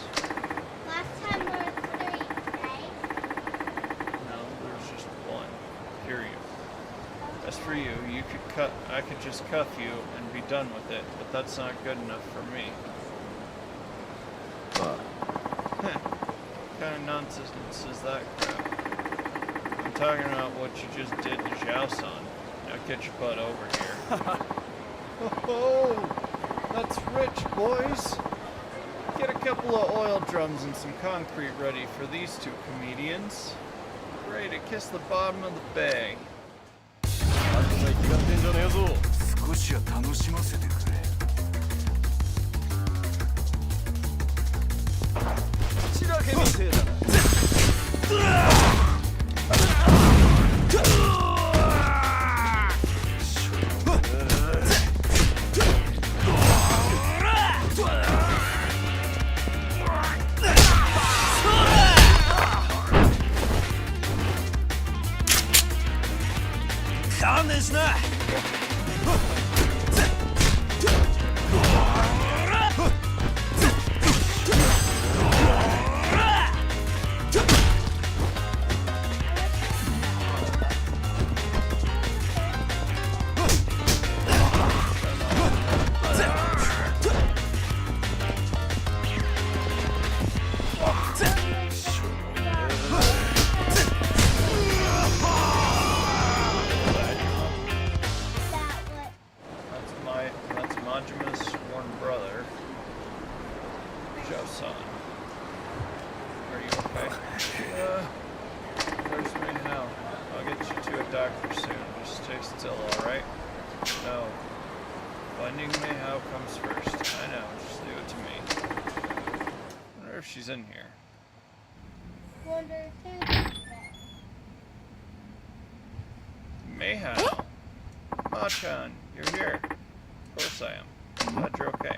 Speaker 3: Last time there were 3, right?
Speaker 1: No, there's just 1. Period. As for you, I could just cuff you and be done with it, but that's not good enough for me. What kind of nonsense is that crap? I'm talking about what you just did to Zhao-san. Now get your butt over here. Oh, that's rich, boys. Get a couple of oil drums and some concrete ready for these 2 comedians. Ready to kiss the bottom of the bay.
Speaker 10: 気がってんじゃねえぞ。少しは楽しませてくれ。ちらけみてえだな。勘弁しな。
Speaker 1: She's in here.
Speaker 3: Wonder too.
Speaker 1: Mayhow. Ma-chan, you're here. Of course I am. Glad you're okay.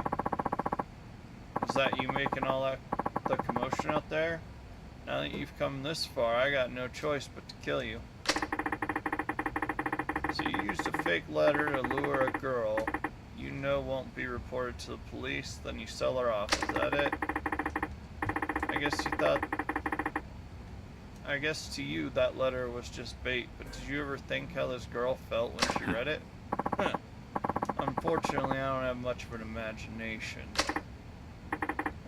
Speaker 1: Is that you making all the commotion out there? Now that you've come this far, I got no choice but to kill you. So you used a fake letter to lure a girl you know won't be reported to the police, then you sell her off. Is that it? I guess to you that letter was just bait, but did you ever think how this girl felt when she read it? Unfortunately, I don't have much of an imagination.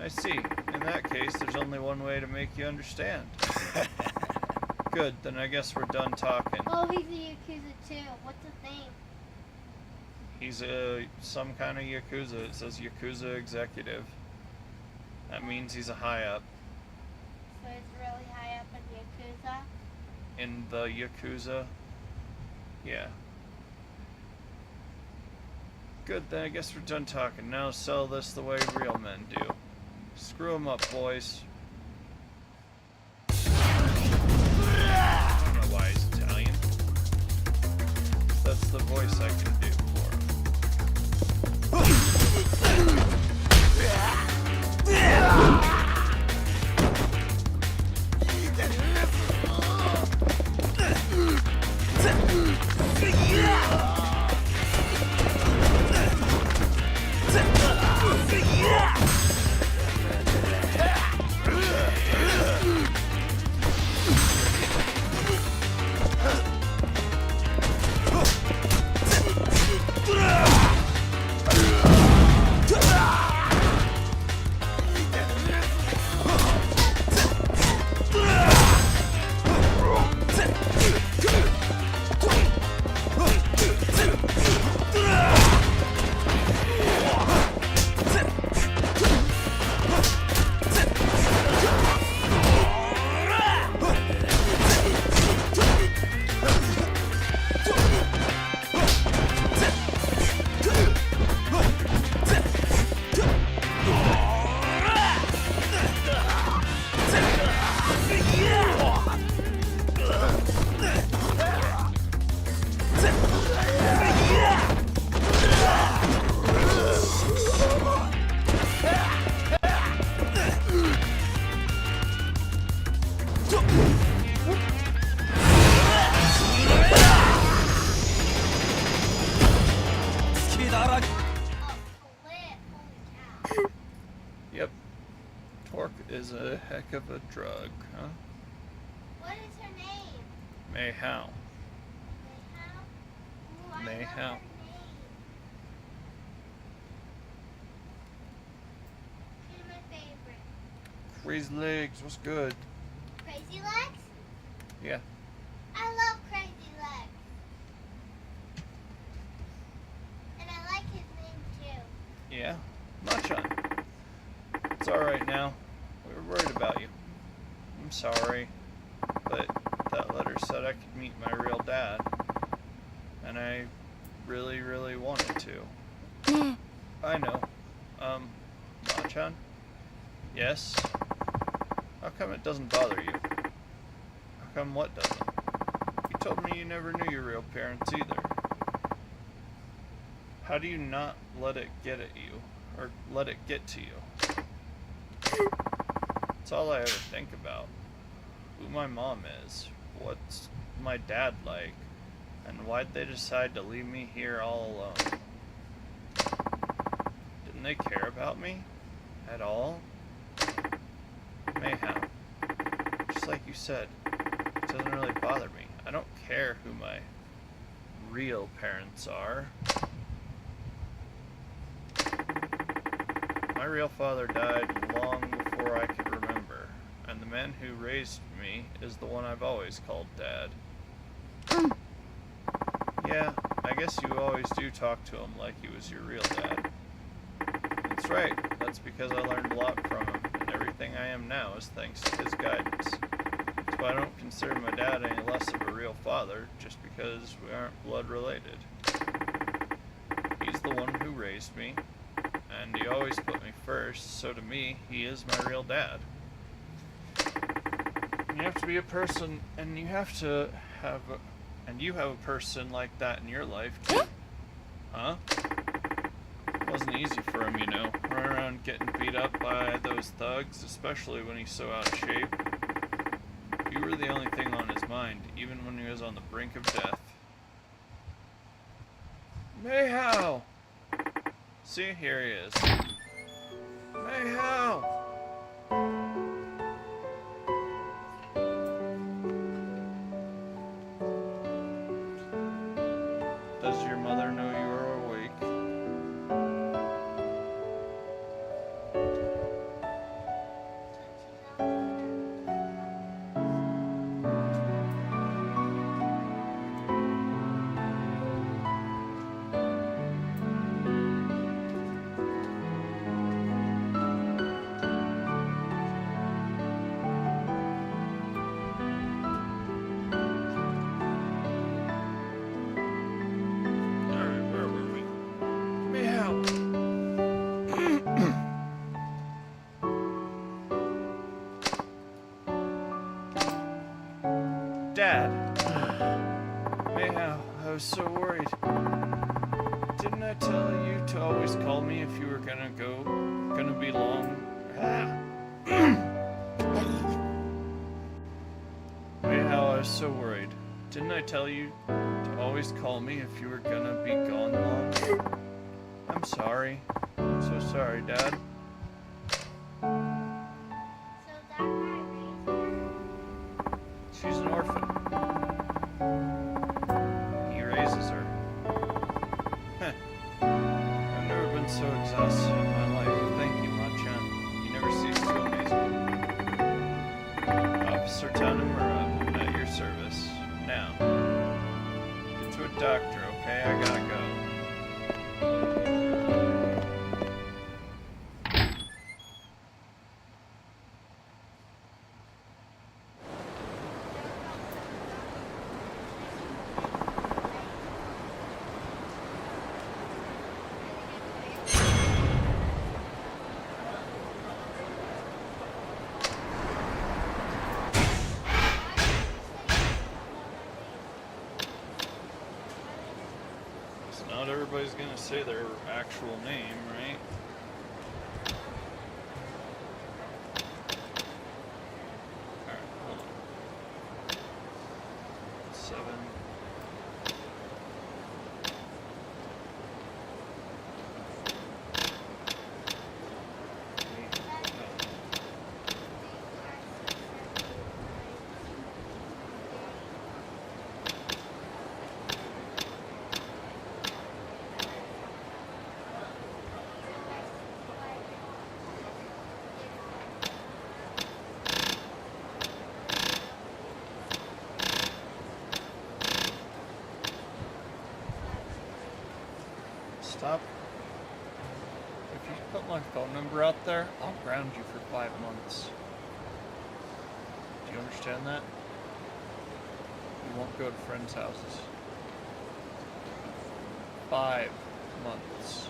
Speaker 1: I see. In that case, there's only one way to make you understand. Good, then I guess we're done talking.
Speaker 3: Oh, he's a Yakuza too. What's the name?
Speaker 1: He's some kind of Yakuza. It says Yakuza executive. That means he's a high up.
Speaker 3: So he's really high up in Yakuza?
Speaker 1: In the Yakuza? Yeah. Good, then I guess we're done talking. Now sell this the way real men do. Screw 'em up, boys. I don't know why he's Italian. That's the voice I can do for him. Yep. Torque is a heck of a drug, huh?
Speaker 3: What is her name?
Speaker 1: May how?
Speaker 3: Ooh, I
Speaker 1: May
Speaker 3: love
Speaker 1: how?
Speaker 3: her name. She's my favorite.
Speaker 1: Crazy Legs, what's good?
Speaker 3: Crazy Legs?
Speaker 1: Yeah.
Speaker 3: I love Crazy Legs. And I like his name too.
Speaker 1: Yeah? Machan. It's alright now. We were worried about you. I'm sorry. But that letter said I could meet my real dad. And I really, really wanted to. I know. Machan? Yes? How come it doesn't bother you? How come what doesn't? You told me you never knew your real parents either. How do you not let it get at you? Or let it get to you? It's all I ever think about. Who my mom is, what's my dad like, and why'd they decide to leave me here all alone? Didn't they care about me? At all? Mayhaw. Just like you said, it doesn't really bother me. I don't care who my real parents are. My real father died long before I could remember, and the man who raised me is the one I've always called Dad. Yeah, I guess you always do talk to him like he was your real dad. That's right, that's because I learned a lot from him, and everything I am now is thanks to his guidance. So I don't consider my dad any less of a real father just because we aren't blood related. He's the one who raised me, and he always put me first, so to me, he is my real dad. And you have to be a person, and you have to have a, and you have a person like that in your life, too. Huh? It wasn't easy for him, you know, running around getting beat up by those thugs, especially when he's so out of shape. You were the only thing on his mind, even when he was on the brink of death. Mayhow! See, here he is. Mayhow! Does your mother know you are awake? Alright, where were we? Meow. Dad. Meow, I was so worried. Didn't I tell you to always call me if you were gonna be long? Meow, I was so worried. Didn't I tell you to always call me if you were gonna be gone long? I'm sorry. Sorry, Dad.
Speaker 3: So that guy raised her.
Speaker 1: She's an orphan. He raises her. Heh. I've never been so exhausted in my life. Thank you, Machan. You never cease to amaze me. Officer Tanamura, at your service. Now, get to a doctor, okay? I gotta go. Not everybody's gonna say their actual name, right? Alright, hold on. 7. 8. No. Stop. If you put my phone number out there, I'll ground you for 5 months. Do you understand that? You won't go to friends' houses. 5 months.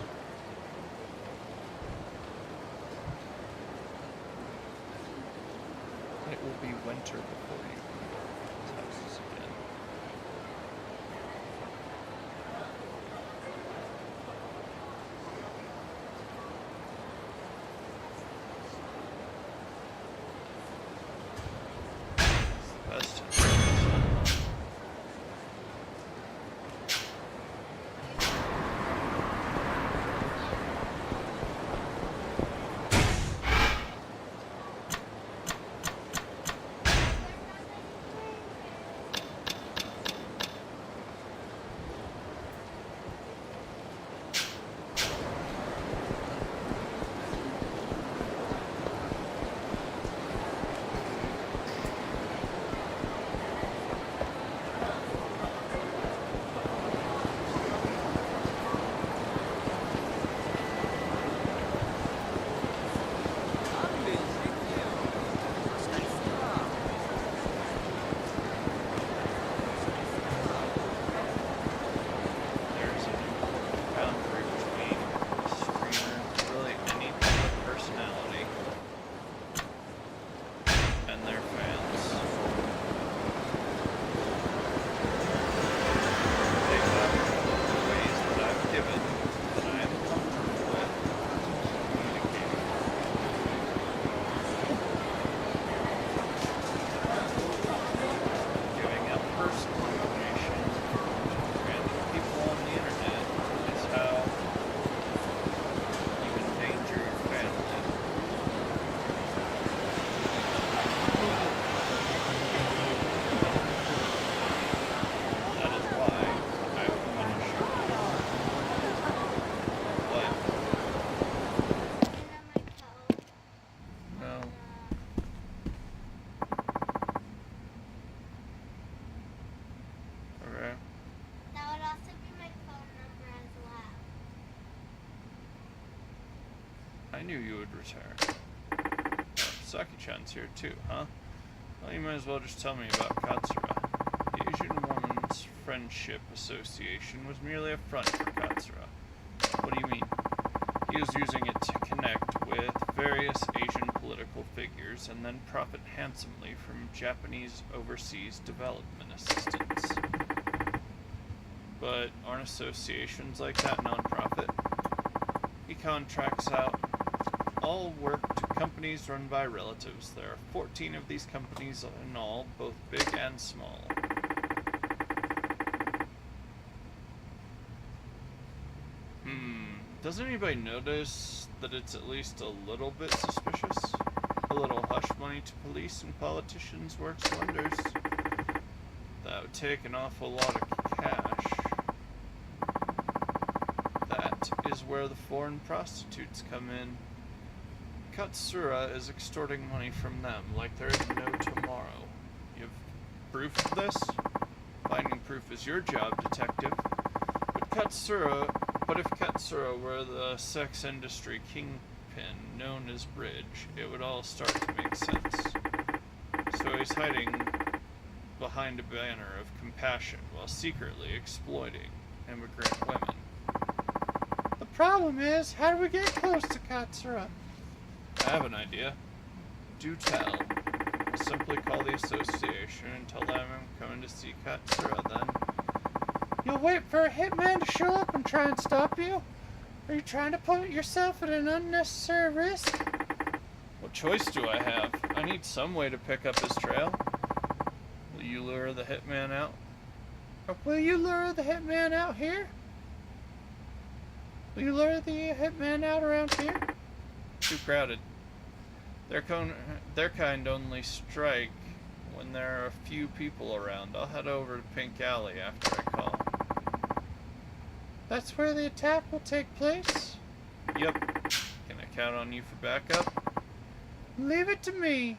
Speaker 1: It will be winter before you go to friends' houses again. Best. There's an important boundary between a streamer, really any public personality, and their fans. They have ways that I've given that I am comfortable with communicating. Giving out personal information to random people on the internet is how you endanger your family. That is why I will punish you. What? No. Okay.
Speaker 3: That would also be my phone number as well.
Speaker 1: I knew you would retire. Oh, Saki-chan's here too, huh? Well, you might as well just tell me about Katsura. The Asian Women's Friendship Association was merely a front for Katsura. What do you mean? He was using it to connect with various Asian political figures and then profit handsomely from Japanese overseas development assistance. But aren't associations like that non-profit? He contracts out all work to companies run by relatives. There are 14 of these companies in all, both big and small. Does anybody notice that it's at least a little bit suspicious. A little hush money to police and politicians works wonders. That would take an awful lot of cash. That is where the foreign prostitutes come in. Katsura is extorting money from them like there is no tomorrow. You have proof of this? Finding proof is your job, detective. But if Katsura were the sex industry kingpin known as Bridge, it would all start to make sense. So he's hiding behind a banner of compassion while secretly exploiting immigrant women.
Speaker 2: The problem is, how do we get close to Katsura?
Speaker 1: I have an idea. Do tell. I'll simply call the association and tell them I'm coming to see Katsura then.
Speaker 2: You'll wait for a hitman to show up and try and stop you? Are you trying to put yourself at an unnecessary risk?
Speaker 1: What choice do I have? I need some way to pick up his trail. Will you lure the hitman out?
Speaker 2: Or will you lure the hitman out here? Will you lure the hitman out around here?
Speaker 1: Too crowded. Their kind only strike when there are a few people around. I'll head over to Pink Alley after I call.
Speaker 2: That's where the attack will take place?
Speaker 1: Yep. Can I count on you for backup?
Speaker 2: Leave it to me.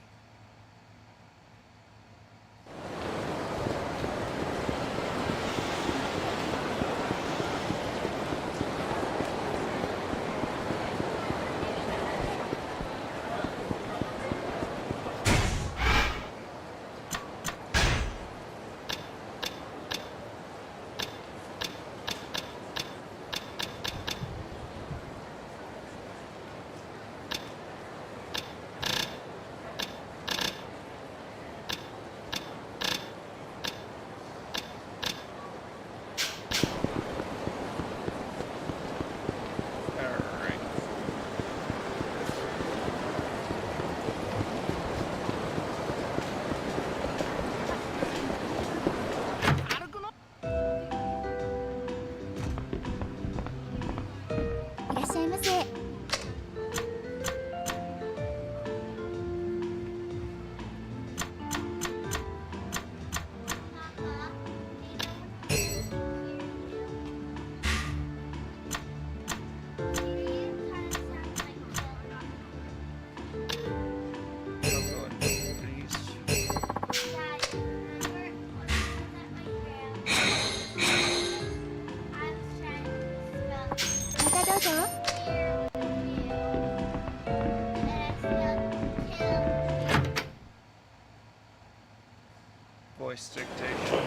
Speaker 1: Voice dictation.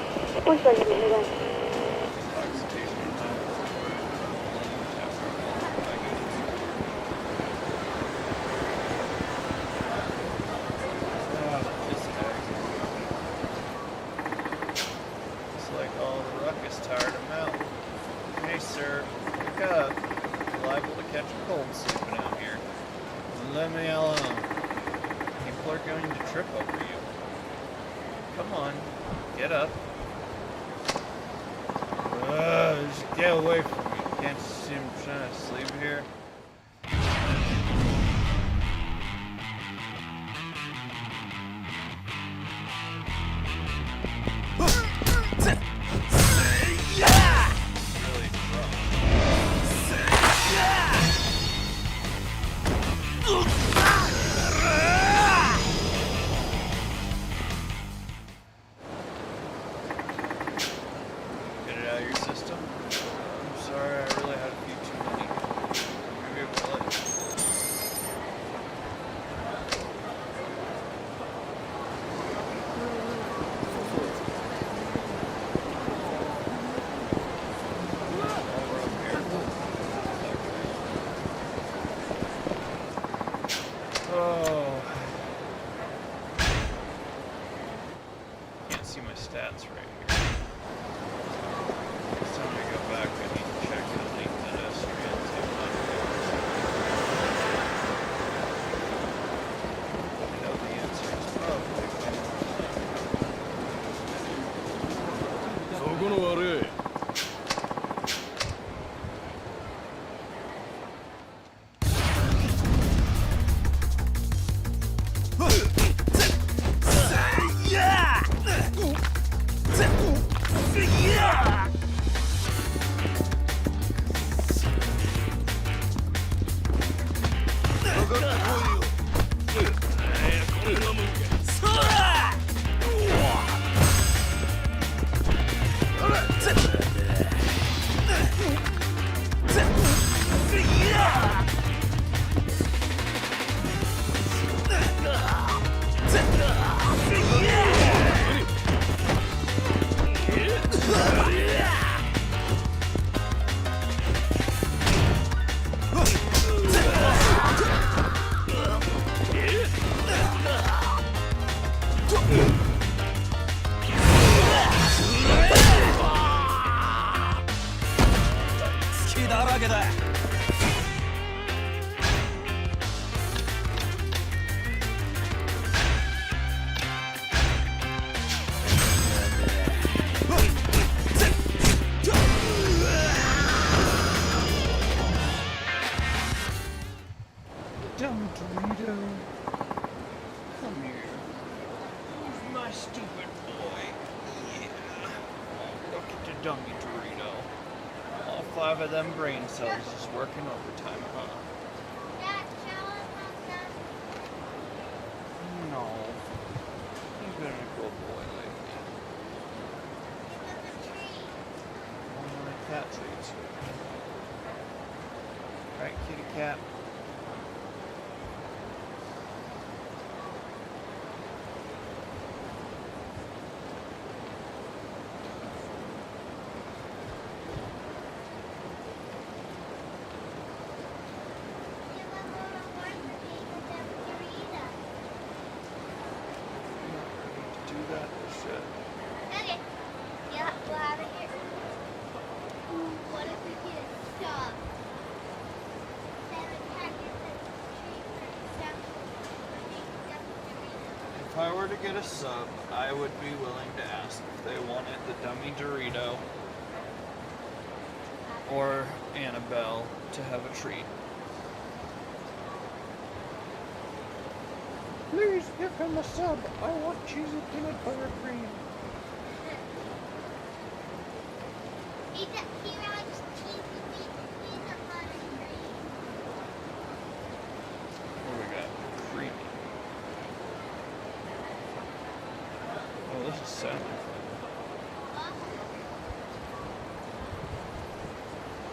Speaker 1: It's like all the ruckus tired him out. Hey sir, wake up. You're liable to catch a cold sleeping out here. Let me alone. People are going to trip over you. Come on, get up. Just get away from me. Can't you see I'm trying to sleep here? Really Get it out of your system. I'm sorry, I really had a few too many. Maybe it will let you. Over up here. Oh. Can't see my stats right here. Next time I go back, I need to check and link that history and see if I know the answer is probably
Speaker 10: そこの悪い
Speaker 1: Next
Speaker 4: 隙だらけだ。
Speaker 1: Dumb Dorito. Come here. Who's my stupid boy? Yeah. Look at the dummy Dorito. All 5 of them brain cells is working overtime, huh?
Speaker 3: Dad, show us how done.
Speaker 1: No. You've been a good boy lately.
Speaker 3: Give us a treat.
Speaker 1: One of my cat treats. Right, kitty cat?
Speaker 3: Give us a little one for me with them Doritos.
Speaker 1: I'm not ready to do that just yet.
Speaker 3: Okay. Yeah, we'll have it here. Ooh, what if we get a sub? Then we can get the treat for stuff. Doritos.
Speaker 1: If I were to get a sub, I would be willing to ask if they wanted the dummy Dorito or Annabelle to have a treat.
Speaker 2: Please give him a sub. I want cheesy peanut butter cream.
Speaker 3: He likes cheesy peanut butter cream.
Speaker 1: What do we got? Creamy. Oh, this is salmon.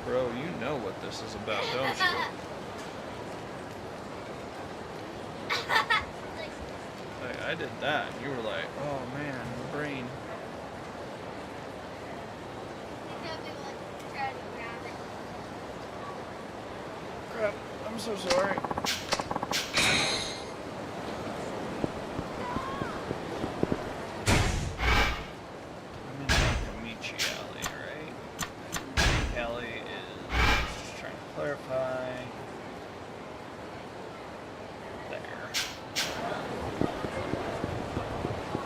Speaker 1: Bro, you know what this is about, don't you? Like, I did that, and you were like, oh man, the brain. Crap, I'm so sorry. I'm in Nakamichi Alley, right? Alley is just trying to clarify. There.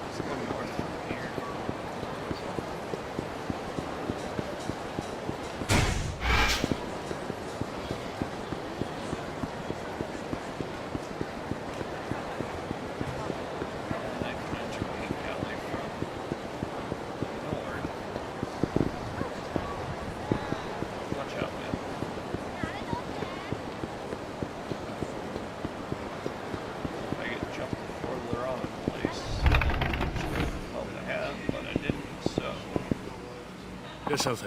Speaker 1: Let's go north from here. And I can enter Pink Alley from north. Watch out, man. I get jumped before the wrong place. Well, I have, but I didn't, so.
Speaker 10: いらっしゃいませ。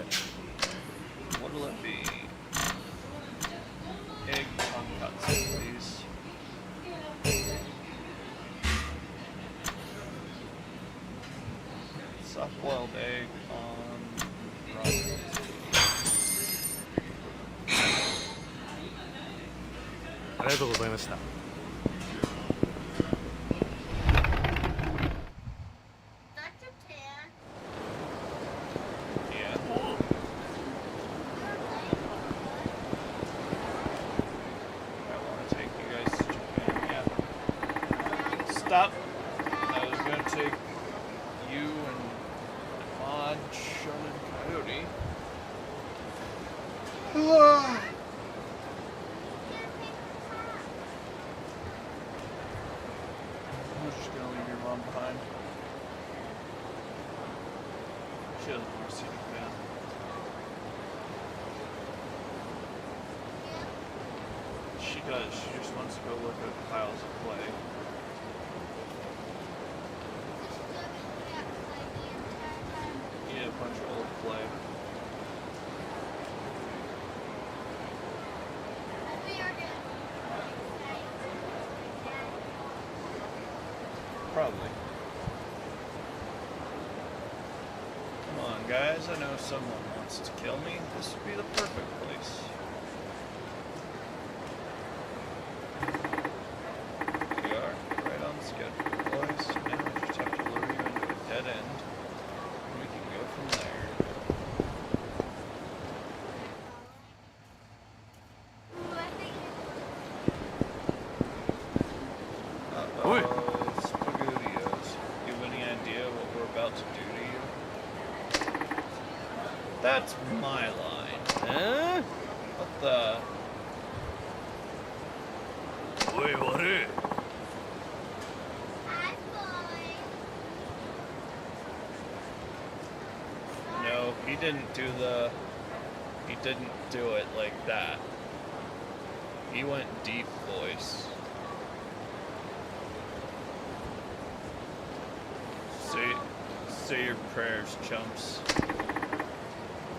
Speaker 1: What'll it be? Egg tonkatsu, please. Soft boiled egg on ramen.
Speaker 10: ありがとうございました。
Speaker 3: Not Japan.
Speaker 1: Yeah. I want to take you guys to Japan. Yeah. Stop. I was going to take you and Ahmad, Shun, and Coyote. I was just going to leave your mom behind. She doesn't want to see Japan. She she does. She just wants to go look at piles of clay. Yeah, a bunch of old clay. Probably. Come on, guys. I know someone wants to kill me. This would be the perfect place. We are right on schedule, boys. Now we just have to lure you into a dead end, and we can go from there.
Speaker 10: Oi.
Speaker 1: Spaghettios. You have any idea what we're about to do to you? That's my line.
Speaker 10: Eh?
Speaker 1: What the?
Speaker 10: Oi, what?
Speaker 1: No, he didn't do it like that. He went deep voice. Say your prayers, chumps.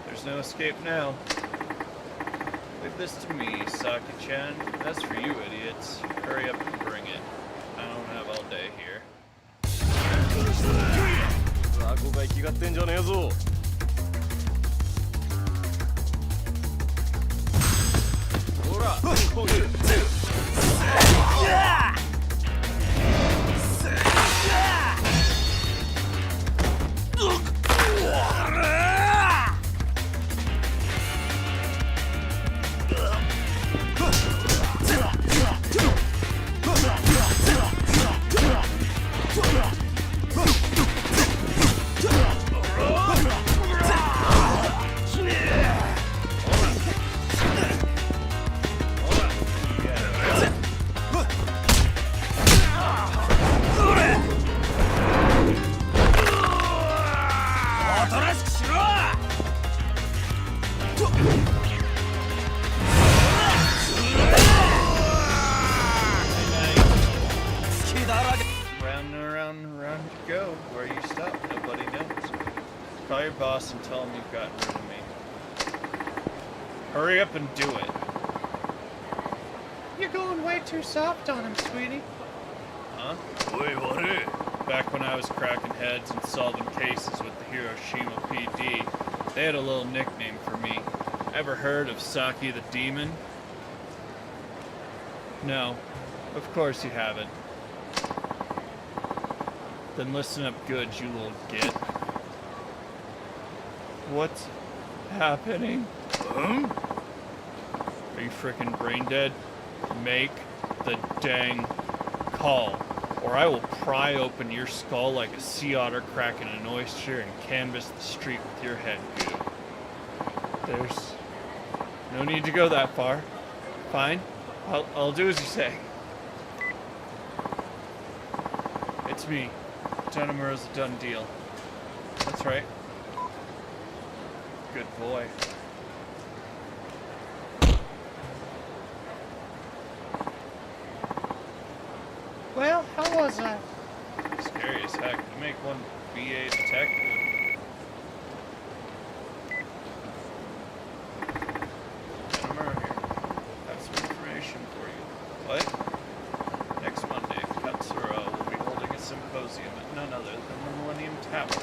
Speaker 1: There's no escape now. Leave this to me, Saki-chan. As for you idiots, hurry up and bring it. I don't have all day here.
Speaker 10: 雑魚が生きがってんじゃねえぞ。ほら、こういう。
Speaker 1: Round and around and around you go. Where you stop, nobody knows. Call your boss and tell him you've gotten rid of me. Hurry up and do it.
Speaker 2: You're going way too soft on him, sweetie.
Speaker 1: Huh?
Speaker 10: Oi, what?
Speaker 1: Back when I was cracking heads and solving cases with the Hiroshima PD, they had a little nickname for me. Ever heard of Saki the Demon? No, of course you haven't. Then listen up good, you little git. What's happening? Are you frickin' brain dead? Make the dang call, or I will pry open your skull like a sea otter cracking an oyster and canvas the street with your head goo. There's no need to go that far. Fine, I'll do as you say. It's me. Tanamura's a done deal. That's right. Good boy.
Speaker 2: Well, how was that?
Speaker 1: Scary as heck. You make one BA detective. Tanamura here. Have some information for you. What? Next Monday, Katsura will be holding a symposium at none other than the Millennium Tower.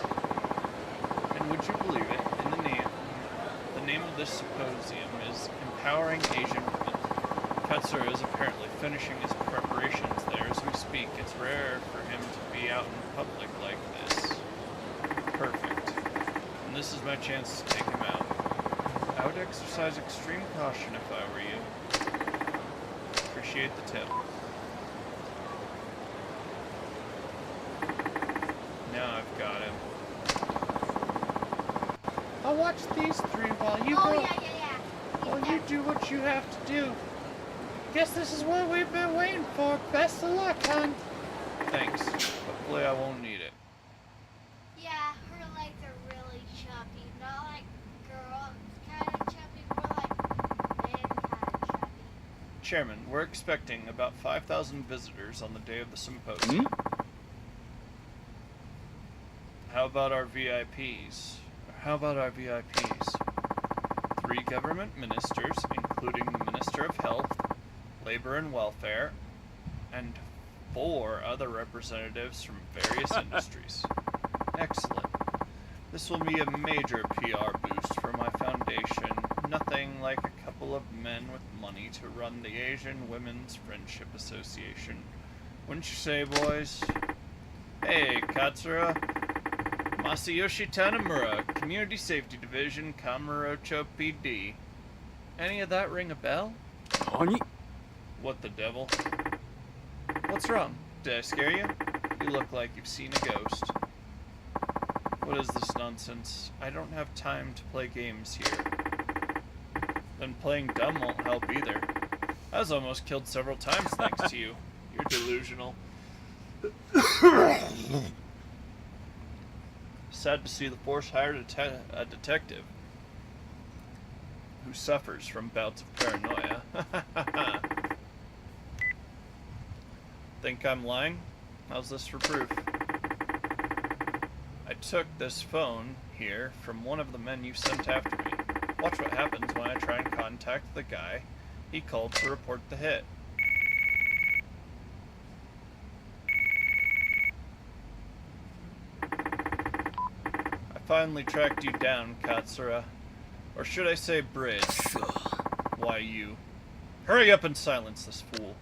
Speaker 1: And would you believe it? The name of this symposium is Empowering Asian Women. Katsura is apparently finishing his preparations there as we speak. It's rare for him to be out in public like this. Perfect. And this is my chance to take him out. I would exercise extreme caution if I were you. Appreciate the tip. Now I've got him.
Speaker 2: I'll watch these three while you
Speaker 3: Oh,
Speaker 2: go.
Speaker 3: yeah.
Speaker 2: While you do what you have to do. Guess this is what we've been waiting for. Best of luck, hon.
Speaker 1: Thanks. Hopefully I won't need it.
Speaker 3: Yeah, her legs are really chubby. Not like girls kind of chubby, more like men kind of chubby.
Speaker 1: Chairman, we're expecting about 5,000 visitors on the day of the symposium. How about our VIPs? 3 government ministers, including the Minister of Health, Labor and Welfare, and 4 other representatives from various industries. Excellent. This will be a major PR boost for my foundation. Nothing like a couple of men with money to run the Asian Women's Friendship Association. Wouldn't you say, boys? Hey, Katsura. Masayoshi Tanamura, Community Safety Division, Kamurocho PD. Any of that ring a bell?
Speaker 10: Nani?
Speaker 1: What the devil? What's wrong? Did I scare you? You look like you've seen a ghost. What is this nonsense? I don't have time to play games here. Then playing dumb won't help either. I was almost killed several times thanks to you. You're delusional. Sad to see the force hired a detective who suffers from bouts of paranoia. Think I'm lying? How's this for proof? I took this phone here from one of the men you sent after me. Watch what happens when I try and contact the guy he called to report the hit. I finally tracked you down, Katsura. Or should I say bridge? Why you? Hurry up and silence this fool.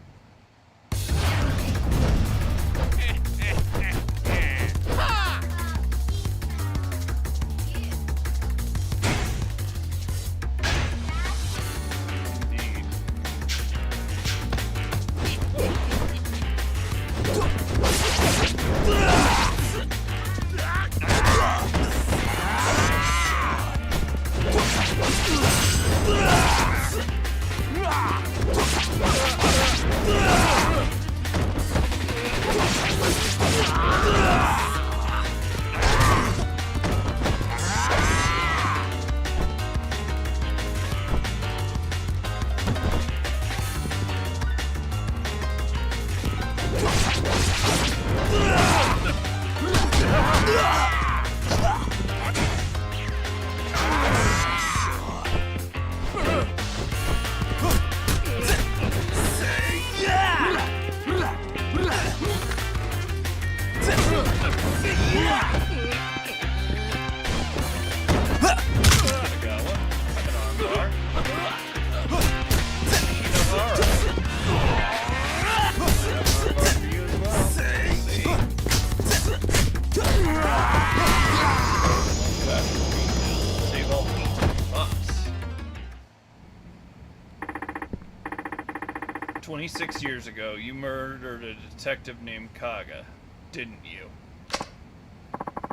Speaker 1: "26 years ago, you murdered a detective named Kaga, didn't you?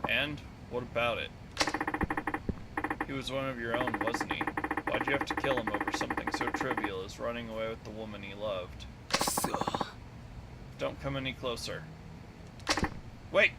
Speaker 1: And what about it? He was one of your own, wasn't he? Why'd you have to kill him over something so trivial as running away with the woman he loved? Don't come any closer. Wait!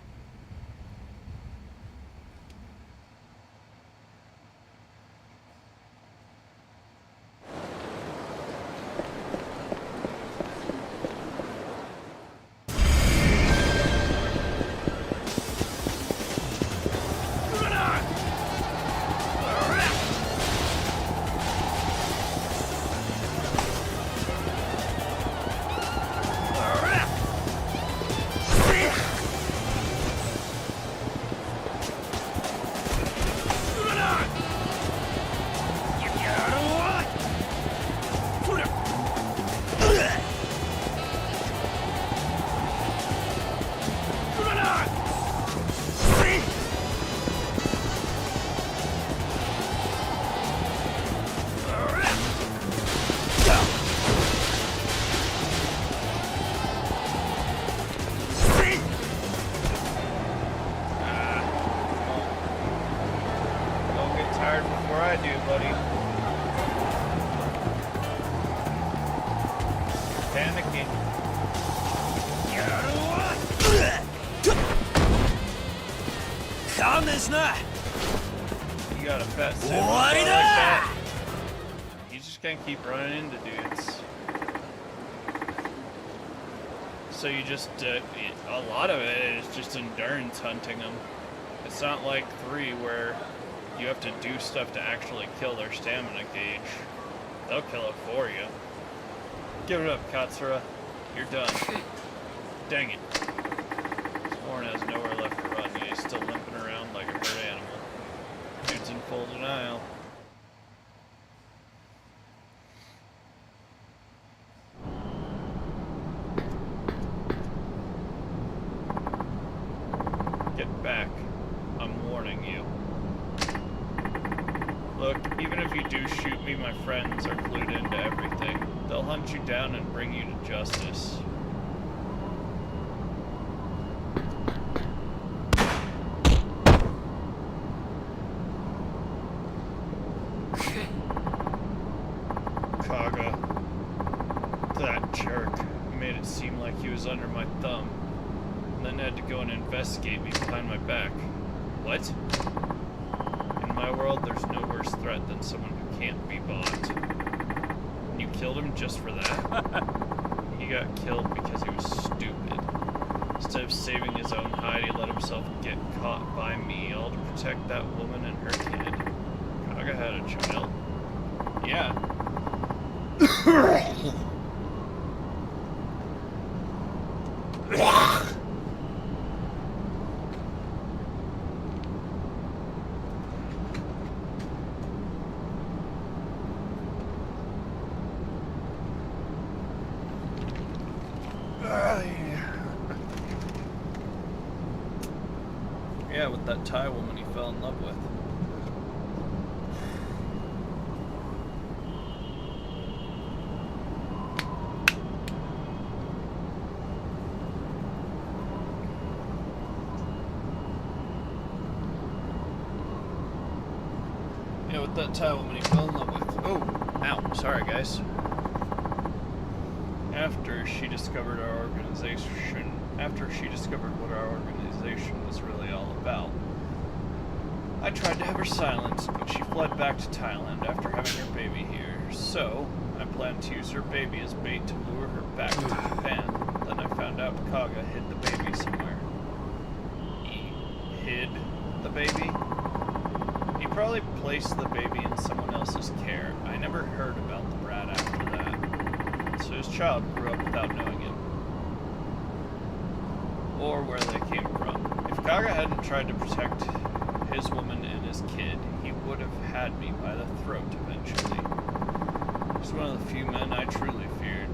Speaker 1: You got a fat suit like that? You just can't keep running into dudes. So you just, a lot of it is just endurance hunting them. It's not like 3 where you have to do stuff to actually kill their stamina gauge. They'll kill it for you. Give it up, Katsura. You're done. Dang it. Sworn has nowhere left to run, yet he's still limping around like a hurt animal. Dude's in full denial. Get back. I'm warning you. Look, even if you do shoot me, my friends are clued into everything. They'll hunt you down and bring you to justice. Kaga. That jerk. Made it seem like he was under my thumb. And then had to go and investigate me behind my back. What? In my world, there's no worse threat than someone who can't be bought. And you killed him just for that? He got killed because he was stupid. Instead of saving his own hide, he let himself get caught by me, all to protect that woman and her kid. Kaga had a child. Yeah. Yeah, with that Thai woman he fell in love with. Yeah, with that Thai woman he fell in love with. Oh, ow, sorry guys. After she discovered what our organization was really all about, I tried to have her silenced, but she fled back to Thailand after having her baby here. So, I planned to use her baby as bait to lure her back to Japan. Then I found out Kaga hid the baby somewhere. He hid the baby? He probably placed the baby in someone else's care. I never heard about the brat after that. So his child grew up without knowing it. Or where they came from. If Kaga hadn't tried to protect his woman and his kid, he would have had me by the throat eventually. He's one of the few men I truly feared.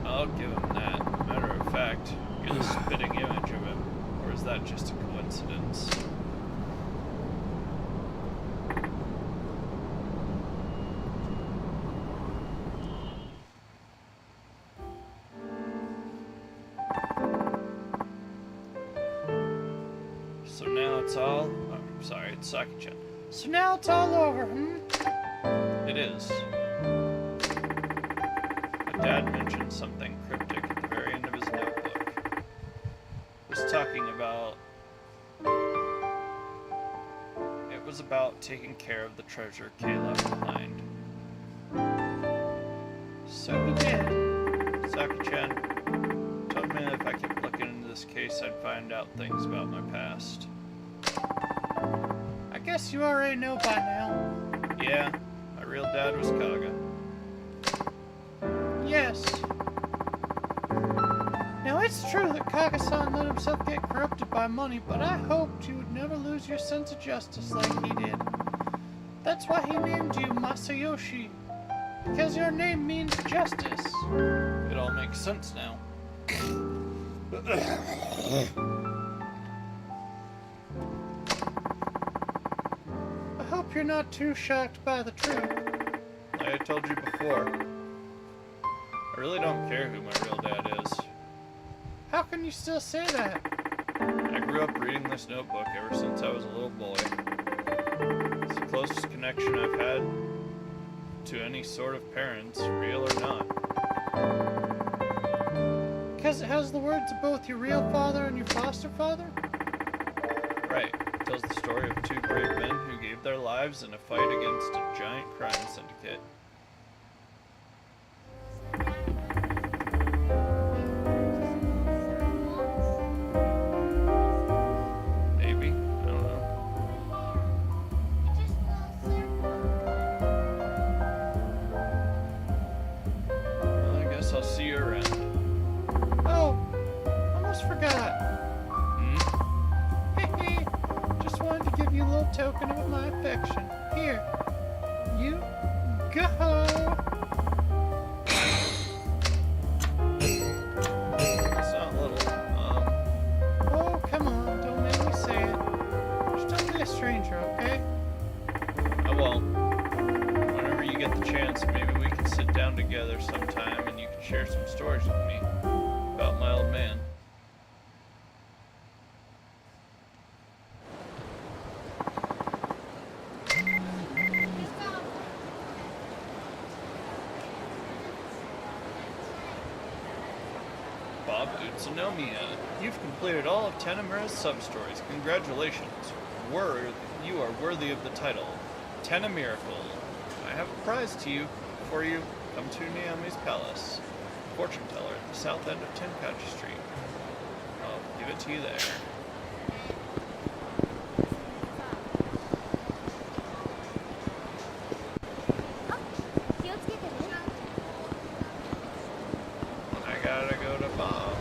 Speaker 1: I'll give him that. Matter of fact, you're the spitting image of him. Or is that just a coincidence? So now it's all... Oh, sorry, it's Saki-chan.
Speaker 2: So now it's all over, hmm?
Speaker 1: It is. My dad mentioned something cryptic at the very end of his notebook. It was talking about... It was about taking care of the treasure Kay left behind.
Speaker 2: So he did.
Speaker 1: Saki-chan told me that if I kept looking into this case, I'd find out things about my past.
Speaker 2: I guess you already know by now.
Speaker 1: Yeah, my real dad was Kaga.
Speaker 2: Yes. Now it's true that Kaga-san let himself get corrupted by money, but I hoped you would never lose your sense of justice like he did. That's why he named you Masayoshi. Because your name means justice.
Speaker 1: It all makes sense now.
Speaker 2: I hope you're not too shocked by the truth.
Speaker 1: Like I told you before, I really don't care who my real dad is.
Speaker 2: How can you still say that?
Speaker 1: I grew up reading this notebook ever since I was a little boy. It's the closest connection I've had to any sort of parents, real or not.
Speaker 2: Because it has the words of both your real father and your foster father?
Speaker 1: Right. It tells the story of two brave men who gave their lives in a fight against a giant crime syndicate. guess I'll see you around.
Speaker 2: Oh, almost forgot.
Speaker 1: Hmm?
Speaker 2: Just wanted to give you a little token of my affection. Here, you go.
Speaker 1: It's not little.
Speaker 2: Oh, come on, don't make me say it. Just don't be a stranger, okay?
Speaker 1: I won't. Whenever you get the chance, maybe we can sit down together sometime and you can share some stories with me about my old man. Bob Utsunomiya, you've completed all of Tanamura's sub-stories. Congratulations. You are worthy of the title. Tena Miracle. I have a prize for you. Come to Naomi's Palace. Fortune teller at the south end of Tenkaichi Street. I'll give it to you there. I gotta go to Bob.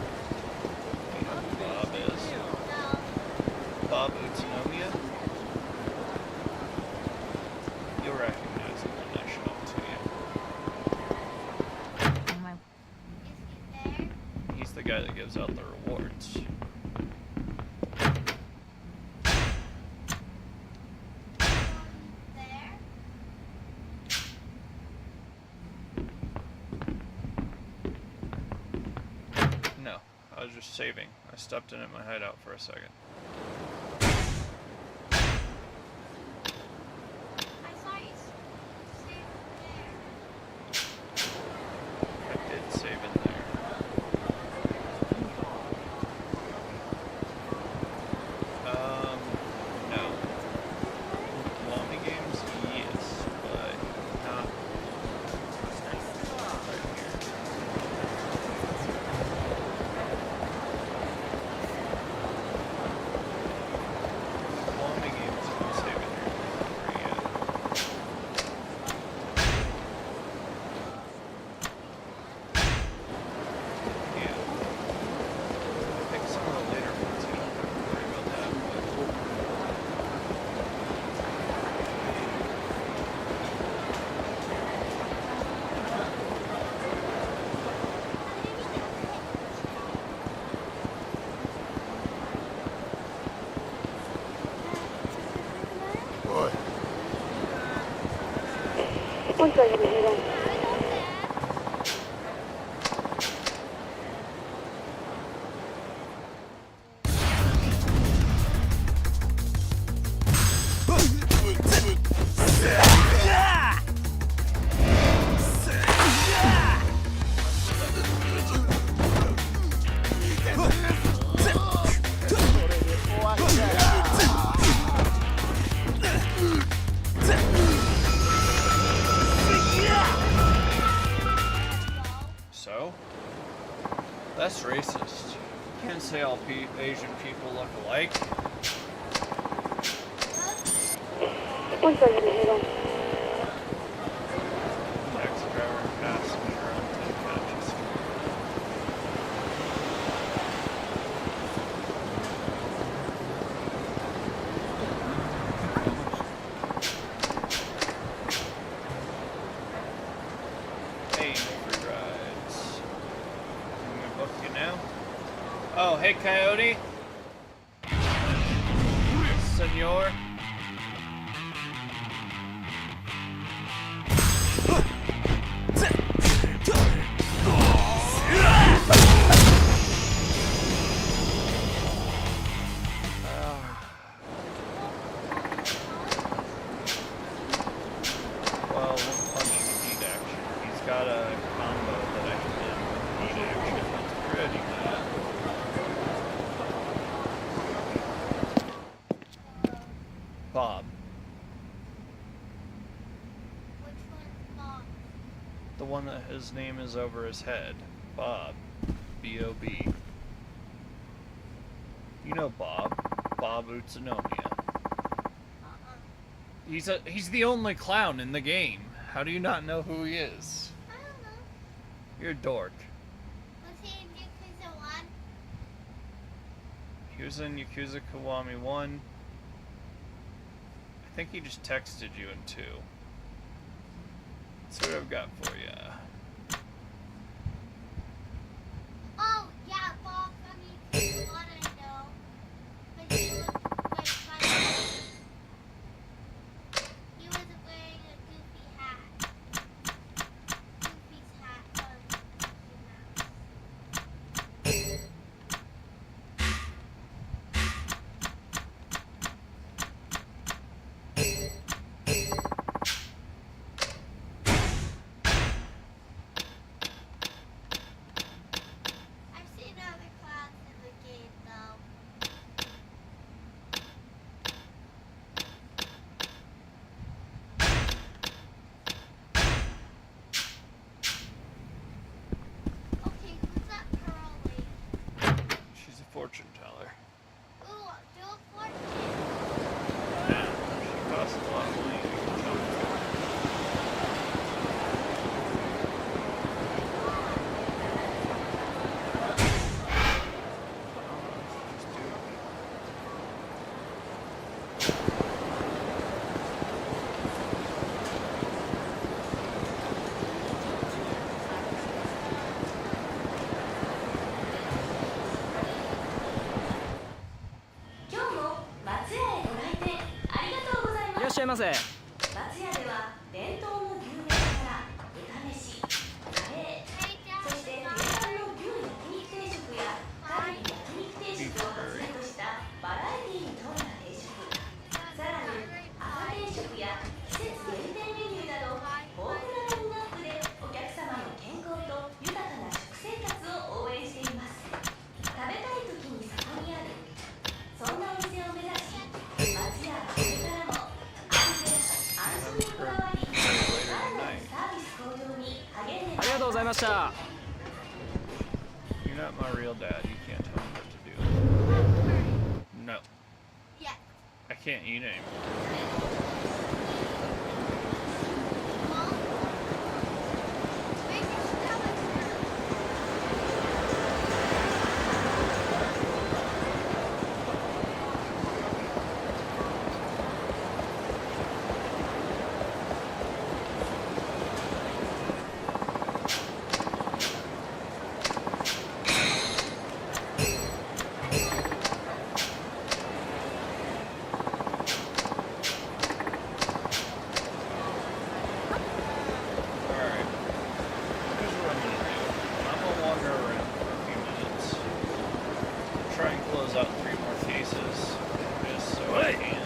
Speaker 1: You know who Bob is? Bob Utsunomiya? You'll recognize him when I show him to you. He's the guy that gives out the rewards. No, I was just saving. I stepped in at my hideout for a second. I did save in there. No. Wami games, yes, but not right here. Wami games, you can save in here. Yeah. I think some of the later ones you don't have to worry about that, but so? That's racist. You can't say all Asian people look alike. Taxi driver and passenger on Tenkaichi Street. Hey, no free rides. I'm gonna book you now. Oh, hey, Coyote. Senor. Well, one punch and heat action. He's got a combo that I can hit with heat action. That's pretty good. Bob.
Speaker 3: Which one's Bob?
Speaker 1: The one that his name is over his head. Bob. B-O-B. You know Bob. Bob Utsunomiya. He's the only clown in the game. How do you not know who he is?
Speaker 3: I don't know.
Speaker 1: You're a dork.
Speaker 3: Was he in Yakuza 1?
Speaker 1: He was in Yakuza Kiwami 1. I think he just texted you in 2. That's what I've got for you.
Speaker 3: Oh, yeah, Bob from Yakuza 1 I know. But he looked like funny. He wasn't wearing a goofy hat. Goofy's hat from Mickey Mouse. I've seen other clowns in the game, though. Okay, who's that Pearl lady?
Speaker 1: She's a fortune teller.
Speaker 3: Ooh, do a fortune.
Speaker 1: Yeah, she costs a lot of money. You can tell me.
Speaker 9: いらっしゃいませ。
Speaker 11: 松屋では伝統の牛めしから豚飯、カレー、そして定番の牛焼肉定食やカルビ焼肉定食をはじめとしたバラエティーに富んだ定食、さらに朝定食や季節限定メニューなど豊富なラインナップでお客様の健康と豊かな食生活を応援しています。食べたい時にそこにある、そんなお店を目指し、松屋はこれからも安心にこだわり、さらなるサービス向上に励んでまいります。
Speaker 9: ありがとうございました。
Speaker 1: You're not my real dad. You can't tell me what to do. No.
Speaker 3: Yeah.
Speaker 1: I can't eat anymore.
Speaker 3: Mom? Maybe you should tell us.
Speaker 1: Alright. Here's what I'm gonna do. I'm gonna wander around for a few minutes. Try and close out 3 more cases. Just so I can.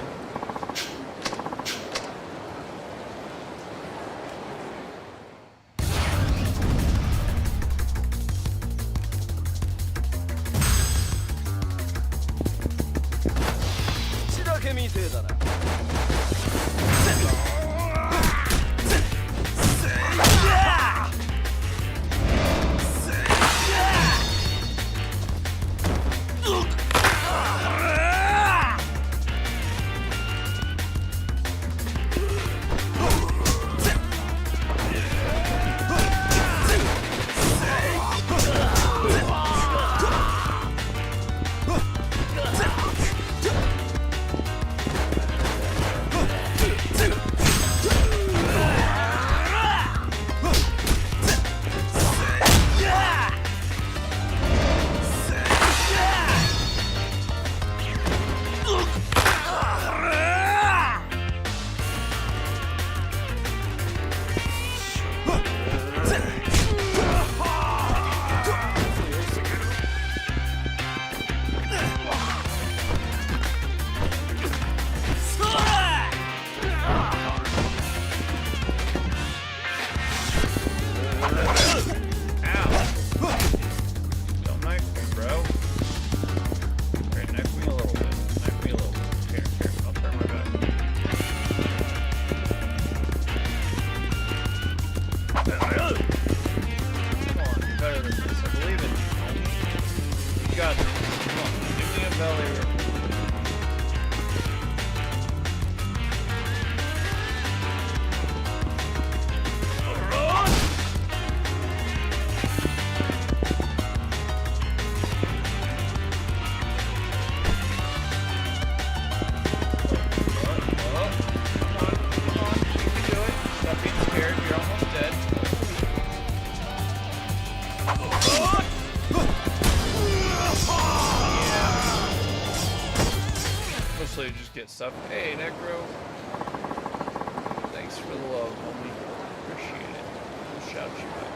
Speaker 1: Mostly just get stuff. Hey, Necro. Thanks for the love, homie. Appreciate it. We'll shout you back.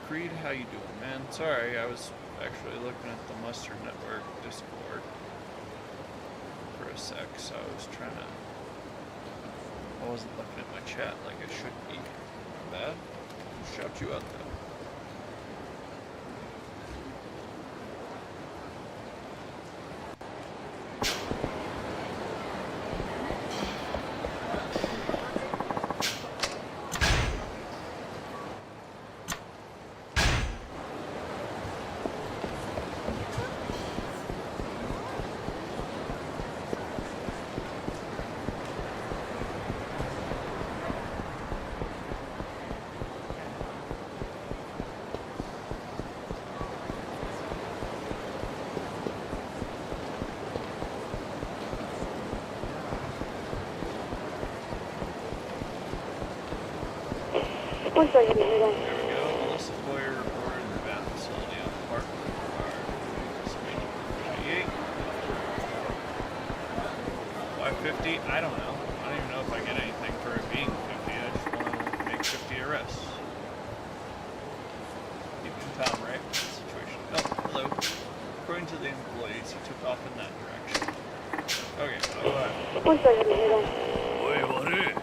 Speaker 1: Creed, how you doing, man? Sorry, I was actually looking at the Mustard Network Discord for a sec, so I was trying to... I wasn't looking at my chat like I should be. My bad. I'll shout you out, though. There we go. Melissa Boyer reported the bat facility on Park Boulevard. 58. Why 50? I don't know. I don't even know if I get anything for it being 50. I just want to make 50 arrests. Keep in town, right? Situation. Oh, hello. According to the employees, he took off in that direction. Okay, bye-bye. Oi, what is it?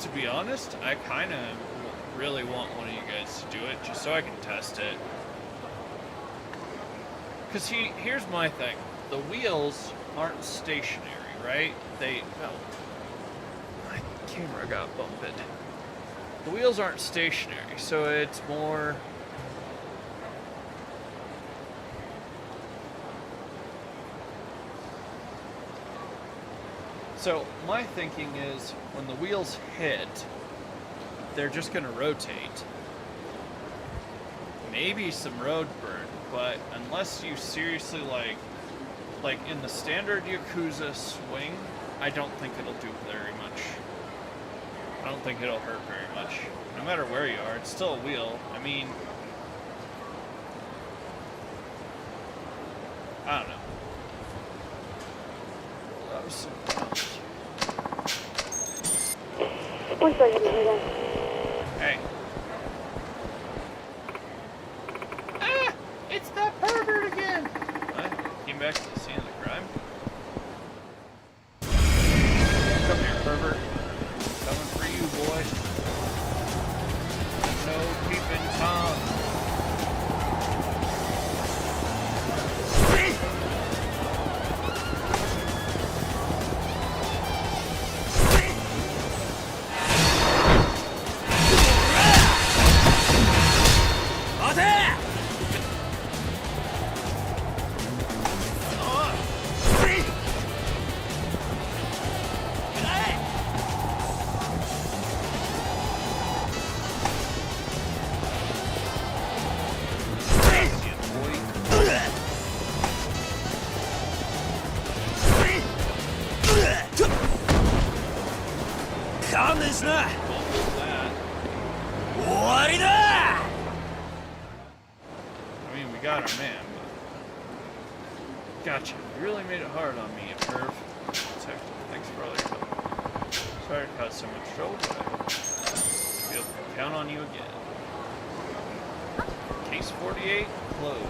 Speaker 1: to be honest, I kind of really want one of you guys to do it just so I can test it. Because here's my thing. The wheels aren't stationary, right? Oh, my camera got bumped. The wheels aren't stationary, so it's more... So my thinking is when the wheels hit, they're just going to rotate. Maybe some road burn, but unless you seriously like in the standard Yakuza swing, I don't think it'll do very much. I don't think it'll hurt very much. No matter where you are, it's still a wheel. I mean, I don't know. That was something else. Hey.
Speaker 2: Ah! It's that pervert again!
Speaker 1: What? Came back to the scene of the crime? Come here, pervert. Coming for you, boy. No peeping Tom. I mean, we got our man, but... Gotcha. You really made it hard on me, you perv. Thanks for all your help. Sorry to cause so much trouble, but I hope to be able to count on you again. Case 48 closed.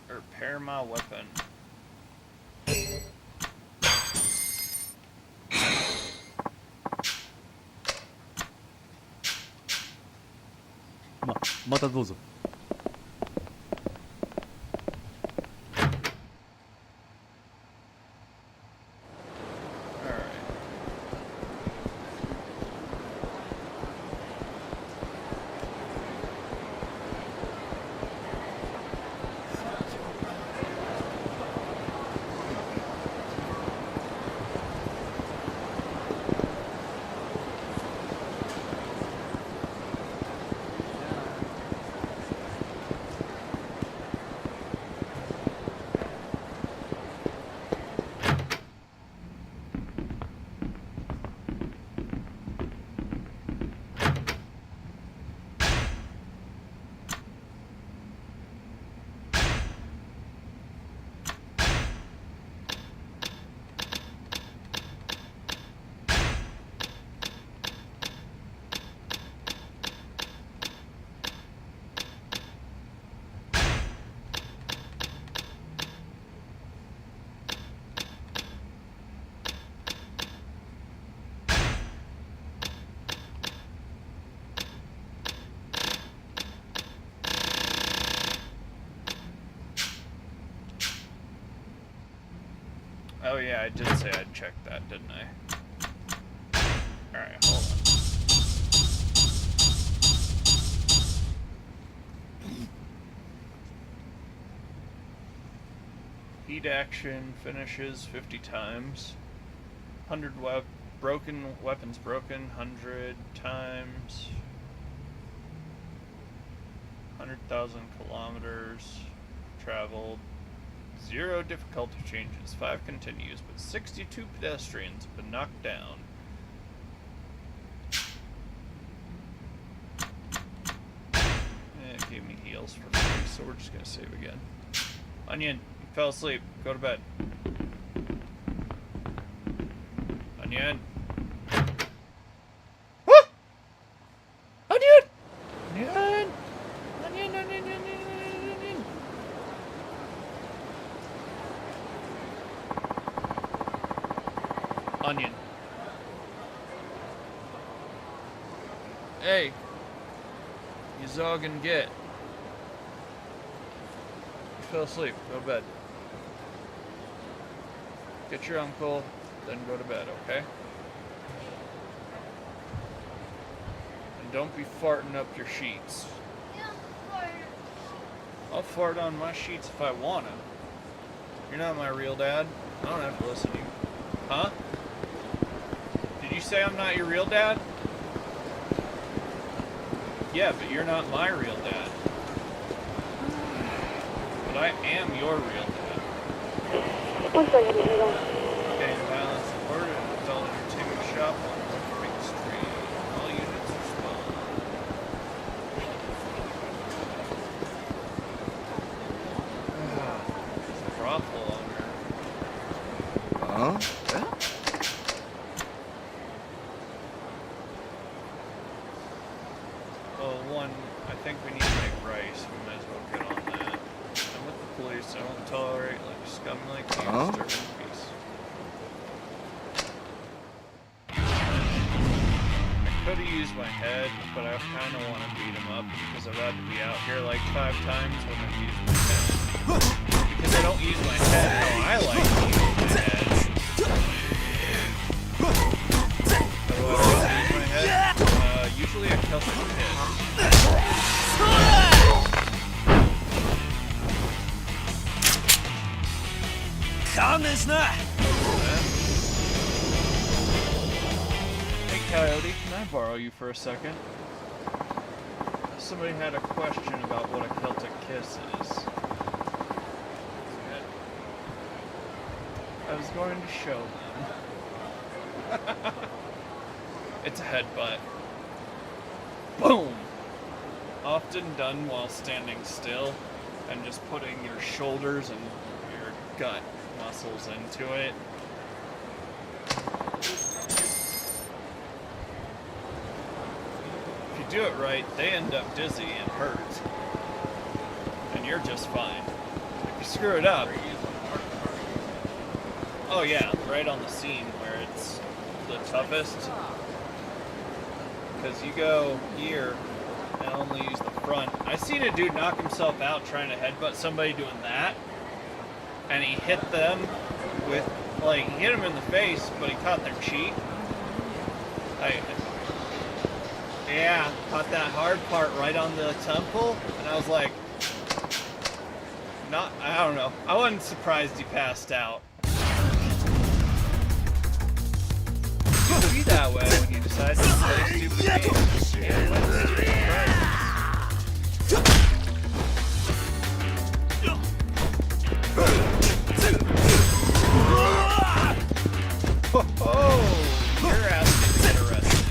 Speaker 1: Repair my weapon.
Speaker 10: またどうぞ。
Speaker 1: Oh yeah, I did say I'd check that, didn't I? Alright, hold on. Heat action finishes 50 times. 100 weapons broken 100 times. 100,000 kilometers traveled. 0 difficulty changes. 5 continues, but 62 pedestrians have been knocked down. It gave me heals for free, so we're just gonna save again. Onion, you fell asleep. Go to bed. Onion.
Speaker 2: What? Onion! Onion! Onion, onion, onion, onion, onion.
Speaker 1: Onion. Hey. You zog and get. You fell asleep. Go to bed. Get your uncle, then go to bed, okay? And don't be farting up your sheets. I'll fart on my sheets if I wanna. You're not my real dad. I don't have to listen to you. Huh? Did you say I'm not your real dad? Yeah, but you're not my real dad. But I am your real dad. Okay, balance the order at the adult entertainment shop on North Main Street. All units respond. There's a brothel on her.
Speaker 5: Huh?
Speaker 1: Well, one, I think we need to make rice. We might as well get on that. I'm with the police. I won't tolerate like scum like you disturbing peace. I could have used my head, but I kind of want to beat him up because I've had to be out here like 5 times when I've used my head. Because I don't use my head how I like to use my head. So I use my head. Usually I kill some hit. Hey Coyote, can I borrow you for a second? Somebody had a question about what a Celtic kiss is. I was going to show them. It's a headbutt. Boom! Often done while standing still and just putting your shoulders and your gut muscles into it. If you do it right, they end up dizzy and hurt. And you're just fine. If you screw it up... Oh yeah, right on the seam where it's the toughest. Because you go here and only use the front. I seen a dude knock himself out trying to headbutt somebody doing that. And he hit them with, like, he hit him in the face, but he caught their cheek. Yeah, caught that hard part right on the temple. And I was like, I don't know. I wasn't surprised he passed out. You'll be that way when you decide to play stupid games. Yeah, let's do it right. Oh, your ass can get arrested.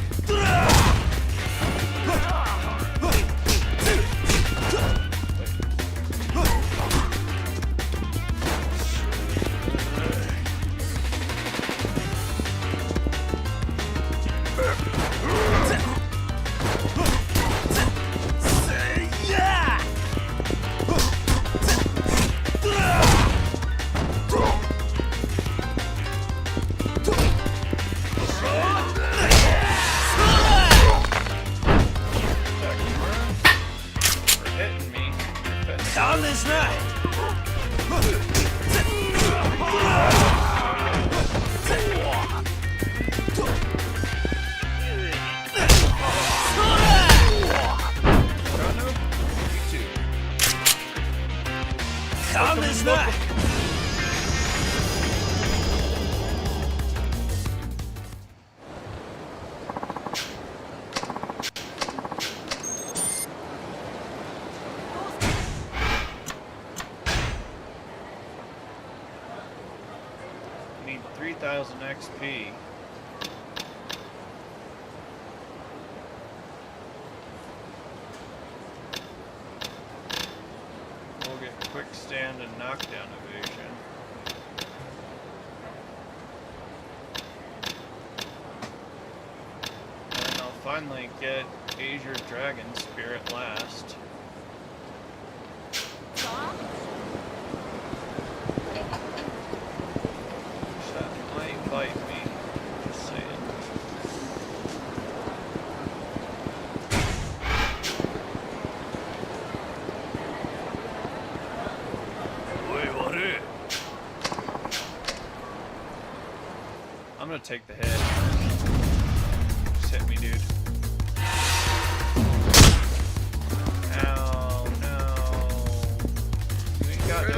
Speaker 1: Need 3,000 XP. We'll get quick stand and knockdown evasion. And I'll finally get Azure Dragon Spirit last. That might bite me. Just saying. I'm gonna take the hit. Just hit me, dude. Ow, no. You ain't got no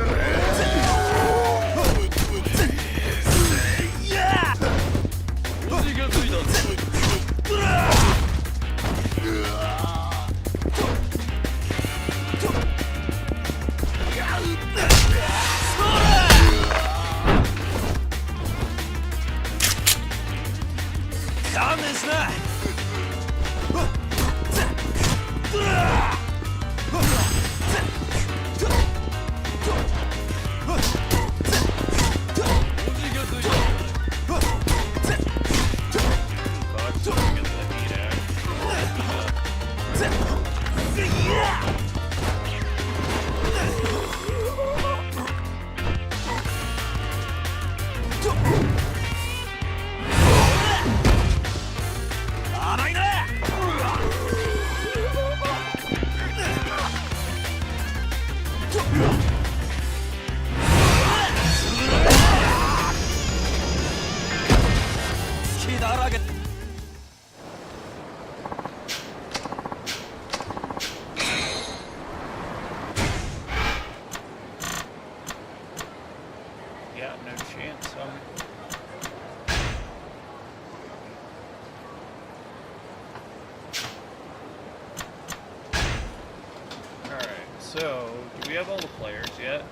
Speaker 1: Yeah, no chance. Alright, so do we have all the players yet?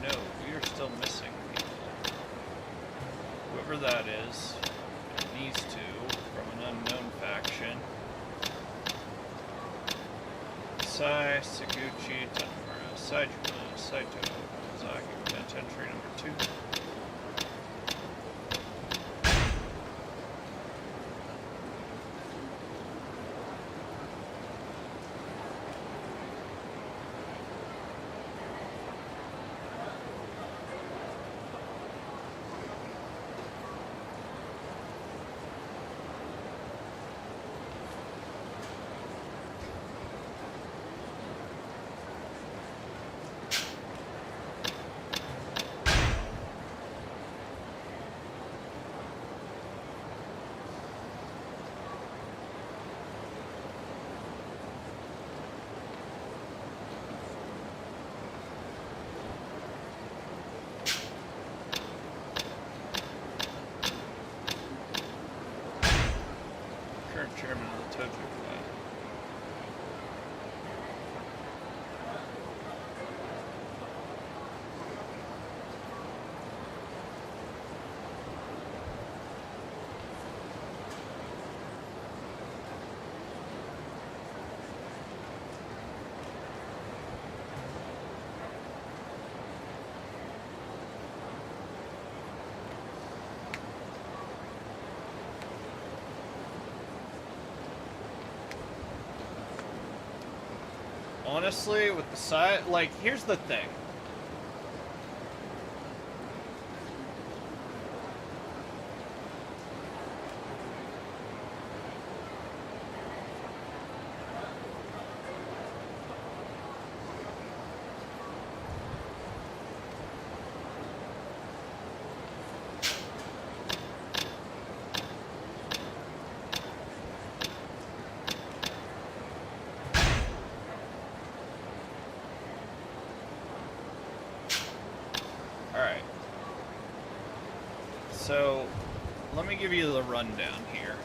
Speaker 1: No, we are still missing people. Whoever that is, these two from an unknown faction. Sai, Seguchi, Tanamura, Saijima, Saito, Zaki, penitentiary number 2. Chairman of the Tojo clan. Honestly, with the side, like, here's the thing. Alright. So, let me give you the rundown here.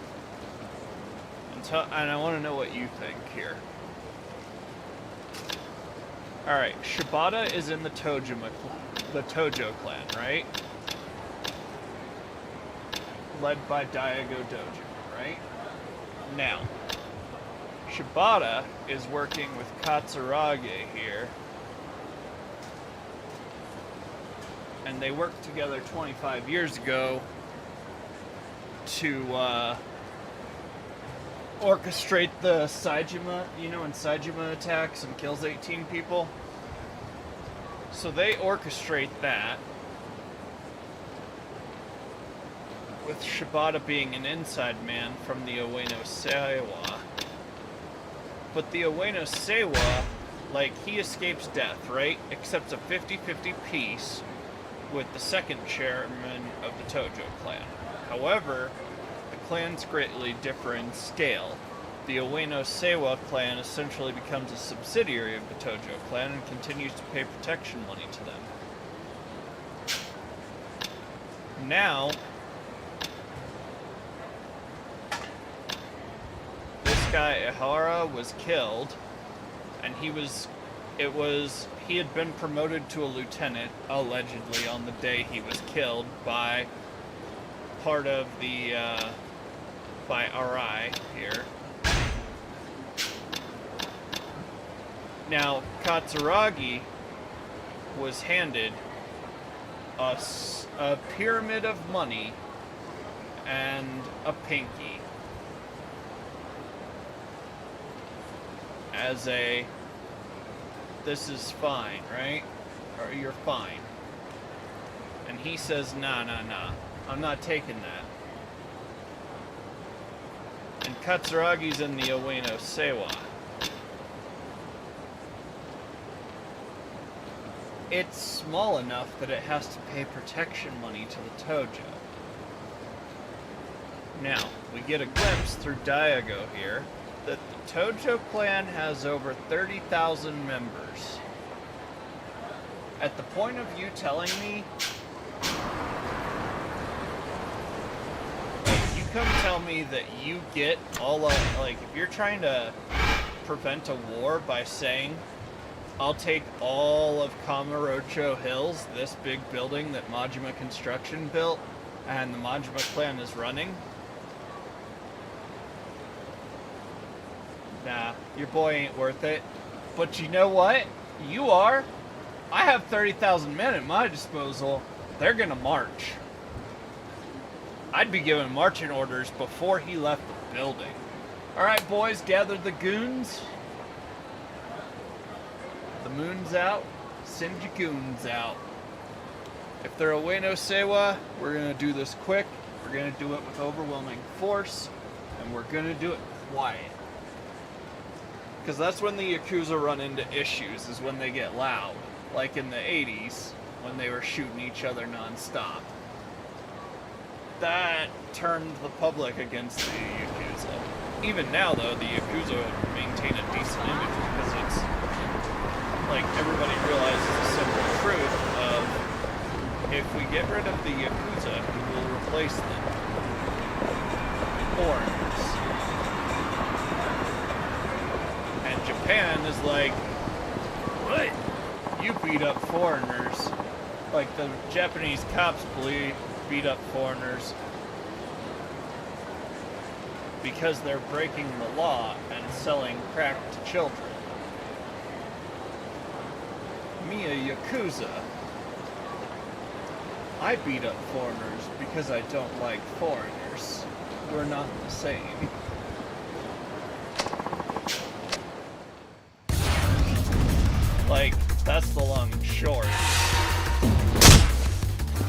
Speaker 1: And I want to know what you think here. Alright, Shibata is in the Tojo clan, right? led by Daigo Dojo, right? Now, Shibata is working with Katsurage here, and they worked together 25 years ago to orchestrate the Saejima, you know, when Saejima attacks and kills 18 people. So they orchestrate that, with Shibata being an inside man from the Ueno Seiwa. But the Ueno Seiwa, like, he escapes death, right? Accepts a 50-50 peace with the second chairman of the Tojo clan. However, the clans greatly differ in scale. The Ueno Seiwa clan essentially becomes a subsidiary of the Tojo clan and continues to pay protection money to them. Now, this guy Ihara was killed, and he had been promoted to a lieutenant, allegedly, on the day he was killed by part of the, by Arai here. Now, Katsuragi was handed a pyramid of money and a pinky as a, this is fine, right? Or you're fine. And he says, nah, I'm not taking that. And Katsuragi's in the Ueno Seiwa. It's small enough that it has to pay protection money to the Tojo. Now, we get a glimpse through Daigo here that the Tojo clan has over 30,000 members. At the point of you telling me, like, you come tell me that you get all of, like, if you're trying to prevent a war by saying, I'll take all of Kamurocho Hills, this big building that Majima Construction built, and the Majima clan is running. Nah, your boy ain't worth it. But you know what? You are. I have 30,000 men at my disposal. They're gonna march. I'd be giving marching orders before he left the building. Alright, boys, gather the goons. The moon's out, send your goons out. If they're Ueno Seiwa, we're gonna do this quick, we're gonna do it with overwhelming force, and we're gonna do it quiet. Because that's when the Yakuza run into issues, is when they get loud. Like in the 80s, when they were shooting each other non-stop. That turned the public against the Yakuza. Even now, though, the Yakuza maintain a decent image because it's like everybody realizes the simple truth of if we get rid of the Yakuza, who will replace them? Foreigners. And Japan is like, what? You beat up foreigners. Like the Japanese cops beat up foreigners because they're breaking the law and selling crack to children. Me, a Yakuza, I beat up foreigners because I don't like foreigners. We're not the same. Like, that's the long and short.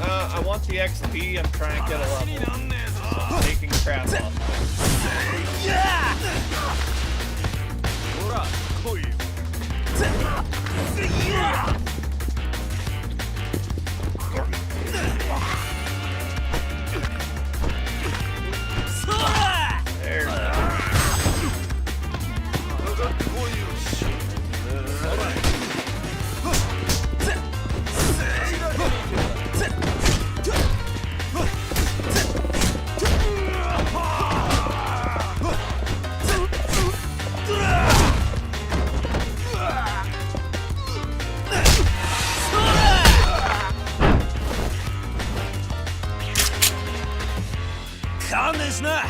Speaker 1: I want the XP, I'm trying to get a level. So I'm taking crap off.
Speaker 4: 勘弁しな。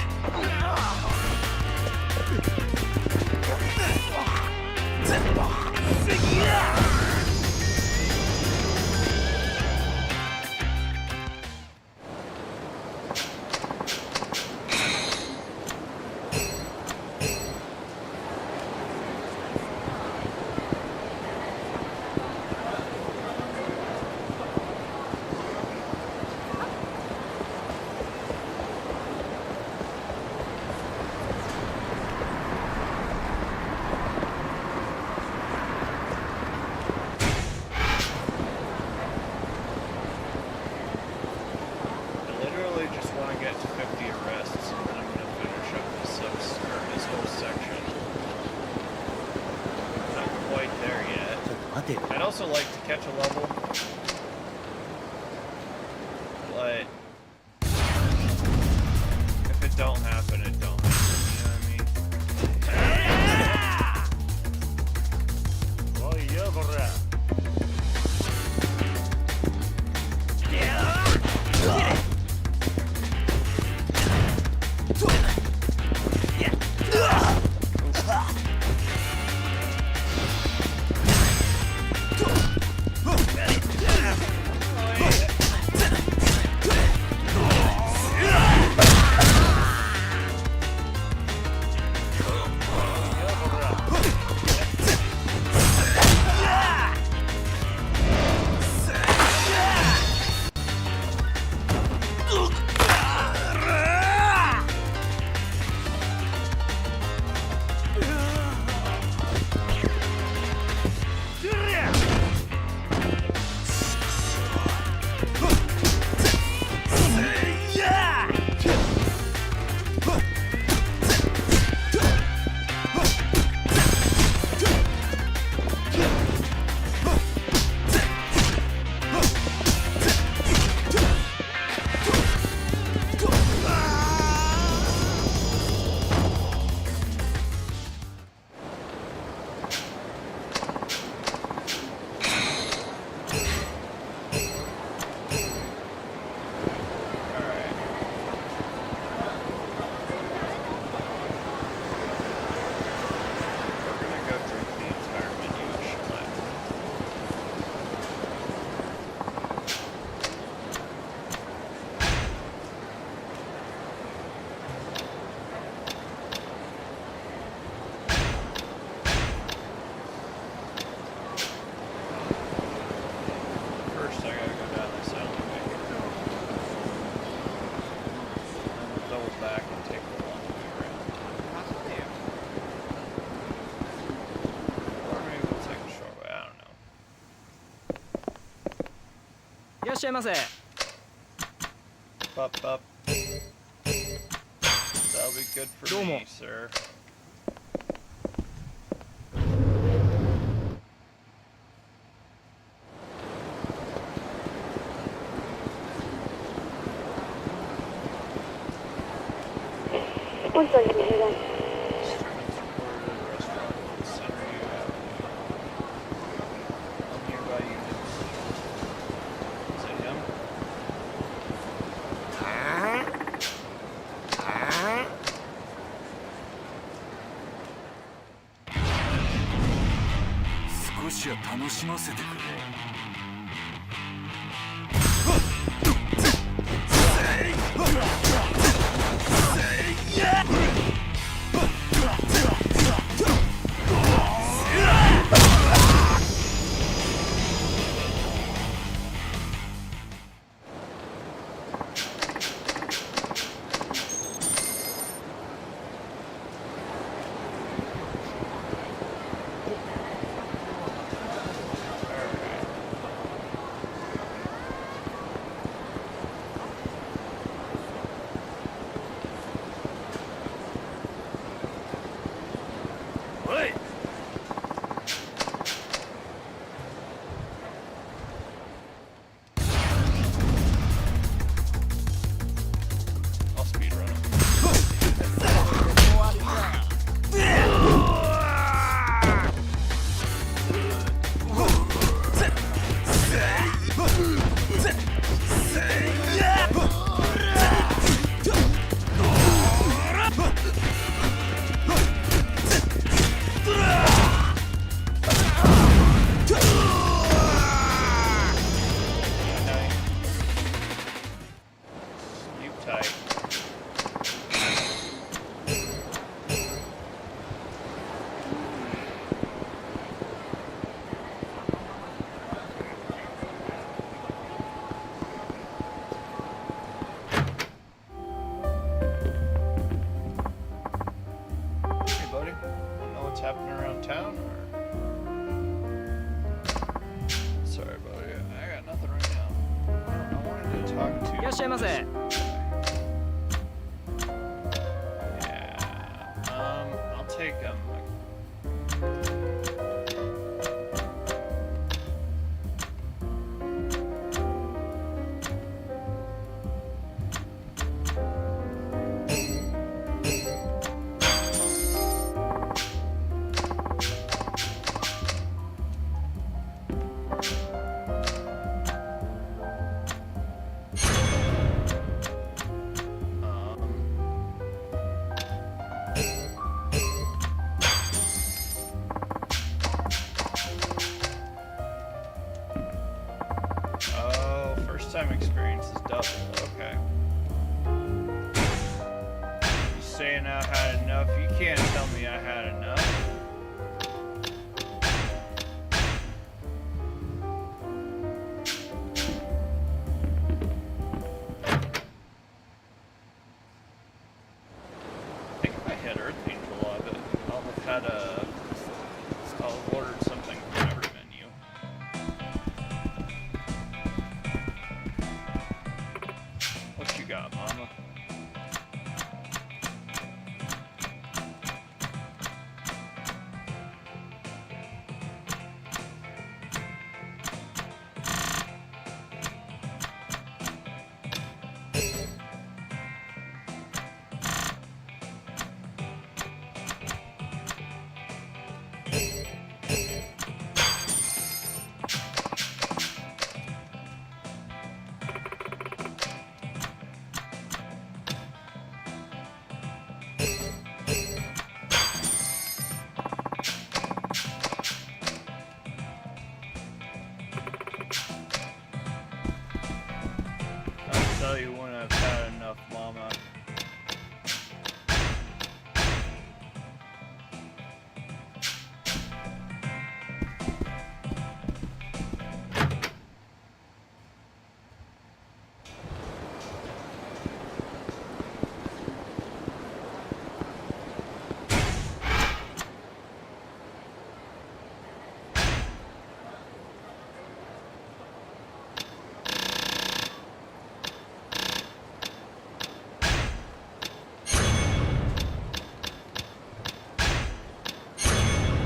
Speaker 1: I'd also like to catch a level, but if it don't happen, it don't happen, you know what I mean?
Speaker 10: Oh, yeah, brother.
Speaker 1: Up. That'll be good for me, sir. tight. Hey, buddy. Know what's happening around town? Or... Sorry, buddy. I got nothing right now. I wanted to talk to you.
Speaker 9: いらっしゃいませ。
Speaker 1: Yeah. I'll take him. Oh, first time experience is double. Okay. You saying I had enough? You can't tell me I had enough. I think if I had Earth Angel of it, I'll have had I'll have ordered something from every menu. What you got, Mama? I'll tell you when I've had enough, Mama.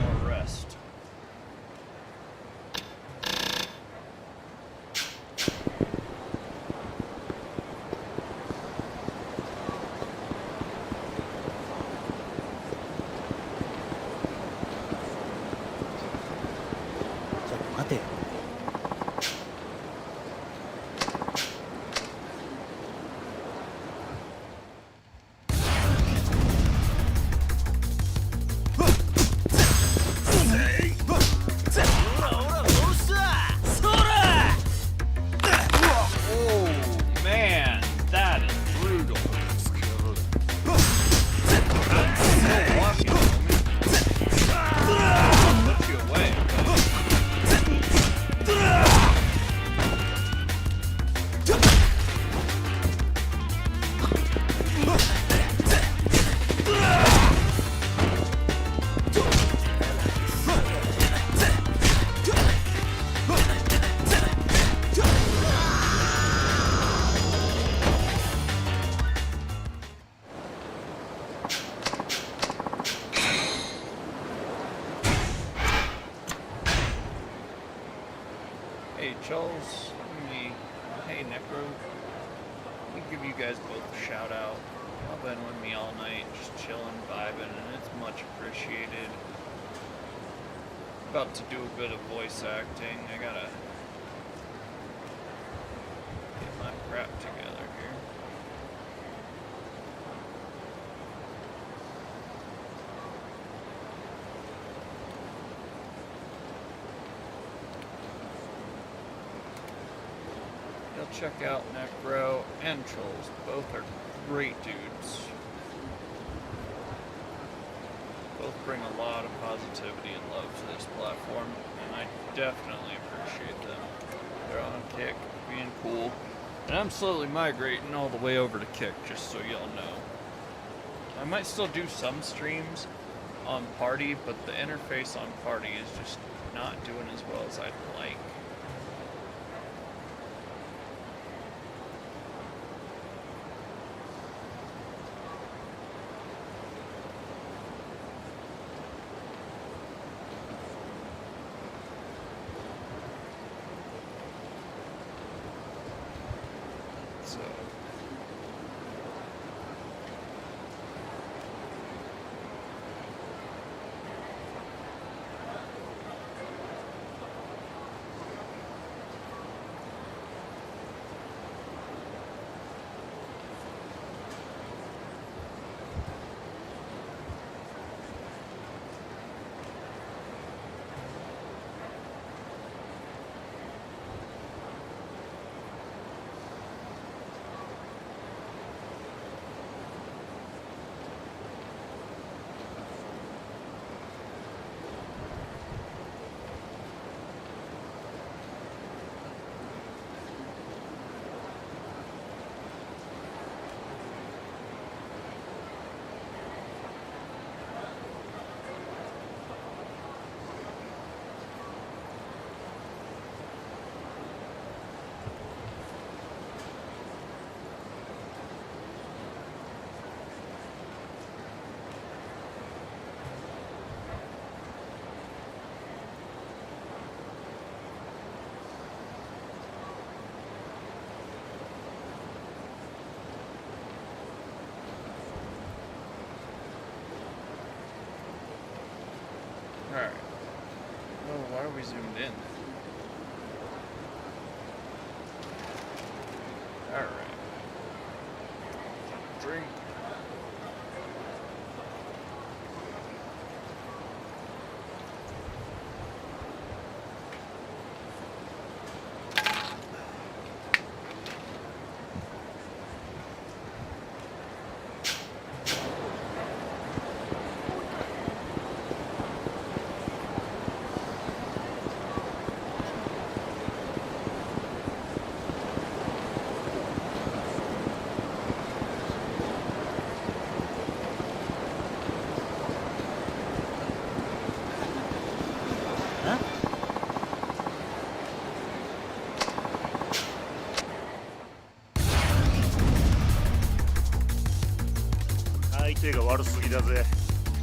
Speaker 1: More rest. Oh man, that is brutal. Walking, homie. Put you away. Hey, Charles. Hey, Necro. Let me give you guys both a shout out. Y'all been with me all night, just chilling, vibing, and it's much appreciated. About to do a bit of voice acting. I gotta get my crap together here. check out Necro and Trolls. Both are great dudes. Both bring a lot of positivity and love to this platform, and I definitely appreciate them. They're on Kick, being cool. And I'm slowly migrating all the way over to Kick, just so y'all know. I might still do some streams on Party, but the interface on Party is just not doing as well as I'd like. So alright. Oh, why are we zoomed in? Alright. Drink.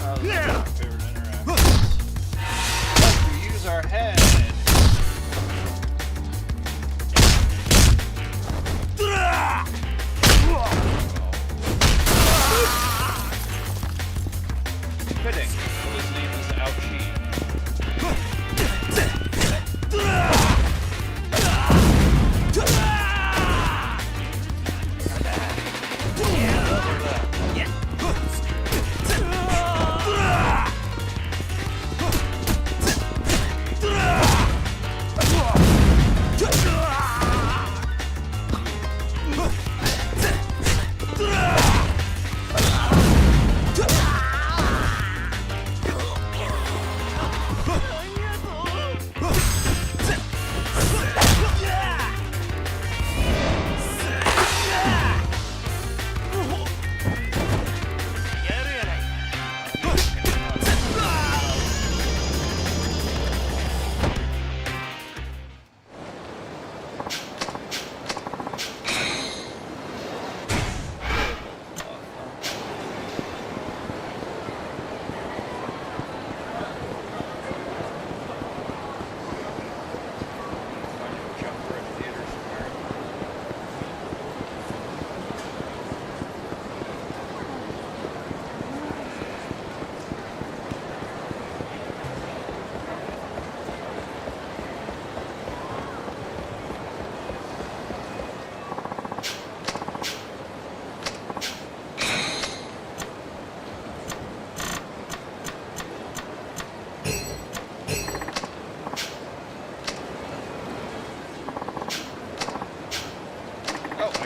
Speaker 1: Oh, those are my favorite interactions. Like we use our head. Fitting. His name is Ouchie.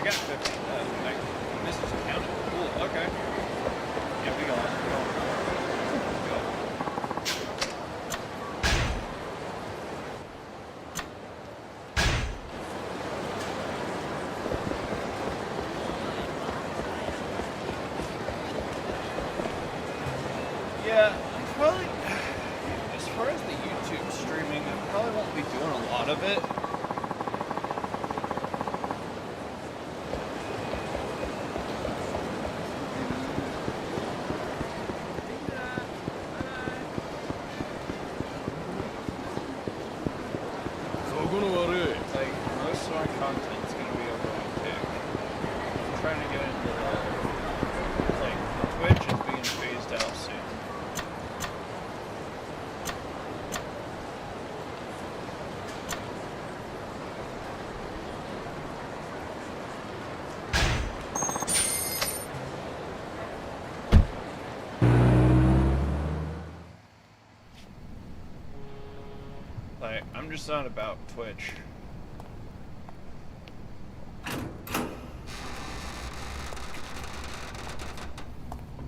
Speaker 1: I got 50. This is counted. Cool, okay. Yeah, we got it. Go. Yeah, I'm probably, as far as the YouTube streaming, I probably won't be doing a lot of it. Like, most of my content's gonna be over on Kick. I'm trying to get into like, Twitch is being phased out soon. Like, I'm just not about Twitch.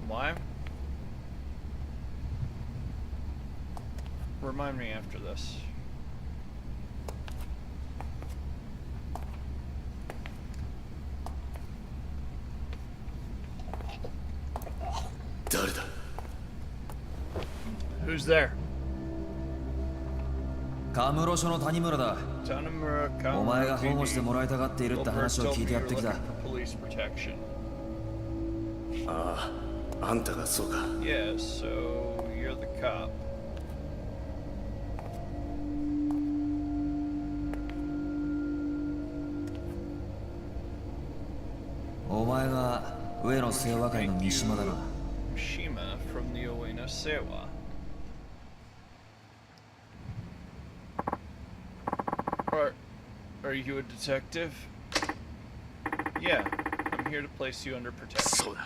Speaker 1: Why? Remind me after this. Who's there?
Speaker 4: Kamurocho の谷村だ。
Speaker 1: Tanamura
Speaker 4: お前が保護してもらいたがっているって話を聞いてやってきた。
Speaker 1: Police protection.
Speaker 5: ああ、あんたがそうか。
Speaker 1: Yeah, so you're the cop.
Speaker 4: お前が上野清和会の三島だな。
Speaker 1: Shima from the Ueno Sewa. Are you a detective? Yeah, I'm here to place you under protection.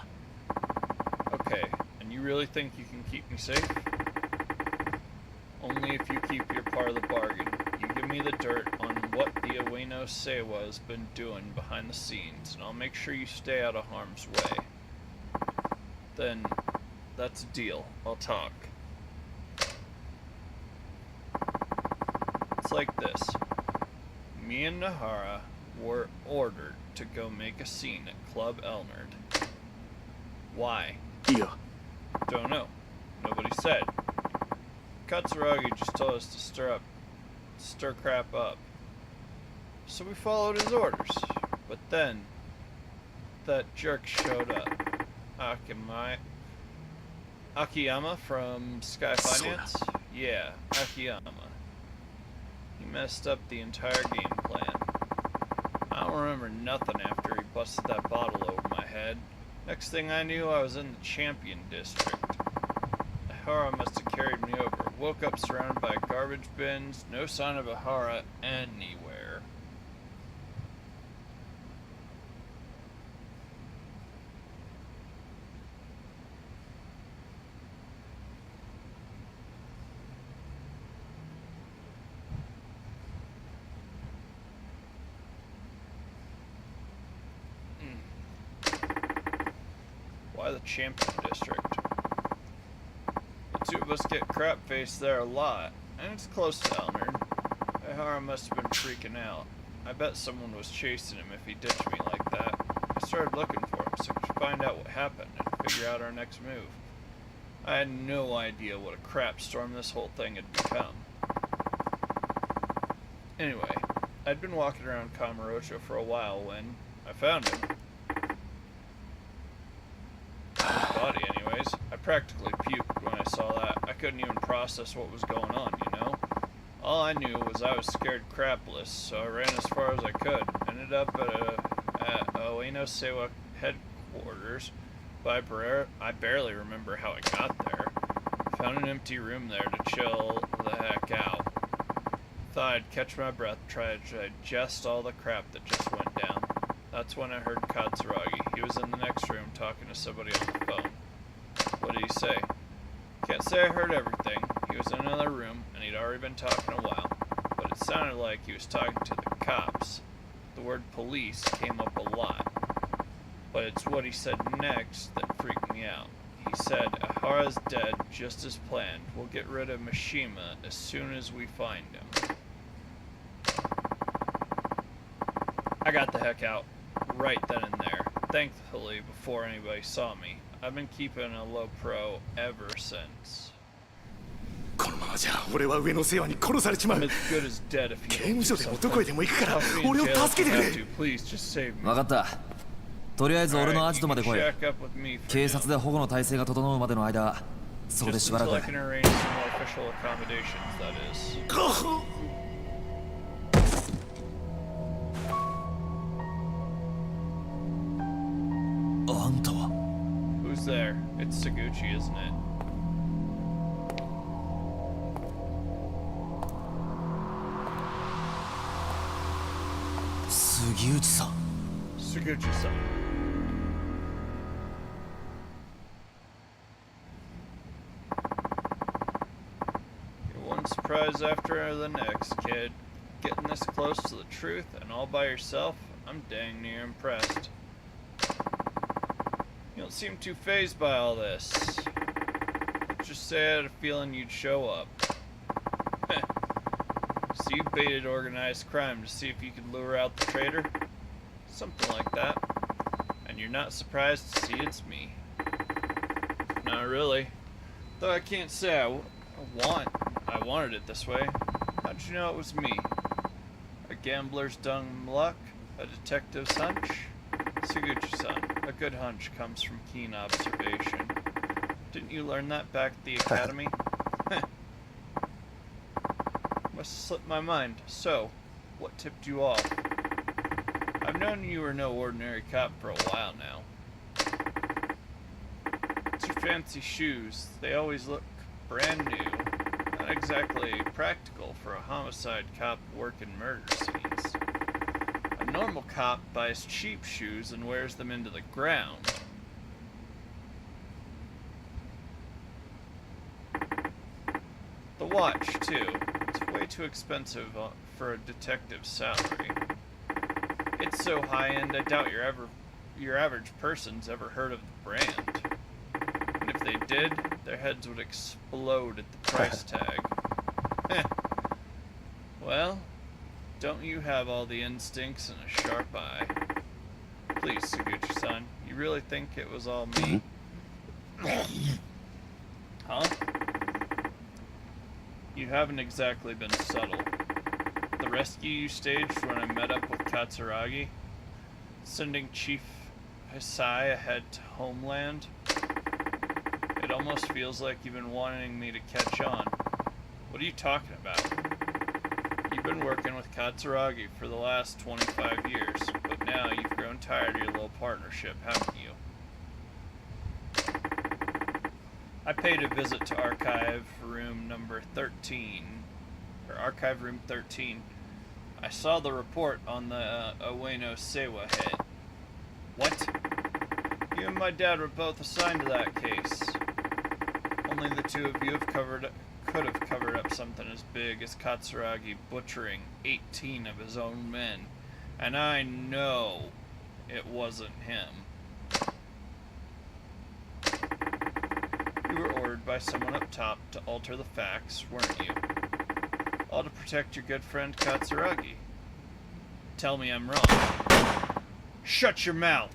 Speaker 1: Okay, and you really think you can keep me safe? Only if you keep your part of the bargain. You give me the dirt on what the Ueno Sewa has been doing behind the scenes, and I'll make sure you stay out of harm's way. Then, that's a deal. I'll talk. It's like this. Me and Nahara were ordered to go make a scene at Club Elnard. Why?
Speaker 5: Yeah.
Speaker 1: Don't know. Nobody said. Katsuragi just told us to stir crap up. So we followed his orders. But then, that jerk showed up. Akiyama from Sky Finance? Yeah, Akiyama. He messed up the entire game plan. I don't remember nothing after he busted that bottle over my head. Next thing I knew, I was in the Champion District. Ahara must have carried me over. Woke up surrounded by garbage bins, no sign of Ahara anywhere. Why the Champion District? The two of us get crap-faced there a lot, and it's close to Elnard. Ahara must have been freaking out. I bet someone was chasing him if he ditched me like that. I started looking for him so I could find out what happened and figure out our next move. I had no idea what a crap storm this whole thing had become. Anyway, I'd been walking around Kamurocho for a while when I found him. Body anyways. I practically puked when I saw that. I couldn't even process what was going on, you know? All I knew was I was scared crapless, so I ran as far as I could. Ended up at Ueno Sewa headquarters, but I barely remember how I got there. Found an empty room there to chill the heck out. Thought I'd catch my breath, try to digest all the crap that just went down. That's when I heard Katsuragi. He was in the next room talking to somebody on the phone. What did he say? Can't say I heard everything. He was in another room, and he'd already been talking a while. But it sounded like he was talking to the cops. The word police came up a lot. But it's what he said next that freaked me out. He said, Ahara's dead, just as planned. We'll get rid of Mishima as soon as we find him. I got the heck out right then and there, thankfully before anybody saw me. I've been keeping a low pro ever since.
Speaker 5: このままじゃ俺は上の世話に殺されちまう。
Speaker 1: I'm as good as dead if
Speaker 5: 刑
Speaker 1: you
Speaker 5: 務
Speaker 1: don't
Speaker 5: 所
Speaker 1: do
Speaker 5: でも
Speaker 1: something.
Speaker 5: どこへでも行くから
Speaker 1: Toss me in
Speaker 5: 俺を
Speaker 1: jail
Speaker 5: 助け
Speaker 1: if
Speaker 5: て
Speaker 1: you
Speaker 5: く
Speaker 1: have
Speaker 5: れ。
Speaker 1: to. Please just save me.
Speaker 4: 分かった。とりあえず俺のアジトまで来い。
Speaker 1: Alright, you can shack up with me for
Speaker 4: 警察
Speaker 1: now.
Speaker 4: で保護の体制が整うまでの間、そこで
Speaker 1: Just
Speaker 4: しばら
Speaker 1: until
Speaker 4: く
Speaker 1: I can arrange some more official accommodations, that is.
Speaker 4: あんたは
Speaker 1: Who's there? It's Taguchi, isn't it?
Speaker 4: Sugiuchi-san.
Speaker 1: Taguchi-san. One surprise after the next, kid. Getting this close to the truth and all by yourself, I'm dang near impressed. You don't seem too fazed by all this. Let's just say I had a feeling you'd show up. So you baited organized crime to see if you could lure out the traitor? Something like that. And you're not surprised to see it's me. Not really. Though I can't say I wanted it this way. How'd you know it was me? A gambler's dumb luck? A detective's hunch? Suguchi-san, a good hunch comes from keen observation. Didn't you learn that back at the academy? Must have slipped my mind. So, what tipped you off? I've known you were no ordinary cop for a while now. It's your fancy shoes. They always look brand new. Not exactly practical for a homicide cop working murder scenes. A normal cop buys cheap shoes and wears them into the ground. The watch, too. It's way too expensive for a detective's salary. It's so high-end, I doubt your average person's ever heard of the brand. And if they did, their heads would explode at the price tag. Well, don't you have all the instincts and a sharp eye? Please, Suguchi-san, you really think it was all me? Huh? You haven't exactly been subtle. The rescue you staged when I met up with Katsuragi, sending Chief Hisai ahead to Homeland, it almost feels like you've been wanting me to catch on. What are you talking about? You've been working with Katsuragi for the last 25 years, but now you've grown tired of your little partnership, haven't you? I paid a visit to Archive Room number 13, or Archive Room 13. I saw the report on the Ueno Sewa hit. What? You and my dad were both assigned to that case. Only the two of you could have covered up something as big as Katsuragi butchering 18 of his own men. And I know it wasn't him. You were ordered by someone up top to alter the facts, weren't you? All to protect your good friend Katsuragi. Tell me I'm wrong. Shut your mouth!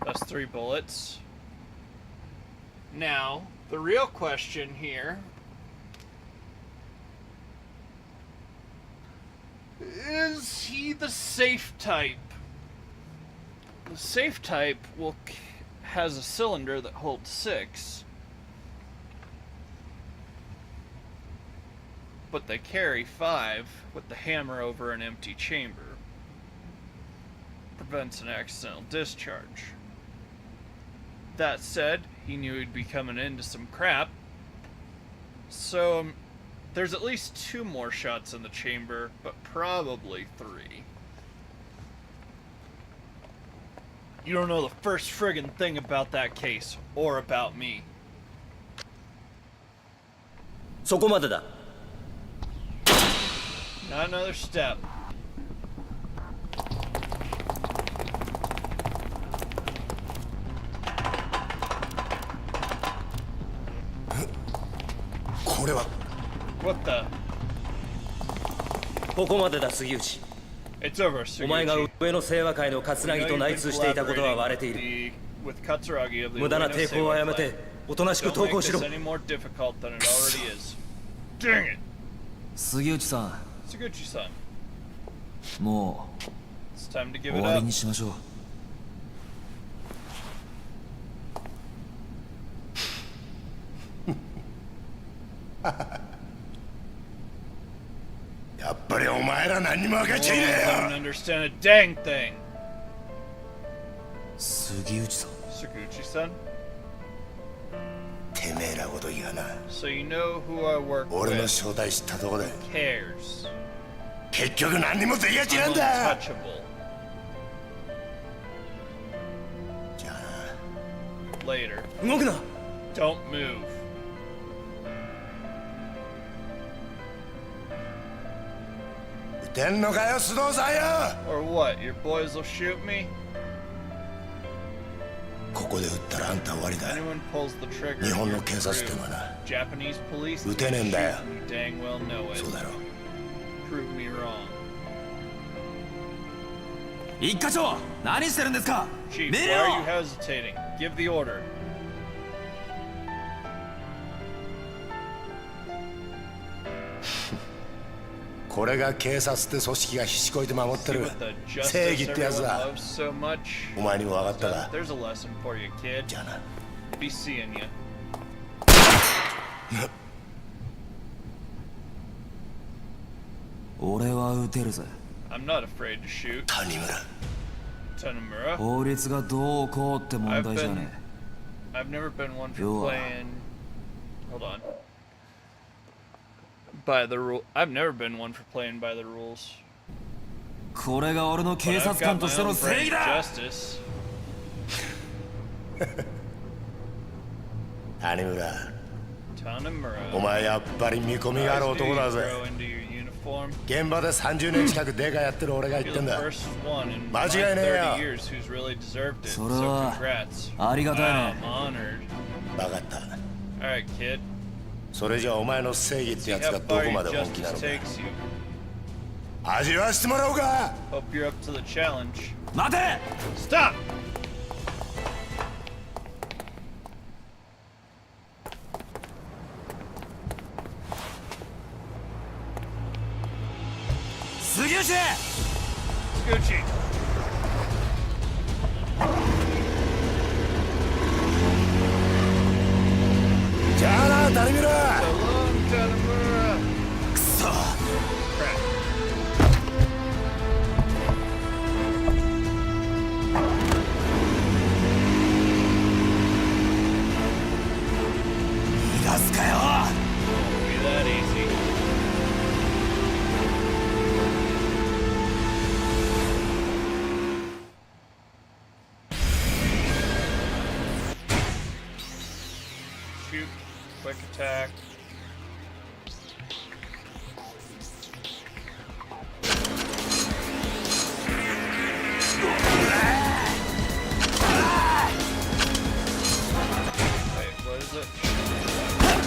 Speaker 1: That's 3 bullets. Now, the real question here is he the safe type? The safe type has a cylinder that holds 6, but they carry 5 with the hammer over an empty chamber. Prevents an accidental discharge. That said, he knew he'd be coming into some crap, so there's at least 2 more shots in the chamber, but probably 3. You don't know the first friggin' thing about that case, or about me.
Speaker 12: そこまでだ。
Speaker 1: Not another step.
Speaker 5: 俺は
Speaker 1: What the?
Speaker 9: ここまでだ杉内。
Speaker 1: It's over,
Speaker 9: お前が
Speaker 1: Suguchi.
Speaker 9: 上野清和会の
Speaker 1: I
Speaker 9: 桂
Speaker 1: know
Speaker 9: 木と
Speaker 1: you've
Speaker 9: 内
Speaker 1: been
Speaker 9: 通していたことは
Speaker 1: collaborating
Speaker 9: 割れてい
Speaker 1: with
Speaker 9: る。
Speaker 1: the- with Katsuragi of the
Speaker 9: 無駄な
Speaker 1: Ueno
Speaker 9: 抵抗はやめ
Speaker 1: Seiwa
Speaker 9: て
Speaker 1: clan.
Speaker 9: おとなしく
Speaker 1: Don't
Speaker 9: 投
Speaker 1: make
Speaker 9: 降し
Speaker 1: this
Speaker 9: ろ。
Speaker 1: any more difficult than it already is. Dang it!
Speaker 4: 杉内さん、
Speaker 1: Suguchi-san,
Speaker 4: も
Speaker 1: it's time to
Speaker 4: う
Speaker 1: give
Speaker 4: 終
Speaker 1: it
Speaker 4: わり
Speaker 1: up.
Speaker 4: にしましょう。
Speaker 5: やっぱりお前ら何にも分かっ
Speaker 1: Oh,
Speaker 5: ちゃいね
Speaker 1: I
Speaker 5: え
Speaker 1: don't understand a dang thing.
Speaker 4: 杉内さん、
Speaker 1: Suguchi-san,
Speaker 5: よてめえらごときがな
Speaker 1: so you know who I work
Speaker 5: 俺の
Speaker 1: with.
Speaker 5: 正体知ったとこで
Speaker 1: Cares.
Speaker 5: 結局何にもできやちな
Speaker 1: I'm
Speaker 5: んだ
Speaker 1: untouchable.
Speaker 5: じゃあ
Speaker 1: Later.
Speaker 9: 動くな。
Speaker 1: Don't move.
Speaker 5: 撃てんのかよ須藤さんよ
Speaker 1: Or what? Your boys will shoot me?
Speaker 5: ここで撃ったらあんた終わりだ
Speaker 1: Anyone pulls the trigger.
Speaker 5: 日本の
Speaker 1: you're
Speaker 5: 警察って
Speaker 1: through.
Speaker 5: のはな
Speaker 1: Japanese police
Speaker 5: 撃てねえんだよ
Speaker 1: shoot me, dang well know it.
Speaker 5: そうだろ
Speaker 1: Prove me wrong.
Speaker 4: 一課長、何してるんですか。
Speaker 1: Chief,
Speaker 4: 命
Speaker 1: why
Speaker 4: 令
Speaker 1: are
Speaker 4: を
Speaker 1: you hesitating? Give the order.
Speaker 5: これが警察って組織がひしこいて守って
Speaker 1: See
Speaker 5: る
Speaker 1: what the
Speaker 5: 正
Speaker 1: justice
Speaker 5: 義ってやつ
Speaker 1: everyone
Speaker 5: だ
Speaker 1: loves so much.
Speaker 5: お前にも分かったか
Speaker 1: There's a lesson for you, kid.
Speaker 5: じゃあな
Speaker 1: Be seeing you.
Speaker 4: 俺は撃てるぜ。
Speaker 1: I'm not afraid to shoot.
Speaker 5: 谷村
Speaker 1: Tanamura.
Speaker 4: 法律がどうこうって問題じゃね
Speaker 1: I've never been one for
Speaker 4: You are.
Speaker 1: playing. Hold on. By the rule. I've never been one for playing by the rules.
Speaker 4: え。これが俺の
Speaker 1: But
Speaker 4: 警
Speaker 1: I've
Speaker 4: 察
Speaker 1: got
Speaker 4: 官
Speaker 1: my
Speaker 4: として
Speaker 1: own
Speaker 4: の
Speaker 1: brand
Speaker 4: 正義
Speaker 1: of
Speaker 4: だ。
Speaker 1: justice.
Speaker 5: 谷村
Speaker 1: Tanamura.
Speaker 5: お前やっぱり見込みがある
Speaker 1: Guys, do
Speaker 5: 男
Speaker 1: you
Speaker 5: だぜ
Speaker 1: grow into your uniform?
Speaker 5: 現場で30年近くデカやってる俺が言
Speaker 1: You're
Speaker 5: ってん
Speaker 1: the
Speaker 5: だ
Speaker 1: first one in
Speaker 5: 間
Speaker 1: my
Speaker 5: 違いねえよ
Speaker 1: 30 years who's really deserved it.
Speaker 4: それ
Speaker 1: So
Speaker 4: は
Speaker 1: congrats.
Speaker 4: ありがたい
Speaker 1: Wow,
Speaker 4: ね。
Speaker 1: I'm honored.
Speaker 5: 分かった
Speaker 1: Alright, kid.
Speaker 5: それじゃあお前の正義って
Speaker 1: See
Speaker 5: やつ
Speaker 1: how
Speaker 5: がど
Speaker 1: far
Speaker 5: こま
Speaker 1: your
Speaker 5: で本気な
Speaker 1: justice
Speaker 5: のか
Speaker 1: takes you.
Speaker 5: 味わわしてもらおうか
Speaker 1: Hope you're up to the challenge.
Speaker 4: 待て。
Speaker 1: Stop!
Speaker 4: 杉内。
Speaker 1: Gucci.
Speaker 5: じゃあな谷村
Speaker 1: So long, Tanamura.
Speaker 4: くそ。
Speaker 1: Crap.
Speaker 4: 逃がすかよ。
Speaker 1: Won't be that easy. Shoot, quick attack. Wait, what is it?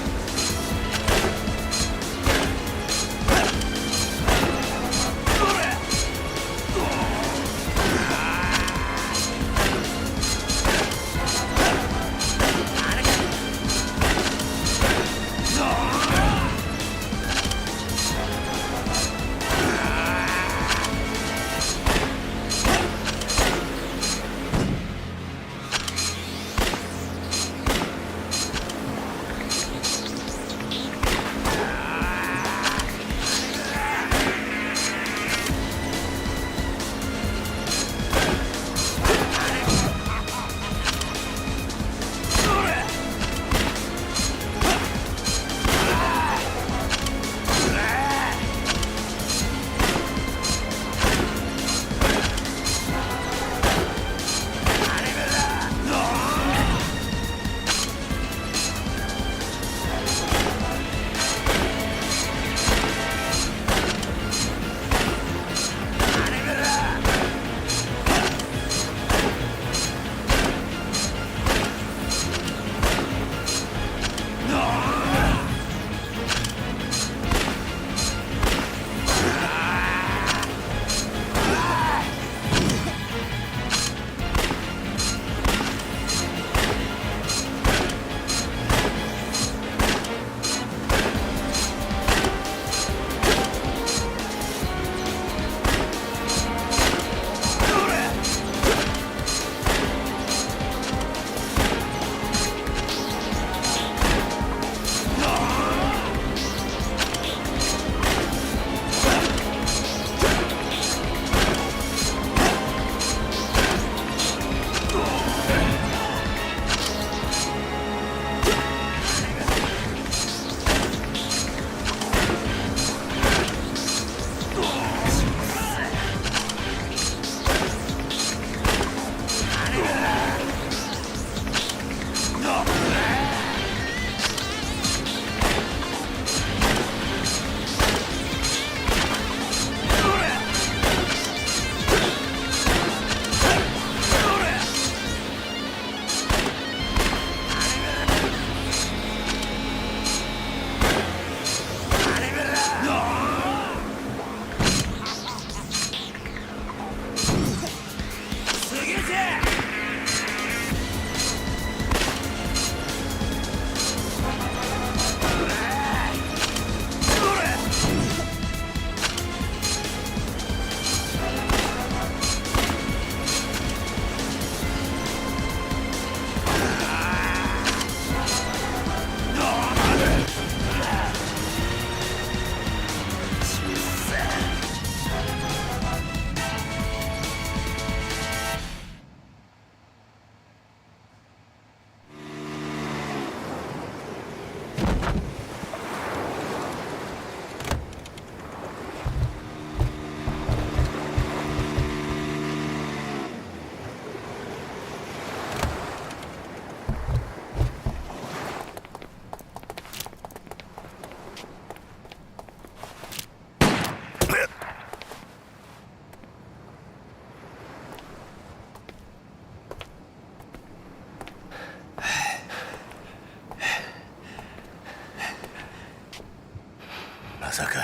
Speaker 5: まさか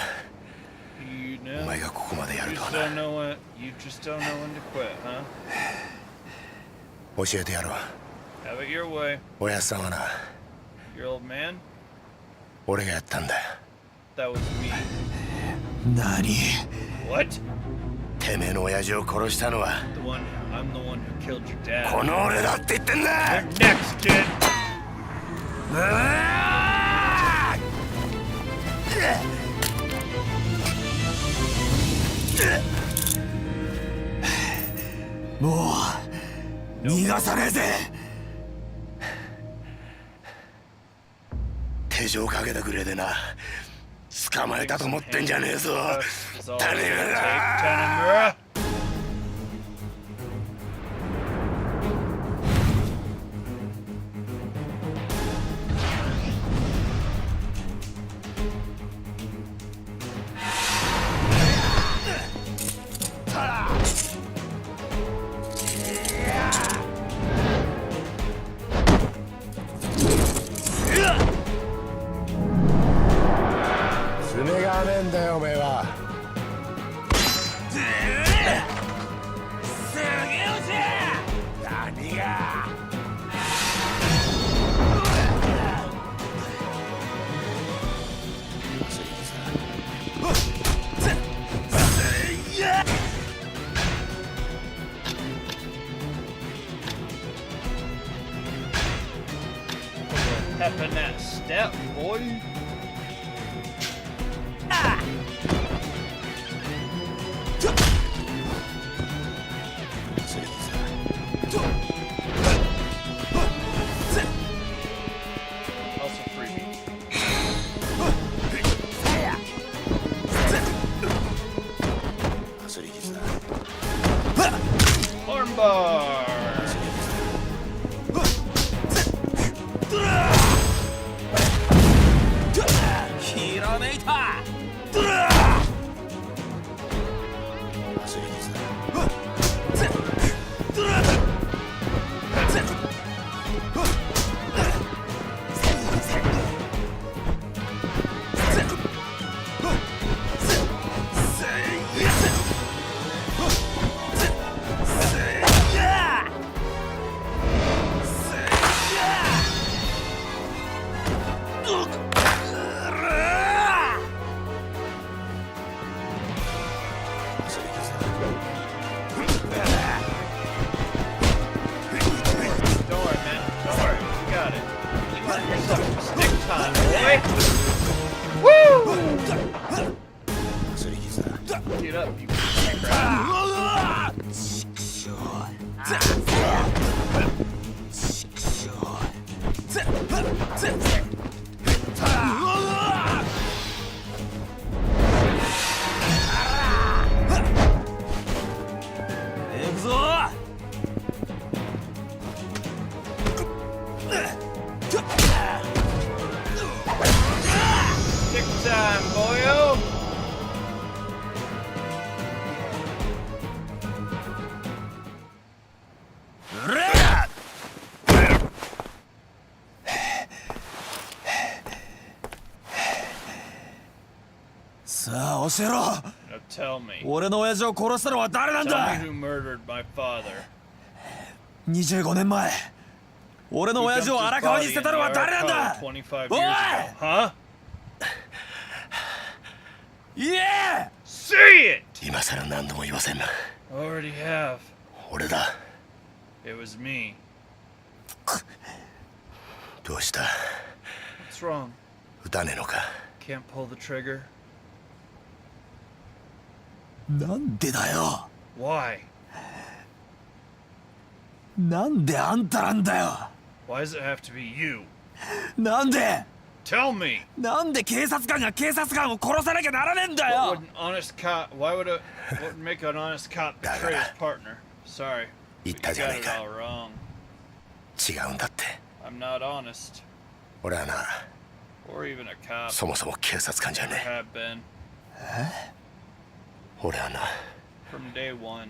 Speaker 1: You
Speaker 5: お
Speaker 1: know?
Speaker 5: 前がここまでや
Speaker 1: You
Speaker 5: ると
Speaker 1: just
Speaker 5: は
Speaker 1: don't know when, you just don't know when to quit, huh?
Speaker 5: な教えてやろう
Speaker 1: Have it your way.
Speaker 5: おやっさんはな
Speaker 1: Your old man?
Speaker 5: 俺がやったんだ
Speaker 1: That was me.
Speaker 5: 何
Speaker 1: What?
Speaker 5: てめえの親父を殺したのは
Speaker 1: The one, I'm the one who killed your dad.
Speaker 5: この俺だって言ってんだ
Speaker 1: You're next, kid!
Speaker 5: もう逃がさねえぜ手錠かけたくれでな捕まえたと思ってんじゃねえぞ
Speaker 1: That's all
Speaker 5: 種
Speaker 1: it's gonna
Speaker 5: が
Speaker 1: take, Tanamura. Pepping that step, boy. Also freebie. Armbar! Get up, you crap. Tick time, boyo! Now tell me.
Speaker 4: 俺の親父を殺したのは誰なんだ
Speaker 1: Tell me who murdered my father.
Speaker 4: 25年前俺の
Speaker 1: Who
Speaker 4: 親
Speaker 1: dumped
Speaker 4: 父を
Speaker 1: his
Speaker 4: 荒川に
Speaker 1: body
Speaker 4: 捨
Speaker 1: in
Speaker 4: てたのは
Speaker 1: the
Speaker 4: 誰なん
Speaker 1: Arco
Speaker 4: だ
Speaker 1: 25
Speaker 4: おい
Speaker 1: years ago? Huh?
Speaker 4: 言え
Speaker 1: Say it!
Speaker 5: 今さら何度も言わせんな
Speaker 1: Already have.
Speaker 5: 俺だ
Speaker 1: It was me.
Speaker 5: どうした
Speaker 1: What's wrong?
Speaker 5: 撃たねえのか
Speaker 1: Can't pull the trigger?
Speaker 4: なんでだよ
Speaker 1: Why?
Speaker 4: なんであんたなんだよ
Speaker 1: Why does it have to be you?
Speaker 4: なんで
Speaker 1: Tell me!
Speaker 4: なんで警察官が警察官を殺さなきゃならねえんだ
Speaker 1: What
Speaker 4: よ
Speaker 1: would an honest cop, what would make an honest cop betray his partner? Sorry.
Speaker 5: 言
Speaker 1: You
Speaker 5: ったじゃ
Speaker 1: got
Speaker 5: ねえ
Speaker 1: it
Speaker 5: か
Speaker 1: all wrong.
Speaker 5: 違うんだって
Speaker 1: I'm not honest.
Speaker 5: 俺はな
Speaker 1: Or even a cop.
Speaker 5: そもそも警察官じゃ
Speaker 1: Never
Speaker 5: ね
Speaker 1: have been.
Speaker 5: え俺はな
Speaker 1: From day one,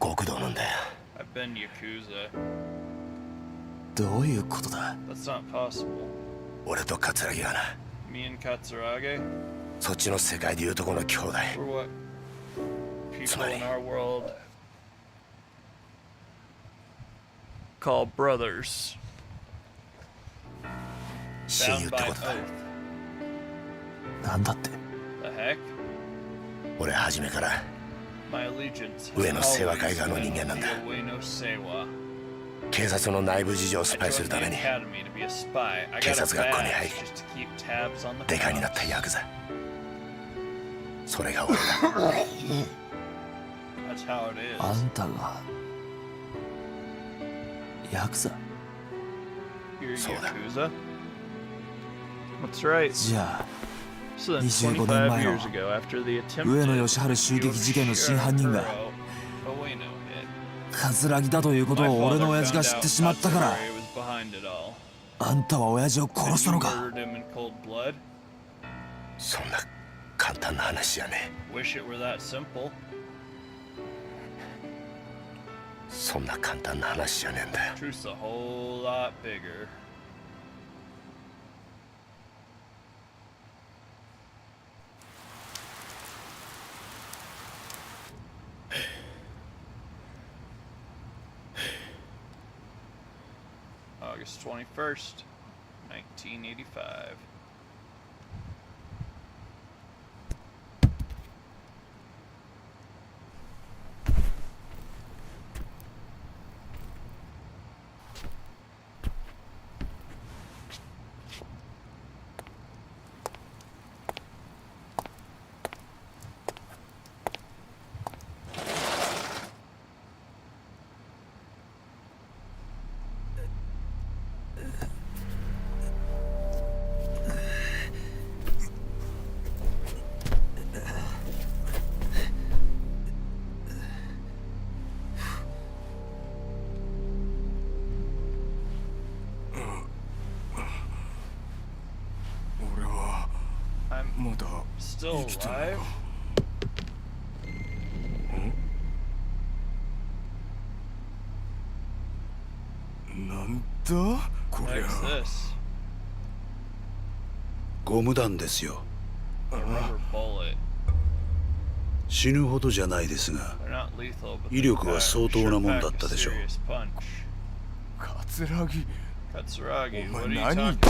Speaker 5: 極道なんだよ
Speaker 1: I've been Yakuza.
Speaker 4: どういうことだ
Speaker 1: That's not possible.
Speaker 5: 俺と桂木はな
Speaker 1: Me and Katsurage?
Speaker 5: そっちの世界でいうとこの兄弟。
Speaker 1: We're what people in our world call brothers.
Speaker 5: 親友
Speaker 1: Bound
Speaker 5: って
Speaker 1: by
Speaker 5: ことだ。
Speaker 1: oath.
Speaker 4: なんだって
Speaker 1: The heck?
Speaker 5: 俺初めから
Speaker 1: My allegiance
Speaker 5: 上
Speaker 1: has
Speaker 5: の世話
Speaker 1: always
Speaker 5: 会側の人
Speaker 1: been
Speaker 5: 間なんだ。
Speaker 1: the Ueno Seiwa.
Speaker 5: 警察の内部事情をス
Speaker 1: I
Speaker 5: パイす
Speaker 1: joined
Speaker 5: る
Speaker 1: the
Speaker 5: ために
Speaker 1: academy to be a spy. I
Speaker 5: 警
Speaker 1: got a
Speaker 5: 察学校に
Speaker 1: badge
Speaker 5: 入り
Speaker 1: just to keep tabs on the
Speaker 5: デカになっ
Speaker 1: cops.
Speaker 5: たヤクザ。それが俺だ。
Speaker 1: That's how it
Speaker 4: あ
Speaker 1: is.
Speaker 4: んたがヤクザ
Speaker 1: You're
Speaker 5: So that-
Speaker 1: Yakuza? That's right.
Speaker 4: じゃあ
Speaker 1: So then
Speaker 4: 25
Speaker 1: 25
Speaker 4: 年前の
Speaker 1: years ago, after the
Speaker 4: 上野
Speaker 1: attempted
Speaker 4: 義晴襲撃事件の真犯人が
Speaker 1: Yoshihiro Ueno hit,
Speaker 4: 桂木だということ
Speaker 1: my
Speaker 4: を俺
Speaker 1: father
Speaker 4: の親父
Speaker 1: found
Speaker 4: が
Speaker 1: out
Speaker 4: 知ってしまったから
Speaker 1: Katsugiri was behind it all.
Speaker 4: あんたは親父を殺
Speaker 1: And
Speaker 4: した
Speaker 1: you
Speaker 4: のか
Speaker 1: murdered him in cold blood?
Speaker 5: そんな簡単な話じゃね
Speaker 1: Wish it were that simple.
Speaker 5: え。そんな簡単な話じゃねえんだよ。
Speaker 1: Truth's a whole lot bigger. August 21st, 1985. I'm still alive?
Speaker 10: なんだこれ
Speaker 1: What's
Speaker 10: は
Speaker 1: this?
Speaker 10: ゴム弾ですよ。
Speaker 1: A rubber bullet.
Speaker 10: 死ぬほどじゃないですが
Speaker 1: They're not lethal, but
Speaker 10: 威力は相当なもんだったでしょう。
Speaker 1: serious punch.
Speaker 10: 桂木
Speaker 1: Katsuragi,
Speaker 10: お
Speaker 1: what
Speaker 10: 前
Speaker 1: are you
Speaker 10: 何
Speaker 1: talking?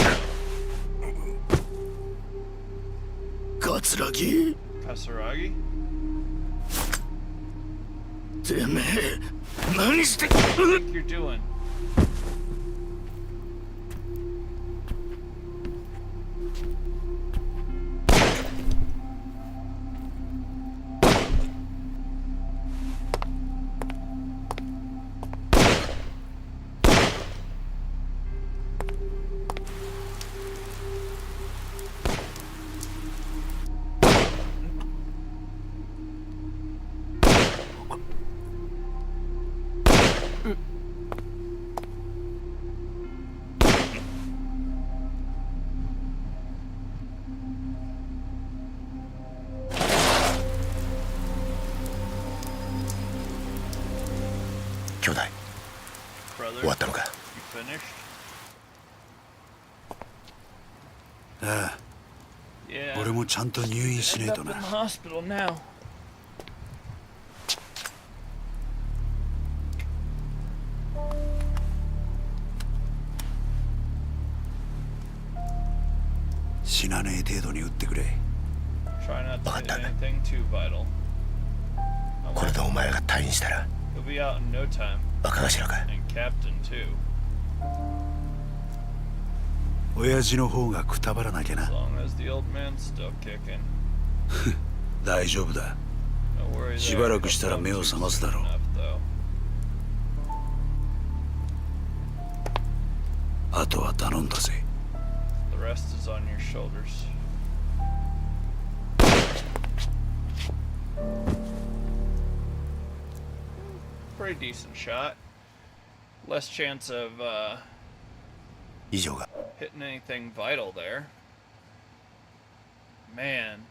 Speaker 5: 桂木
Speaker 1: Katsuragi?
Speaker 5: てめえ何して
Speaker 1: What do you think you're doing? Brother,
Speaker 5: 終わったのか。
Speaker 1: you finished?
Speaker 10: ああ
Speaker 1: Yeah.
Speaker 10: 俺もちゃんと入院しね
Speaker 1: End
Speaker 10: え
Speaker 1: up
Speaker 10: と
Speaker 1: in
Speaker 10: な
Speaker 1: the hospital now.
Speaker 10: 死なねえ程度に撃ってくれ。
Speaker 1: Try not to hit
Speaker 5: Bakit?
Speaker 1: anything too vital.
Speaker 5: これでお前らが退院したら
Speaker 1: He'll be out in no time.
Speaker 5: 若頭か。
Speaker 1: And Captain too.
Speaker 10: 親父の方がくたばらなきゃ
Speaker 1: As
Speaker 10: な。
Speaker 1: long as the old man's still kicking.
Speaker 10: 大丈夫だ。
Speaker 1: No worry there.
Speaker 10: しばらくしたら目を覚ますだろう。
Speaker 1: Enough, though.
Speaker 10: あとは頼んだぜ。
Speaker 1: The rest is on your shoulders. Pretty decent shot. Less chance of
Speaker 5: 以上が。
Speaker 1: hitting anything vital there. Man.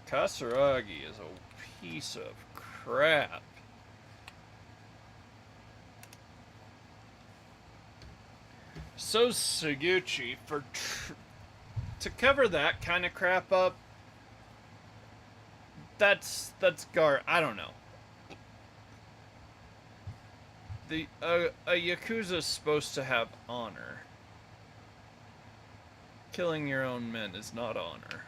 Speaker 1: Kasaragi is a piece of crap. So Suguchi, to cover that kind of crap up, that's I don't know. A Yakuza's supposed to have honor. Killing your own men is not honor.